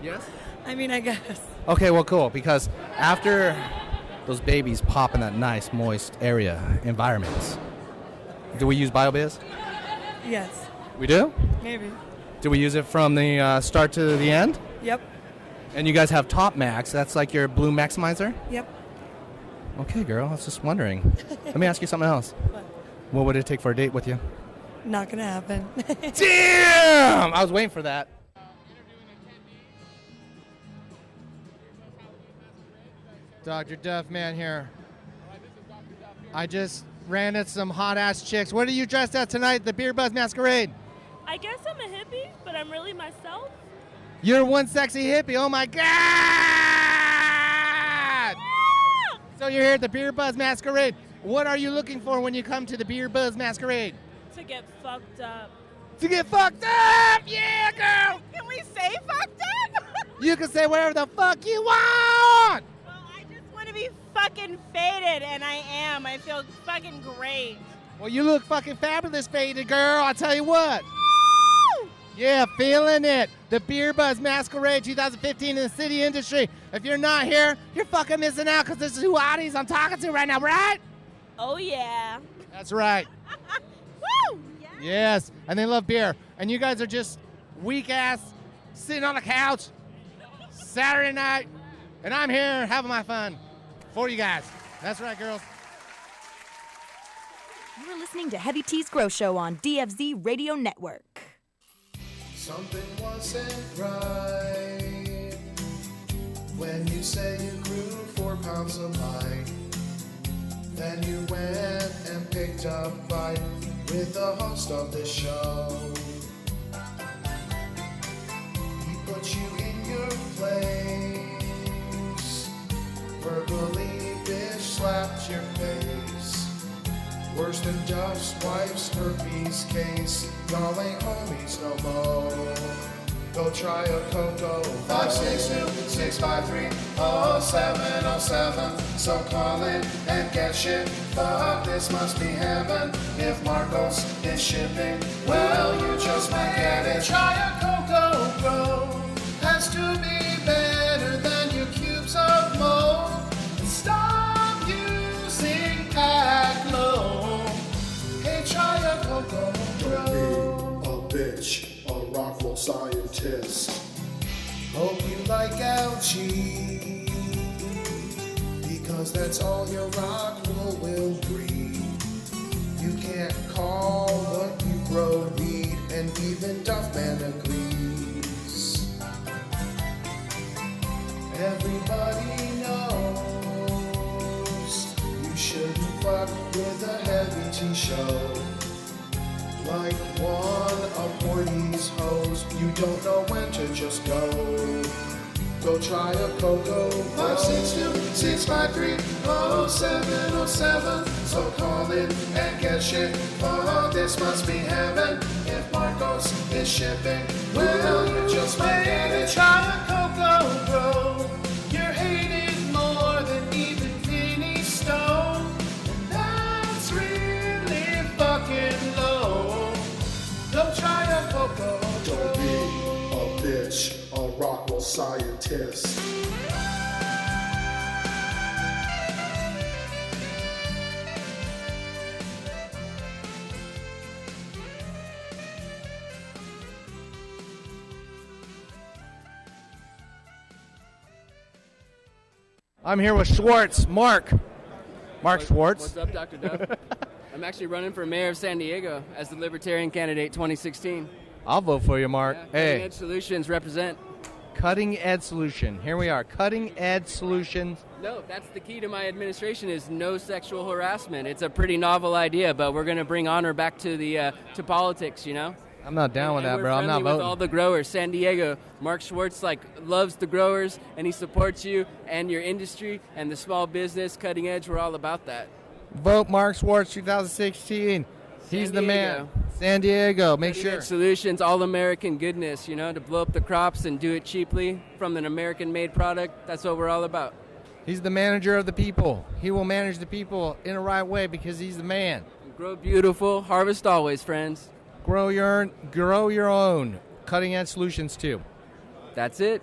Yes? I mean, I guess. Okay, well, cool. Because after those babies pop in that nice, moist area environment, do we use BioBiz? Yes. We do? Maybe. Do we use it from the start to the end? Yep. And you guys have Top Max. That's like your bloom maximizer? Yep. Okay, girl. I was just wondering. Let me ask you something else. What would it take for a date with you? Not gonna happen. Damn! I was waiting for that. Dr. Duffman here. I just ran at some hot-ass chicks. What are you dressed at tonight, the Beer Buzz Masquerade? I guess I'm a hippie, but I'm really myself. You're one sexy hippie. Oh, my God! So you're here at the Beer Buzz Masquerade. What are you looking for when you come to the Beer Buzz Masquerade? To get fucked up. To get fucked up! Yeah, girl! Can we say fucked up? You can say whatever the fuck you want! I just want to be fucking faded, and I am. I feel fucking great. Well, you look fucking fabulous, faded girl. I tell you what. Yeah, feeling it. The Beer Buzz Masquerade 2015 in the city industry. If you're not here, you're fucking missing out because this is who hotties I'm talking to right now, right? Oh, yeah. That's right. Woo! Yes, and they love beer. And you guys are just weak ass sitting on the couch Saturday night, and I'm here having my fun for you guys. That's right, girls. You're listening to Heavy T's Grow Show on DFZ Radio Network. Something wasn't right when you say you grew 4 pounds of height. Then you went and picked a fight with the host of the show. He put you in your place, verbally bitch slapped your face. Worse than Duff's wife's herpes case. Y'all ain't homies no more. Go try a Coco. 562-653-0707. So call in and get shit. Fuck, this must be heaven. If Marcos is shipping, well, you just might get it. Try a Coco, bro. Has to be better than your cubes of mold. Stop using Paclo. Hey, try a Coco, bro. Don't be a bitch. A Rockwell scientist. Hope you like algae, because that's all your Rockwell will breed. You can't call what you grow weed, and even Duffman agrees. Everybody knows you shouldn't fuck with a Heavy T show. Like one of Morty's hoes, you don't know when to just go. Go try a Coco. 562-653-0707. So call in and get shit. Oh, this must be heaven. If Marcos is shipping, well, you just might get it. Try a Coco, bro. You're hated more than even Vinny Stone. And that's really fucking low. Don't try a Coco. Don't be a bitch, a Rockwell scientist. I'm here with Schwartz, Mark Schwartz. What's up, Dr. Duff? I'm actually running for mayor of San Diego as the Libertarian candidate 2016. I'll vote for you, Mark. Yeah, hey. Cutting Edge Solutions represent. Cutting Edge Solution. Here we are. Cutting Edge Solutions. No, that's the key to my administration is no sexual harassment. It's a pretty novel idea, but we're going to bring honor back to the to politics, you know? I'm not down with that, bro. I'm not with voting. all the growers. San Diego, Mark Schwartz loves the growers, and he supports you and your industry and the small business. Cutting Edge, we're all about that. Vote Mark Schwartz 2016. He's the man. San Diego. Make Cutting sure. Edge Solutions, all American goodness, you know, to blow up the crops and do it cheaply from an American-made product. That's what we're all about. He's the manager of the people. He will manage the people in the right way because he's the man. Grow beautiful, harvest always, friends. Grow your own. Cutting Edge Solutions too. That's it.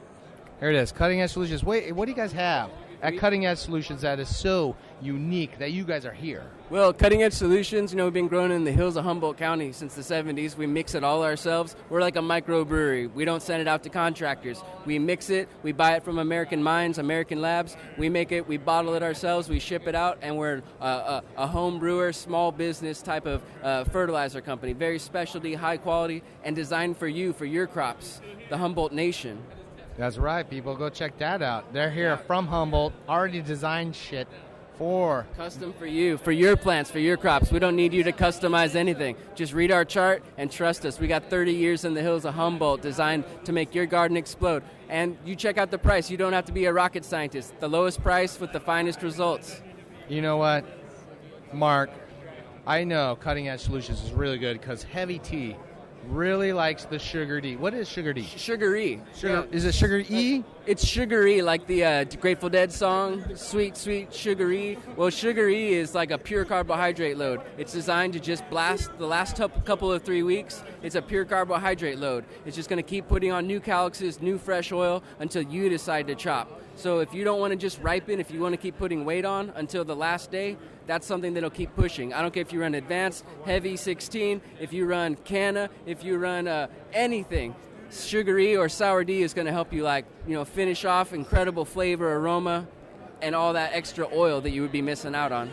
Here it is. Cutting Edge Solutions. Wait, what do you guys have at Cutting Edge Solutions that is so unique that you guys are here? Well, Cutting Edge Solutions, you know, we've been growing in the hills of Humboldt County since the 70s. We mix it all ourselves. We're like a microbrewery. We don't send it out to contractors. We mix it. We buy it from American mines, American labs. We make it. We bottle it ourselves. We ship it out, and we're a home brewer, small business type of fertilizer company. Very specialty, high quality, and designed for you, for your crops, the Humboldt Nation. That's right, people. Go check that out. They're here from Humboldt, already designed shit for custom for you, for your plants, for your crops. We don't need you to customize anything. Just read our chart and trust us. We got 30 years in the hills of Humboldt designed to make your garden explode. And you check out the price. You don't have to be a rocket scientist. The lowest price with the finest results. You know what? Mark, I know Cutting Edge Solutions is really good because Heavy T really likes the Sugar D. What is Sugar D? Sugar-y. Sugar, Is it Sugar E? It's Sugar-y, like the Grateful Dead song, Sweet, Sweet Sugar-y. Well, Sugar-y is like a pure carbohydrate load. It's designed to just blast the last couple of 3 weeks. It's a pure carbohydrate load. It's just going to keep putting on new calyxes, new fresh oil until you decide to chop. So if you don't want to just ripen, if you want to keep putting weight on until the last day, that's something that'll keep pushing. I don't care if you run advanced, heavy 16, if you run Canna, if you run anything. Sugar-y or Sour D is going to help you, finish off incredible flavor, aroma, and all that extra oil that you would be missing out on.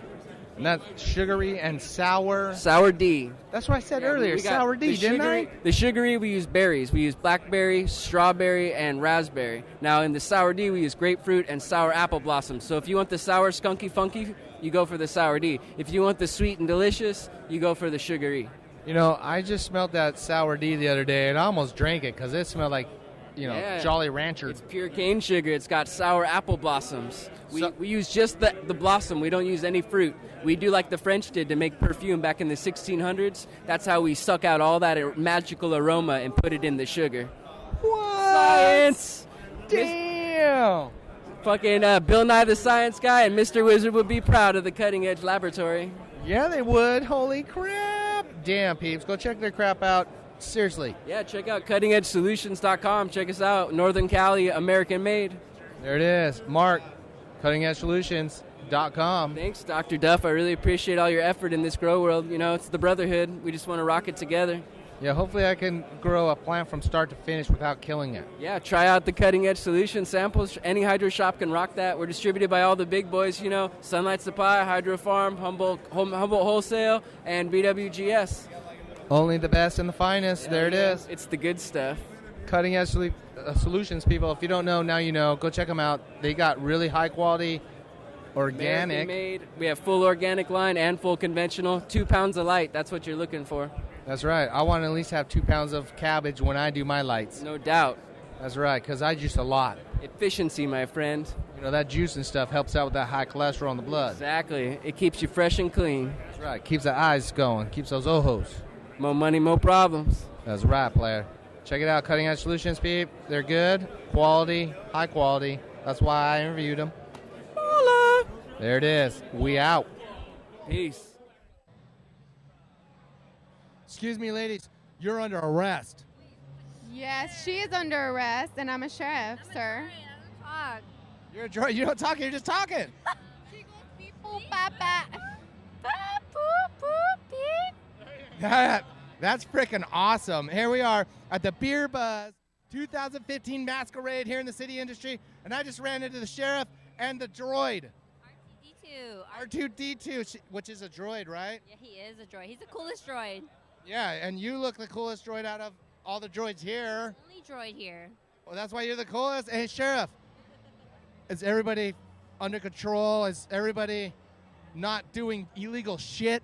And that's Sugar-y and Sour. Sour D. That's what I said earlier. Sour D, didn't I? The Sugar-y, we use berries. We use blackberry, strawberry, and raspberry. Now, in the Sour D, we use grapefruit and sour apple blossoms. So if you want the sour, skunky, funky, you go for the Sour D. If you want the sweet and delicious, you go for the Sugar-y. You know, I just smelled that Sour D the other day, and I almost drank it because it smelled like, Jolly Rancher. It's pure cane sugar. It's got sour apple blossoms. We use just the blossom. We don't use any fruit. We do like the French did to make perfume back in the 1600s. That's how we suck out all that magical aroma and put it in the sugar. What? Science! Damn! Fucking Bill Nye the Science Guy and Mr. Wizard would be proud of the Cutting Edge Laboratory. Yeah, they would. Holy crap. Damn, peeps. Go check their crap out. Seriously. Yeah, check out cuttingedgesolutions.com. Check us out. Northern Cali, American made. There it is. Mark, cuttingedgesolutions.com. Thanks, Dr. Duff. I really appreciate all your effort in this grow world. It's the brotherhood. We just want to rock it together. Yeah, hopefully I can grow a plant from start to finish without killing it. Yeah, try out the Cutting Edge Solution samples. Any hydro shop can rock that. We're distributed by all the big boys, Sunlight Supply, Hydro Farm, Humboldt Wholesale, and BWGS. Only the best and the finest. Yeah, there it is. It's the good stuff. Cutting Edge Solutions, people. If you don't know, now you know. Go check them out. They got really high quality, organic. American made. We have full organic line and full conventional. 2 pounds of light. That's what you're looking for. That's right. I want to at least have 2 pounds of cabbage when I do my lights. No doubt. That's right, because I juice a lot. Efficiency, my friend. That juice and stuff helps out with that high cholesterol in the blood. Exactly. It keeps you fresh and clean. That's right. Keeps the eyes going. Keeps those ojos. More money, more problems. That's right, player. Check it out, Cutting Edge Solutions, peep. They're good, quality, high quality. That's why I interviewed them. Hola. There it is. We out. Peace. Excuse me, ladies. You're under arrest. Yes, she is under arrest, and I'm a sheriff, sir. You're a droid. You don't talk. You're just talking. That's freaking awesome. Here we are at the Beer Buzz 2015 Masquerade here in the city industry, and I just ran into the sheriff and the droid. R2D2, which is a droid, right? Yeah, he is a droid. He's the coolest droid. Yeah, and you look the coolest droid out of all the droids here. Only droid here. Well, that's why you're the coolest. Hey, Sheriff, is everybody under control? Is everybody not doing illegal shit?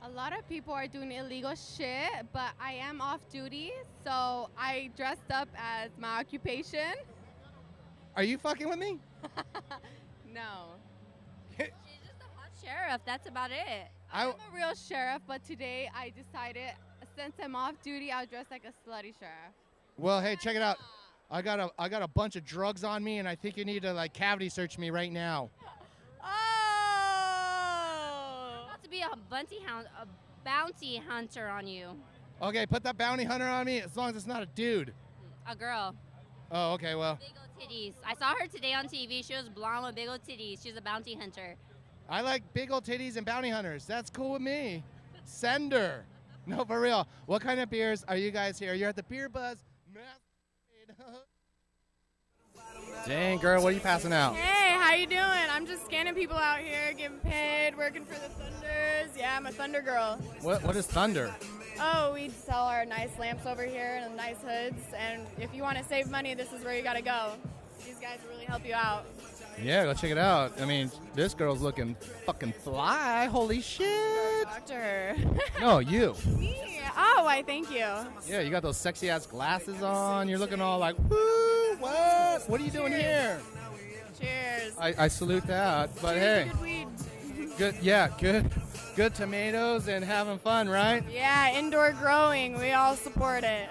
A lot of people are doing illegal shit, but I am off duty, so I dressed up as my occupation. Are you fucking with me? No. She's just a hot sheriff. That's about it. I'm a real sheriff, but today I decided, since I'm off duty, I'll dress like a slutty sheriff. Well, hey, check it out. I got a bunch of drugs on me, and I think you need to cavity search me right now. Oh! About to be a bounty hunter on you. Okay, put that bounty hunter on me as long as it's not a dude. A girl. Oh, okay, well. Big old titties. I saw her today on TV. She was blonde with big old titties. She's a bounty hunter. I like big old titties and bounty hunters. That's cool with me. Sender. No, for real. What kind of beers are you guys here? You're at the Beer Buzz. Dang, girl, what are you passing out? Hey, how you doing? I'm just scanning people out here, getting paid, working for the Thunders. Yeah, I'm a Thunder girl. What is Thunder? Oh, we sell our nice lamps over here and nice hoods. And if you want to save money, this is where you got to go. These guys really help you out. Yeah, go check it out. I mean, this girl's looking fucking fly. Holy shit. Doctor. No, you. Me? Oh, why, thank you. Yeah, you got those sexy ass glasses on. You're looking all like, woo, what? What are you doing here? Cheers. I salute that, but hey. Good weed. Good, yeah, good. good tomatoes and having fun, right? Yeah, indoor growing. We all support it.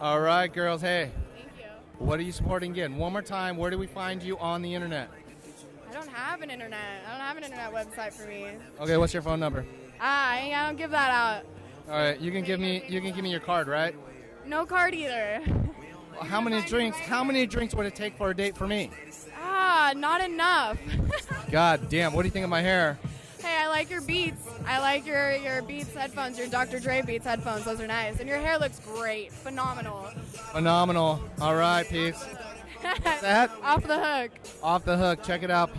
All right, girls. Hey. Thank you. What are you supporting again? One more time. Where do we find you on the internet? I don't have an internet. I don't have an internet website for me. Okay, what's your phone number? I don't give that out. All right, you can give me your card, right? No card either. How many drinks would it take for a date for me? Not enough. God damn, what do you think of my hair? Hey, I like your Beats. I like your Beats headphones, your Dr. Dre Beats headphones. Those are nice. And your hair looks great. Phenomenal. Phenomenal. All right, peeps. That? Off the hook. Off the hook. Check it out.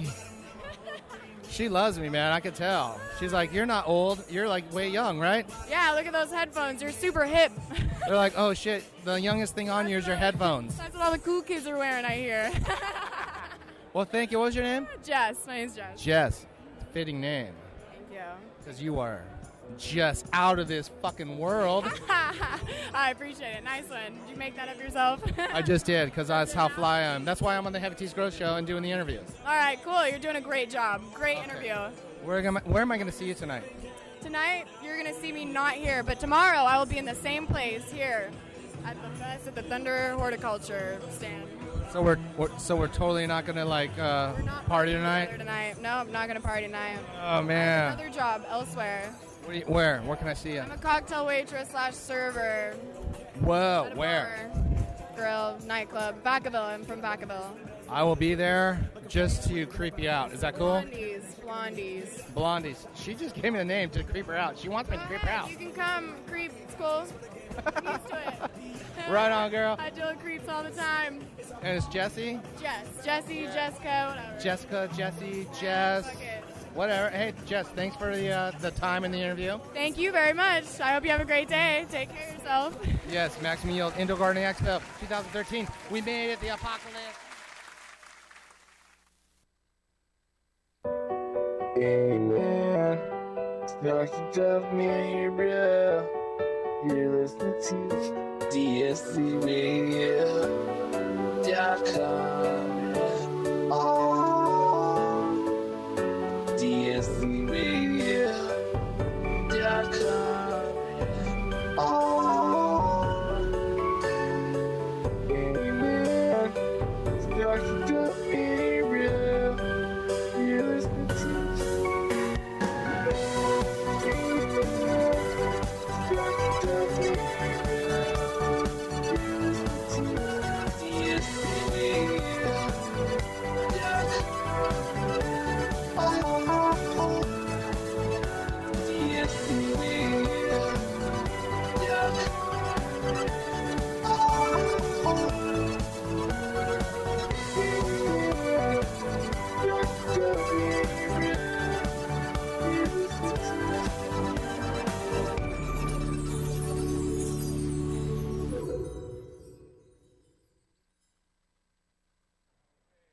She loves me, man. I could tell. She's like, you're not old. You're like way young, right? Yeah, look at those headphones. You're super hip. They're like, oh shit, the youngest thing on you is your headphones. That's what all the cool kids are wearing, I hear. Well, thank you. What was your name? Jess. My name's Jess. Jess. Fitting name. Thank you. Because you are just out of this fucking world. I appreciate it. Nice one. Did you make that up yourself? I just did, because that's how fly I am. That's why I'm on the Heavy Teas Growth Show and doing the interviews. All right, cool. You're doing a great job. Great interview. Where am I going to see you tonight? Tonight, you're going to see me not here, but tomorrow I will be in the same place here at the fest at the Thunder Horticulture stand. So we're totally not going to party tonight? No, I'm not going to party tonight. Oh, man. Another job elsewhere. Where? Where can I see you? I'm a cocktail waitress / server. Whoa, At a where? bar, grill, nightclub. Vacaville. I'm from Vacaville. I will be there just to creep you out. Is that cool? Blondies. Blondies. She just gave me the name to creep her out. She wants me to creep her out. You can come creep. It's cool. I'm used to it. Right on, girl. I deal with creeps all the time. And it's Jessie? Jessica, whatever. Jessica, Jessie, Jess. Whatever. Hey, Jess, thanks for the time in the interview. Thank you very much. I hope you have a great day. Take care of yourself. Yes, Maximum Yield Indoor Gardening Expo 2013. We made it, the apocalypse. Hey man, it's Dr. Duff, me and your bro. You're listening to DSC Radio.com. DSC Radio.com. Hey man, it's Dr. Duff, me and your bro. You're listening to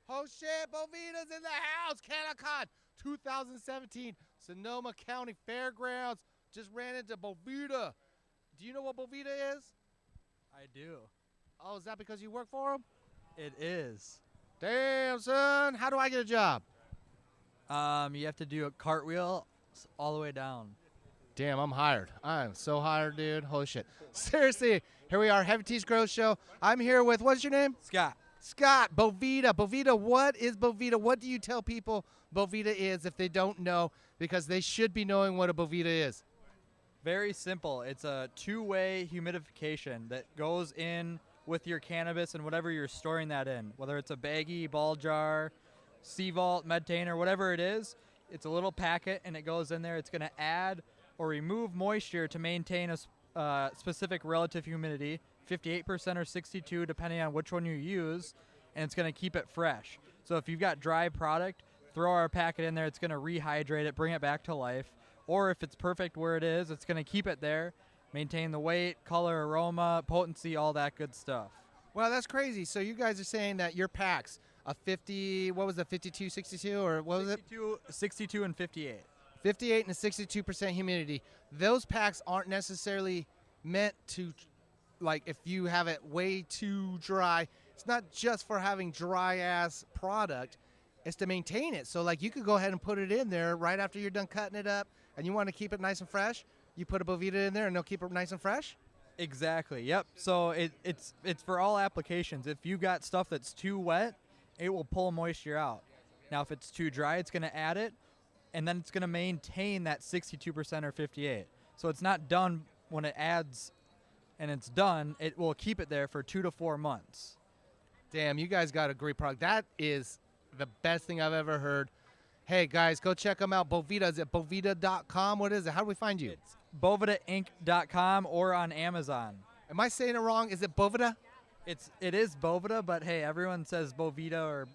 Oh shit, Bovita's in the house. CanaCon 2017, Sonoma County Fairgrounds. Just ran into Bovita. Do you know what Bovita is? I do. Oh, is that because you work for them? It is. Damn, son. How do I get a job? You have to do a cartwheel all the way down. Damn, I'm hired. I'm so hired, dude. Holy shit. Seriously, here we are, Heavy Teas Growth Show. I'm here with, what's your name? Scott. Scott, Bovita. Bovita, what is Bovita? What do you tell people Bovita is if they don't know? Because they should be knowing what a Bovita is. Very simple. It's a two-way humidification that goes in with your cannabis and whatever you're storing that in, whether it's a baggie, ball jar, Sea Vault, Medtainer, whatever it is. It's a little packet, and it goes in there. It's going to add or remove moisture to maintain a specific relative humidity, 58% or 62, depending on which one you use, and it's going to keep it fresh. So if you've got dry product, throw our packet in there. It's going to rehydrate it, bring it back to life. Or if it's perfect where it is, it's going to keep it there, maintain the weight, color, aroma, potency, all that good stuff. Well, that's crazy. So you guys are saying that your packs, a 50, what was it, 52, 62, or what was it? 62 and 58. 58 and a 62% humidity. Those packs aren't necessarily meant to, like, if you have it way too dry, it's not just for having dry-ass product. It's to maintain it. So, like, you could go ahead and put it in there right after you're done cutting it up, and you want to keep it nice and fresh, you put a Boveda in there and they'll keep it nice and fresh? Exactly. Yep. So it's for all applications. If you got stuff that's too wet, it will pull moisture out. Now, if it's too dry, it's going to add it, and then it's going to maintain that 62% or 58. So it's not done when it adds, and it's done. It will keep it there for 2 to 4 months. Damn, you guys got a great product. That is the best thing I've ever heard. Hey, guys, go check them out. Boveda, is it boveda.com? What is it? How do we find you? It's bovedainc.com or on Amazon. Am I saying it wrong? Is it Boveda? It is Boveda, but hey, everyone says Boveda, or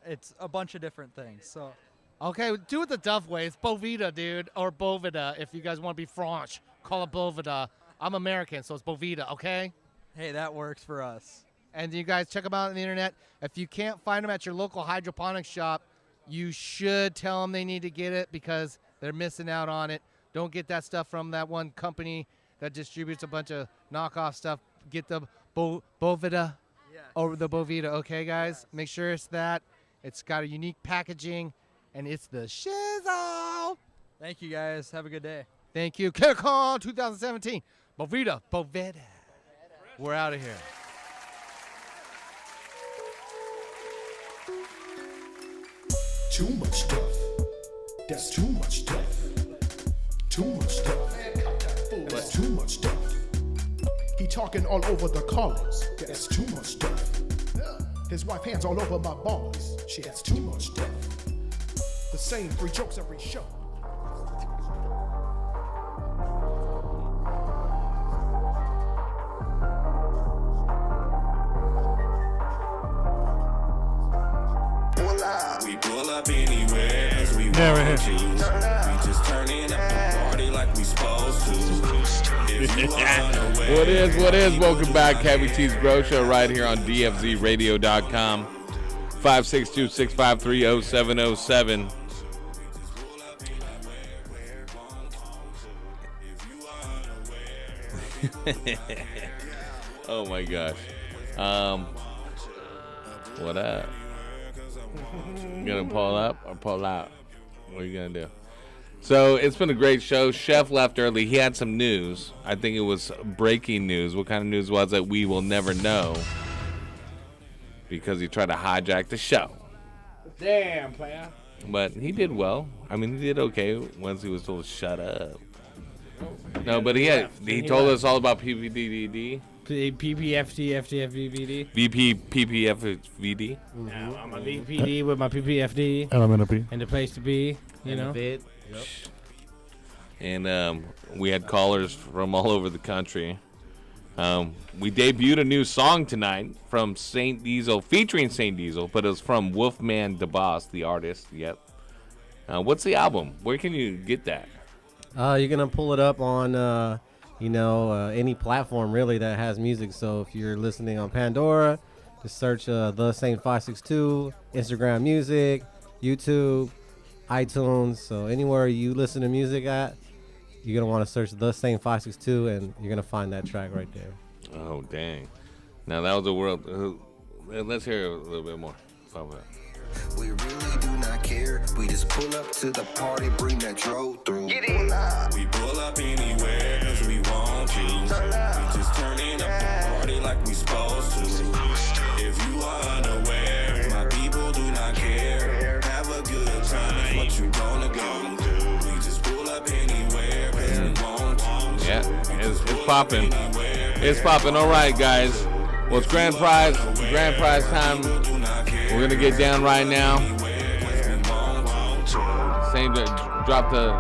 it's a bunch of different things. So, okay, do it the Duff way. It's Boveda, dude, or Boveda. If you guys want to be French, call it Boveda. I'm American, so it's Boveda, okay? Hey, that works for us. And you guys check them out on the internet. If you can't find them at your local hydroponics shop, you should tell them they need to get it because they're missing out on it. Don't get that stuff from that one company that distributes a bunch of knockoff stuff. Get the Boveda or the Boveda, okay, guys? Make sure it's that. It's got a unique packaging, and it's the shizzle. Thank you, guys. Have a good day. Thank you. KidCon 2017. Boveda. We're out of here. Too much stuff. That's too much stuff. Too much stuff. That's too much stuff. He talking all over the callers. That's too much stuff. His wife hands all over my balls. She has too much stuff. The same 3 jokes every show. We pull up anywhere as we want to. We just turn it up and party like we supposed to. If you unaware, What is? Welcome back. Heavy T's Grow Show right here on DFZRadio.com. 562-653-0707. Oh my gosh. What up? You gonna pull up or pull out? What are you gonna do? So it's been a great show. Chef left early. He had some news. I think it was breaking news. What kind of news was it? We will never know because he tried to hijack the show. Damn, player. But he did well. I mean, he did okay once he was told to shut up. No, but he told us all about PPDD. PPFD, FDFVD. VP, PPFVD. Yeah, I'm a VPD with my PPFD. LMNOP. And the place to be, you know. Yep. And we had callers from all over the country. We debuted a new song tonight from Saint Diesel, featuring Saint Diesel, but it was from Wolfman DeBoss, the artist. Yep. What's the album? Where can you get that? You're going to pull it up on, any platform really that has music. So if you're listening on Pandora, just search The Saint 562, Instagram Music, YouTube, iTunes. So anywhere you listen to music at, you're going to want to search The Saint 562, and you're going to find that track right there. Oh, dang. Now, that was a world. Let's hear a little bit more. we really do not care. We just pull up to the party, bring that dro through. Get in. We pull up anywhere cause we want to. We just turning up the party like we supposed to. If you are unaware, my people do not care. Have a good time, is what you gonna go do. We just pull up anywhere cause we want to. Yeah, it's popping. It's popping. All right, guys. Well, it's grand prize time. We're gonna get down right now. Same, drop the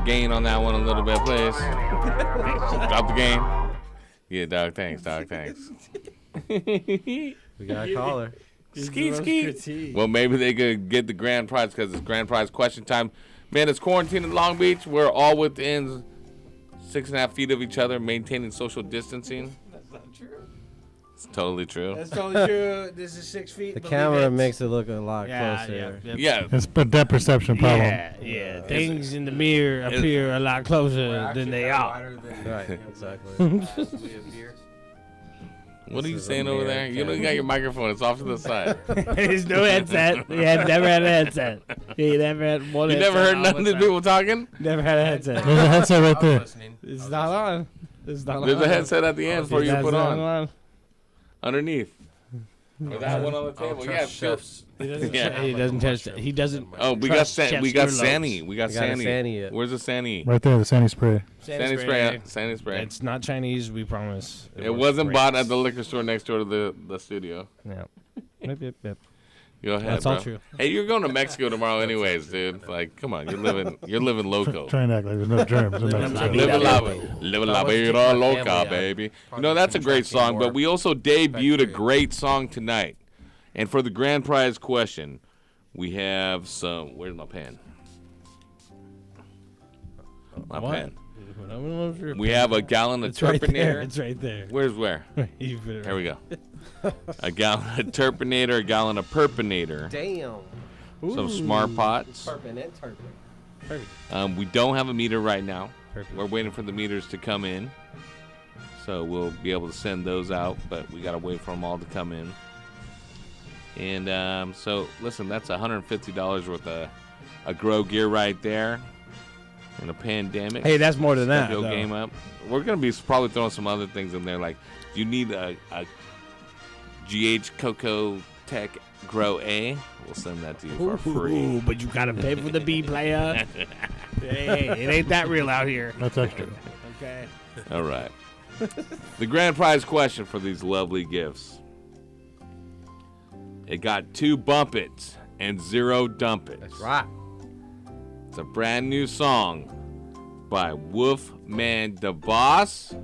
gain on that one a little bit, please. Drop the gain. Yeah, dog. Thanks, dog. Thanks. We got a caller. Skeet. Well, maybe they could get the grand prize because it's grand prize question time. Man, it's quarantine in Long Beach. We're all within 6.5 feet of each other, maintaining social distancing. That's not true. It's totally true. That's totally true. This is 6 feet. The camera makes it look a lot closer. Yeah. It's a depth perception problem. Yeah. Things in the mirror appear a lot closer than they are. Right, exactly. What are you saying over there? You don't got your microphone. It's off to the side. There's no headset. He had never had a headset. He never had one. You never heard none of these people talking? Never had a headset. There's a headset right there. It's not on. It's not There's on. a headset at the end for you to put That's not on. Underneath. Or that one on the table. Yeah, chefs. He doesn't touch that. He doesn't. Oh, we got Sanny. We got Sanny. Sanny. Where's the Sanny? Right there, the Sandy spray. Sandy spray. Sandy spray. It's not Chinese, we promise. It wasn't bought at the liquor store next door to the studio. Yeah. Yep. Go ahead, That's bro. all true. Hey, you're going to Mexico tomorrow, anyways, dude. Like, come on, you're living loco. Trying to act like there's no germs. Live la vida loca, baby. You know, that's a great song, but we also debuted a great song tonight. And for the grand prize question, we have some. Where's my pen? My pen. We have a gallon of Turpinator. It's right there. Where's where? There we go. A gallon of Turpinator, a gallon of Purpinator. Damn. Some Smart Pots. Turpin and Turpin. Perfect. We don't have a meter right now. Perfect. We're waiting for the meters to come in. So we'll be able to send those out, but we got to wait for them all to come in. And so, listen, that's $150 worth of grow gear right there. In a pandemic. Hey, that's more than that. Go game up. We're going to be probably throwing some other things in there. Like, you need a GH Coco Tech Grow A. We'll send that to you for free. Ooh, but you got to pay for the B, player. Hey, it ain't that real out here. That's extra. Okay. All right. The grand prize question for these lovely gifts. It got 2 bump its and 0 dump it. That's right. It's a brand new song by Wolfman the Boss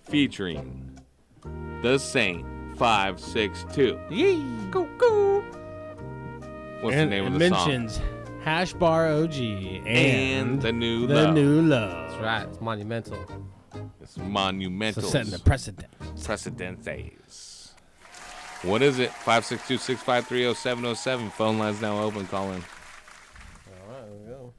featuring The Saint 562. Yee. Go, go. What's the name of the song? It mentions Hash Bar OG and The New The Love. New Love. That's right. It's monumental. It's monumental. So setting the precedent. Precedentes. What is it? 562-653-0707. Phone line's now open. Call in. All right, here we go.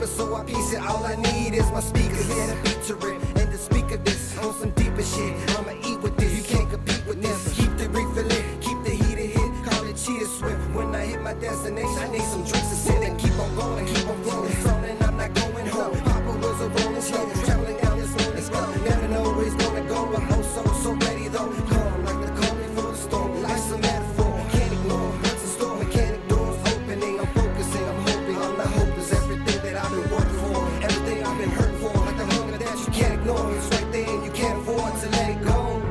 So I piece it, all I need is my speakers. Yeah, the beat to it, and to speak of this on some deeper shit. I'ma eat with this, you can't compete with this. Keep the reefer lit, keep the heater hit, call it cheetah swift. When I hit my destination, I need some drinks to sit and keep on going, keep on rolling. Rolling, I'm not going home. Papa was a rolling stone, traveling down this lonely road. Never know where he's gonna go, but I'm so ready though. Calm like the calm before the storm. Life's a metaphor, can't ignore what's in store. Mechanic doors opening, I'm focusing, I'm hoping, I'm not hopeless. Everything that I've been working for, everything I've been hurt for, like the hunger that you can't ignore. It's right there and you can't afford to let it go.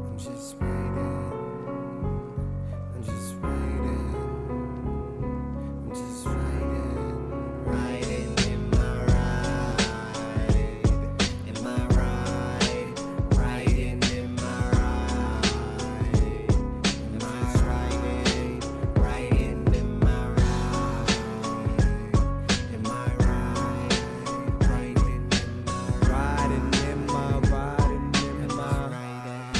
I'm just waiting. I'm just waiting. I'm just riding in my ride, in my ride, riding in my ride, in my riding in my ride, in my ride,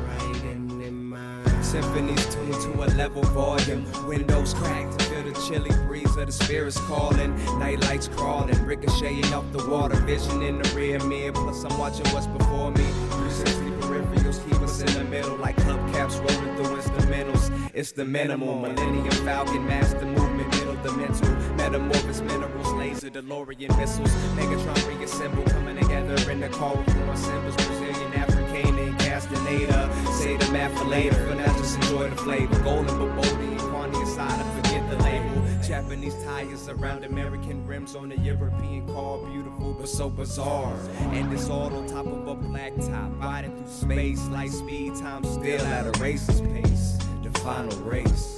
riding in my Symphonies tuned to a level volume. Windows cracked to feel the chilly breeze of the spirits calling. Night lights crawling, ricocheting off the water. Vision in the rear mirror, plus I'm watching what's before me. 360 peripherals keep us in the middle, like hubcaps rolling through instrumentals. It's the minimal, Millennium Falcon, master movement, middle dimensional. Metamorphosis minerals, laser, DeLorean missiles. Megatron reassemble, coming together in the car with four symbols. Brazilian, African, and Castaneda. Say the math for later, for now just enjoy the flavor. Golden, but boldy, and Quanti aside, forget the label. Japanese tires around American rims on a European car. Beautiful but so bizarre. And it's all on top of a black top, riding through space, light speed, time still at a racer's pace. The final race.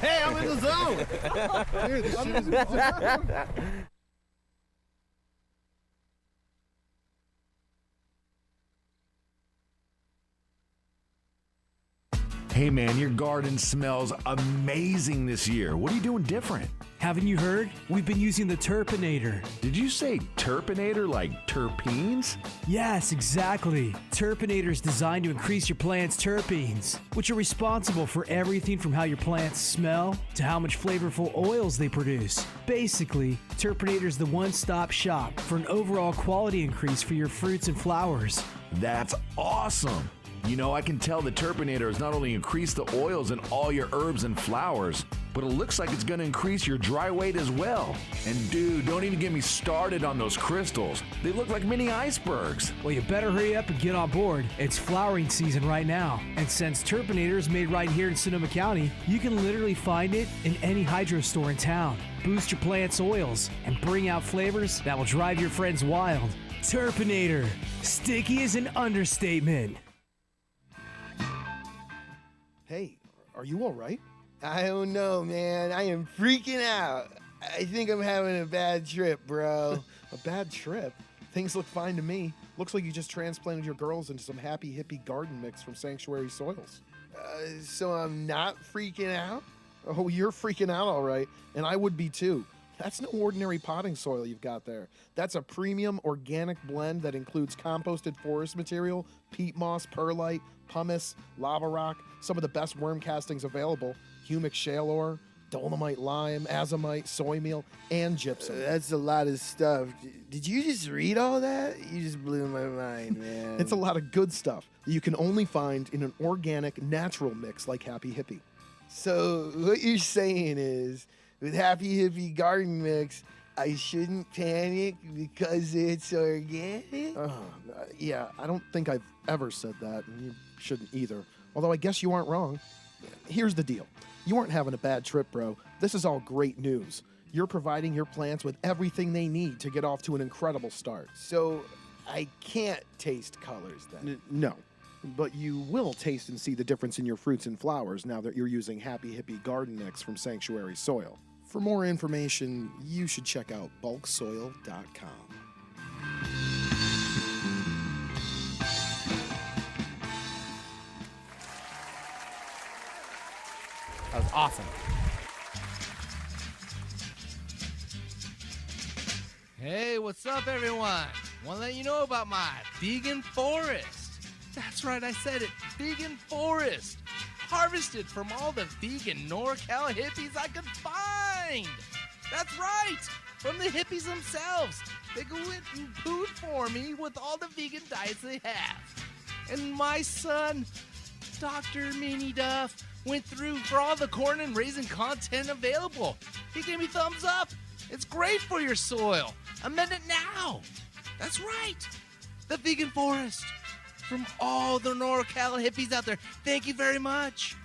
Hey, I'm in the zone. Dude, this shit is awesome. Hey man, your garden smells amazing this year. What are you doing different? Haven't you heard? We've been using the Turpinator. Did you say Turpinator like terpenes? Yes, exactly. Turpinator is designed to increase your plant's terpenes, which are responsible for everything from how your plants smell to how much flavorful oils they produce. Basically, Turpinator is the one-stop shop for an overall quality increase for your fruits and flowers. That's awesome. You know, I can tell the Turpinator has not only increased the oils in all your herbs and flowers, but it looks like it's going to increase your dry weight as well. And dude, don't even get me started on those crystals. They look like mini icebergs. Well, you better hurry up and get on board. It's flowering season right now. And since Turpinator is made right here in Sonoma County, you can literally find it in any hydro store in town. Boost your plant's oils and bring out flavors that will drive your friends wild. Turpinator. Sticky is an understatement. Hey, are you all right? I don't know, man. I am freaking out. I think I'm having a bad trip, bro. A bad trip? Things look fine to me. Looks like you just transplanted your girls into some happy hippie garden mix from Sanctuary Soils. So I'm not freaking out? Oh, you're freaking out all right, and I would be too. That's no ordinary potting soil you've got there. That's a premium organic blend that includes composted forest material, peat moss, perlite, pumice, lava rock, some of the best worm castings available, humic shale ore, dolomite lime, azomite, soy meal, and gypsum. That's a lot of stuff. Did you just read all that? You just blew my mind, man. It's a lot of good stuff that you can only find in an organic, natural mix like Happy Hippie. So what you're saying is, with Happy Hippie Garden Mix, I shouldn't panic because it's organic? Yeah, I don't think I've ever said that, and you shouldn't either. Although I guess you aren't wrong. Here's the deal. You aren't having a bad trip, bro. This is all great news. You're providing your plants with everything they need to get off to an incredible start. So I can't taste colors then? No. But you will taste and see the difference in your fruits and flowers now that you're using Happy Hippie Garden Mix from Sanctuary Soil. For more information, you should check out bulksoil.com. That was awesome. Hey, what's up, everyone? Want to let you know about my vegan forest. That's right, I said it. Vegan forest. Harvested from all the vegan NorCal hippies I could find. That's right, from the hippies themselves. They go in and food for me with all the vegan diets they have. And my son, Dr. Meanie Duff, went through for all the corn and raisin content available. He gave me thumbs up. It's great for your soil. Amend it now. That's right. The vegan forest. From all the NorCal hippies out there, thank you very much.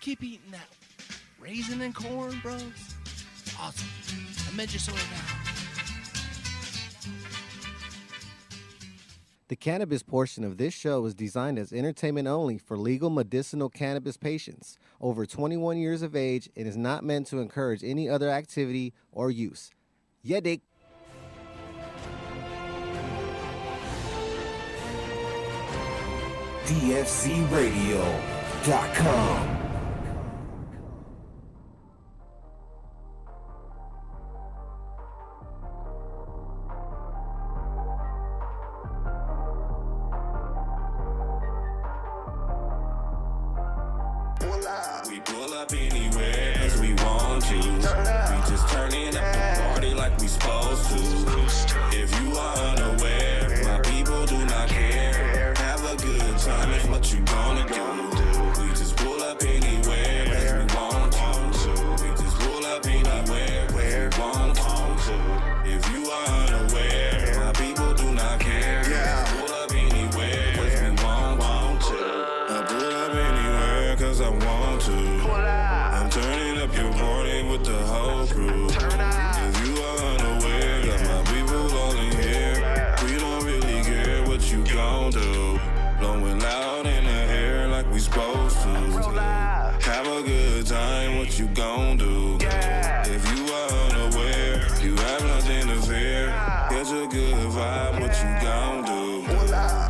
Keep eating that raisin and corn, bros. Awesome. Amend your soil now. The cannabis portion of this show is designed as entertainment only for legal medicinal cannabis patients over 21 years of age and is not meant to encourage any other activity or use. Yeah, dick. DFC Radio. BeatBoxRadio.com. We pull up anywhere cause we want to. We just turning up the party like we supposed to. If you are unaware, my people do not care. Have a good time is what you gonna do. We just pull up anywhere cause we want to. We just pull up anywhere where we want to. If you are unaware, my people do not care. Pull up anywhere cause we want to. I pull up anywhere cause I want to. I'm turning up your party with the whole crew. If you are unaware, got my people all in here. We don't really care what you gon' do. Blowing loud in the air like we supposed to. Have a good time, what you gon' do? If you are unaware, you have nothing to fear. Get a good vibe, what you gon' do?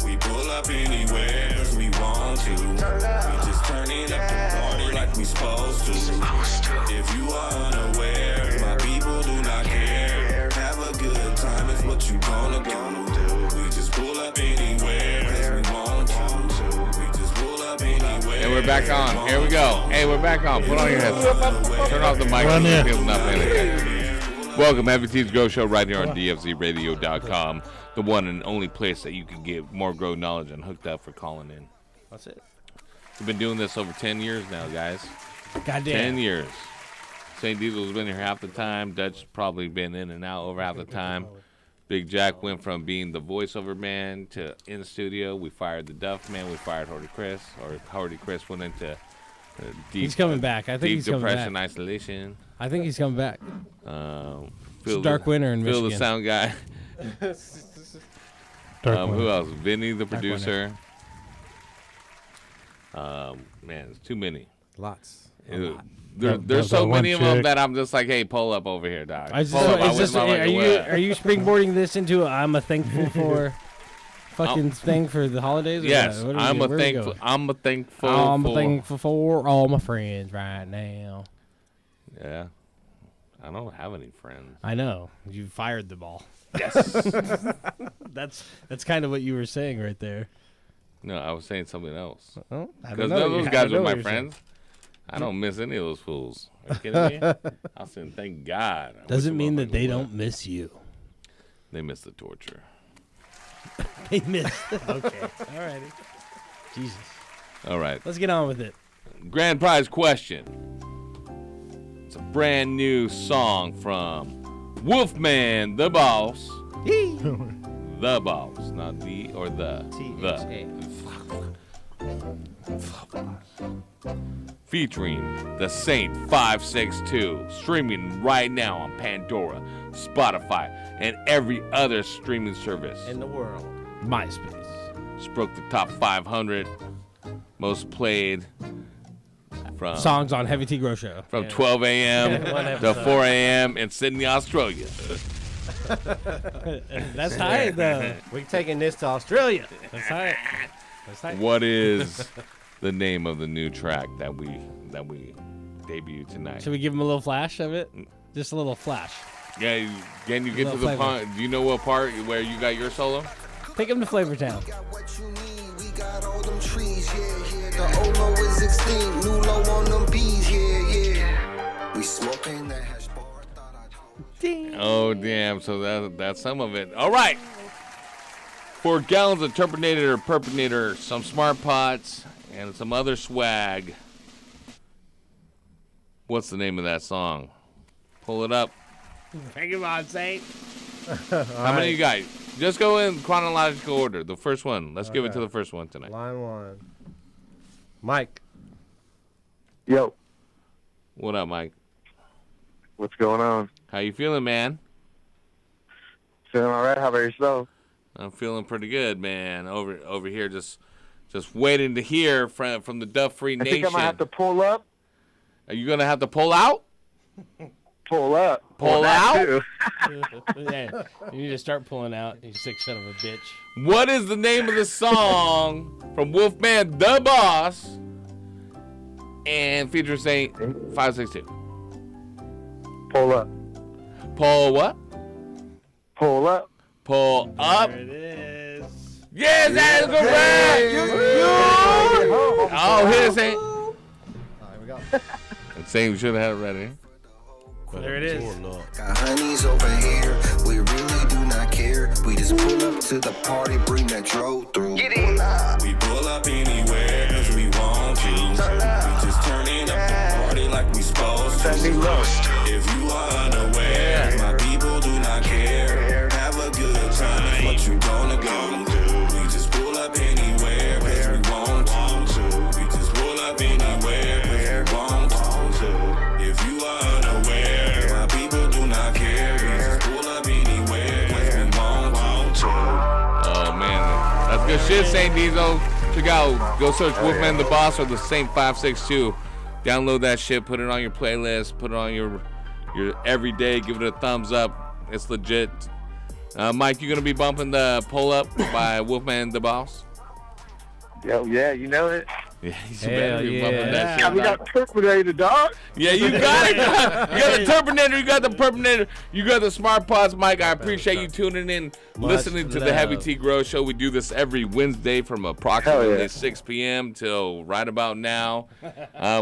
We pull up anywhere cause we want to. We just turning up the party like we supposed to. If you are unaware, my people do not care. Have a good time is what you gonna do. We just pull up anywhere cause we want to. We just pull up anywhere. And we're back on. Here we go. Hey, we're back on. Put on your headset. Turn off the mic. Run in. People not paying attention. Welcome, Heavy T's Grow Show, right here on DFZRadio.com, the one and only place that you can get more grow knowledge and hooked up for calling in. That's it. We've been doing this over 10 years now, guys. Goddamn. 10 years. St. Diesel's been here half the time. Dutch probably been in and out over half the time. Big Jack went from being the voiceover man to in the studio. We fired the Duff man. We fired Horty Chris. Or Horty Chris went into deep. He's coming back. I think deep he's coming depression, back. Isolation. I think he's coming back. Phil dark winter in Phil Michigan. the sound guy. Who else? Vinny the producer. Man, it's too many. Lots. There's so many of them that I'm just like, hey, pull up over here, dog. Are you springboarding this into a I'm a thankful for fucking thing for the holidays? Or Yes, what? I'm a thankful. I'm thankful for all my friends right now. Yeah, I don't have any friends. I know you fired them all. Yes, that's kind of what you were saying right there. No, I was saying something else. Oh, I don't Because know. those I guys don't know are what my you're friends. I don't miss any of those fools. Are you kidding me? I was saying, thank God. I Doesn't wish mean them that they would. don't miss you. They miss the torture. They miss. Okay. All righty. Jesus. All right. Let's get on with it. Grand prize question. It's a brand new song from Wolfman the Boss. The Boss, not the or the. T-H-A. Featuring the Saint 562, streaming right now on Pandora, Spotify, and every other streaming service In the world. MySpace. Just broke the top 500 most played from Songs on Heavy T Grow Show. from 12 a.m. One to episode. 4 a.m. in Sydney, Australia. That's tight, though. We're taking this to Australia. That's tight. That's tight. What is the name of the new track that we debut tonight? Should we give him a little flash of it? Just a little flash. Yeah, can you get to Little the flavor. part? Do you know what part where you got your solo? Take him to Flavor Town. Got all them trees, yeah. The Olo is extinct, new low on them bees, yeah. We smoking that hash bar. Oh, damn. So that's some of it. All right. 4 gallons of Turpinator, some Smart Pots, and some other swag. What's the name of that song? Pull it up. Bring him on, Saint. How many you got? Just go in chronological order. The first one. Let's give it to Okay. the first one tonight. Line 1. Mike. Yo. What up, Mike? What's going on? How you feeling, man? Feeling all right? How about yourself? I'm feeling pretty good, man. Over here, just waiting to hear from the Duff Free I Nation. think I might have to pull up. Are you gonna have to pull out? Pull up. Pull that out? too. Yeah, you need to start pulling out, you sick son of a bitch. What is the name of the song from Wolfman the Boss? And Feature Saint 562. Pull up. Pull what? Pull up. Pull up. There it is. Yes, that is correct. Oh, here it Saint. Here we go. Saint, we should have had it ready. There it is. Got honeys over here, we really do not care. We just pull up to the party, bring that drove through. Get in. We pull up anywhere, cause we want to. We just turning up the party like we supposed to. If you are unaware, my people do not care. Have a good time, is what you gonna go do. We just pull up anywhere, cause we want to. We just pull up anywhere, cause we want to. If you are unaware, my people do not care. We just pull up anywhere, cause we want to. Oh, man. That's good shit, Saint Diesel. Check out. Go search Wolfman the Boss or the Saint 562. Download that shit. Put it on your playlist. Put it on your everyday. Give it a thumbs up. It's legit. Mike, you going to be bumping the Pull Up by Wolfman the Boss? Yo, yeah, you know it. Yeah, he's better be bumping that Yeah, shit. we got Terminator, dog. Yeah, you got it. You got the Terminator. You got the Perpinator. You got the Smart Pods, Mike. I appreciate you tuning in, listening to the Heavy T Grow Show. We do this every Wednesday from approximately 6 p.m. till right about now.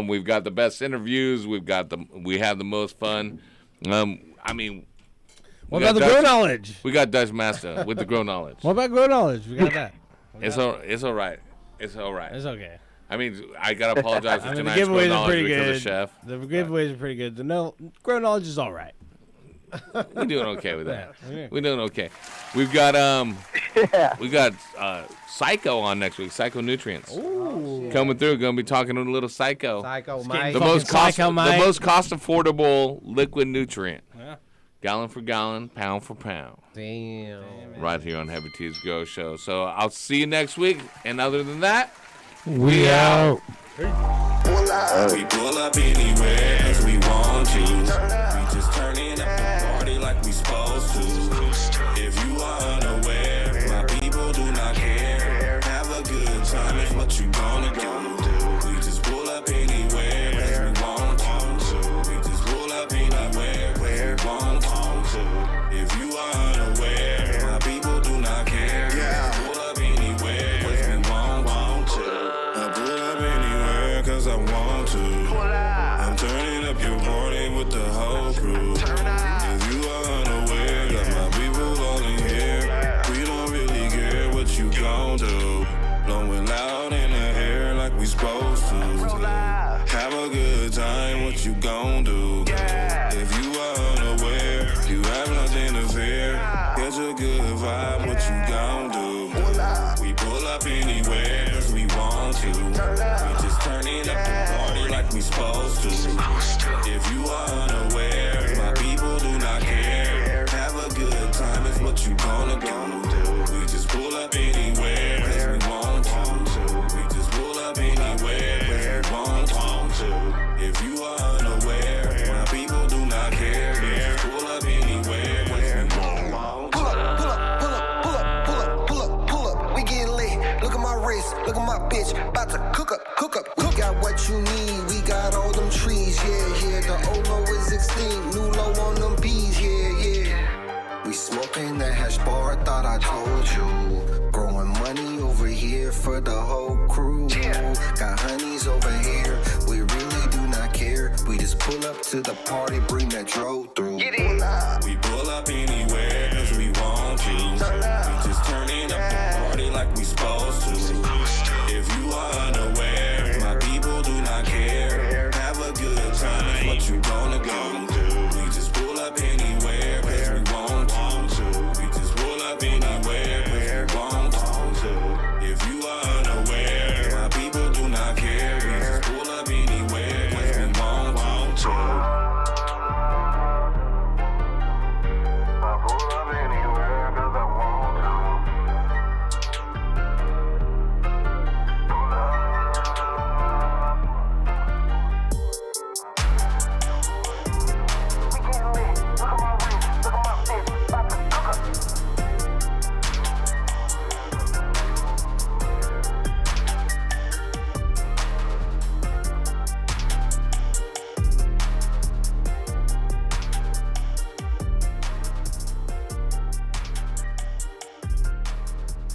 We've got the best interviews. We have the most fun. What about the Grow Knowledge? We got Dutch Master with the Grow Knowledge. What about Grow Knowledge? We got that. It's all right. It's all right. It's okay. I mean, I gotta apologize for the tonight's Grow giveaways are Knowledge pretty because good. of Chef. The giveaways are pretty good. The Grow Knowledge is all right. We're doing okay with that. Yeah. We're doing okay. We've got Psycho on next week. Psycho Nutrients coming through. Gonna be talking to a little Psycho. Psycho Mike. The most cost affordable liquid nutrient. Yeah. Gallon for gallon, pound for pound. Damn. Right here on Heavy T's Go Show. So I'll see you next week. And other than that, we out. We pull up anywhere cause we want to. We just turning up the party like we supposed to. If you are unaware, my people do not care. Have a good time, is what you gonna do. We just pull up anywhere cause we want to. We just pull up anywhere cause we want to. If you are unaware, my people do not care. Pull up anywhere cause we want to. I pull up anywhere cause I want to. I'm turning up your party with the whole crew. If you are unaware, got my people all in here. We don't really care what you gon' do. Blowing loud in the air like we supposed to. Have a good time, what you gon' do? If you are unaware, you have nothing to fear. Get a good vibe, what you gon' do? We pull up anywhere cause we want to. We just turning up the party like we supposed to. If you are unaware, my people do not care. Have a good time, is what you gonna do. We just pull up anywhere cause we want to. We just pull up anywhere cause we want to. If you are unaware, my people do not care. We just pull up anywhere cause we want to. Pull up, we get lit. Look at my wrist, look at my bitch, about to cook up. Got what you need, we got all them trees, yeah. The Olo is extinct, new low on them bees, yeah. We smoking that hash bar, thought I told you. Growing money over here for the whole crew. Got honeys over here, we really do not care. We just pull up to the party, bring that drove through. We pull up anywhere cause we want to. We just turning up the party like we supposed to. If you are unaware,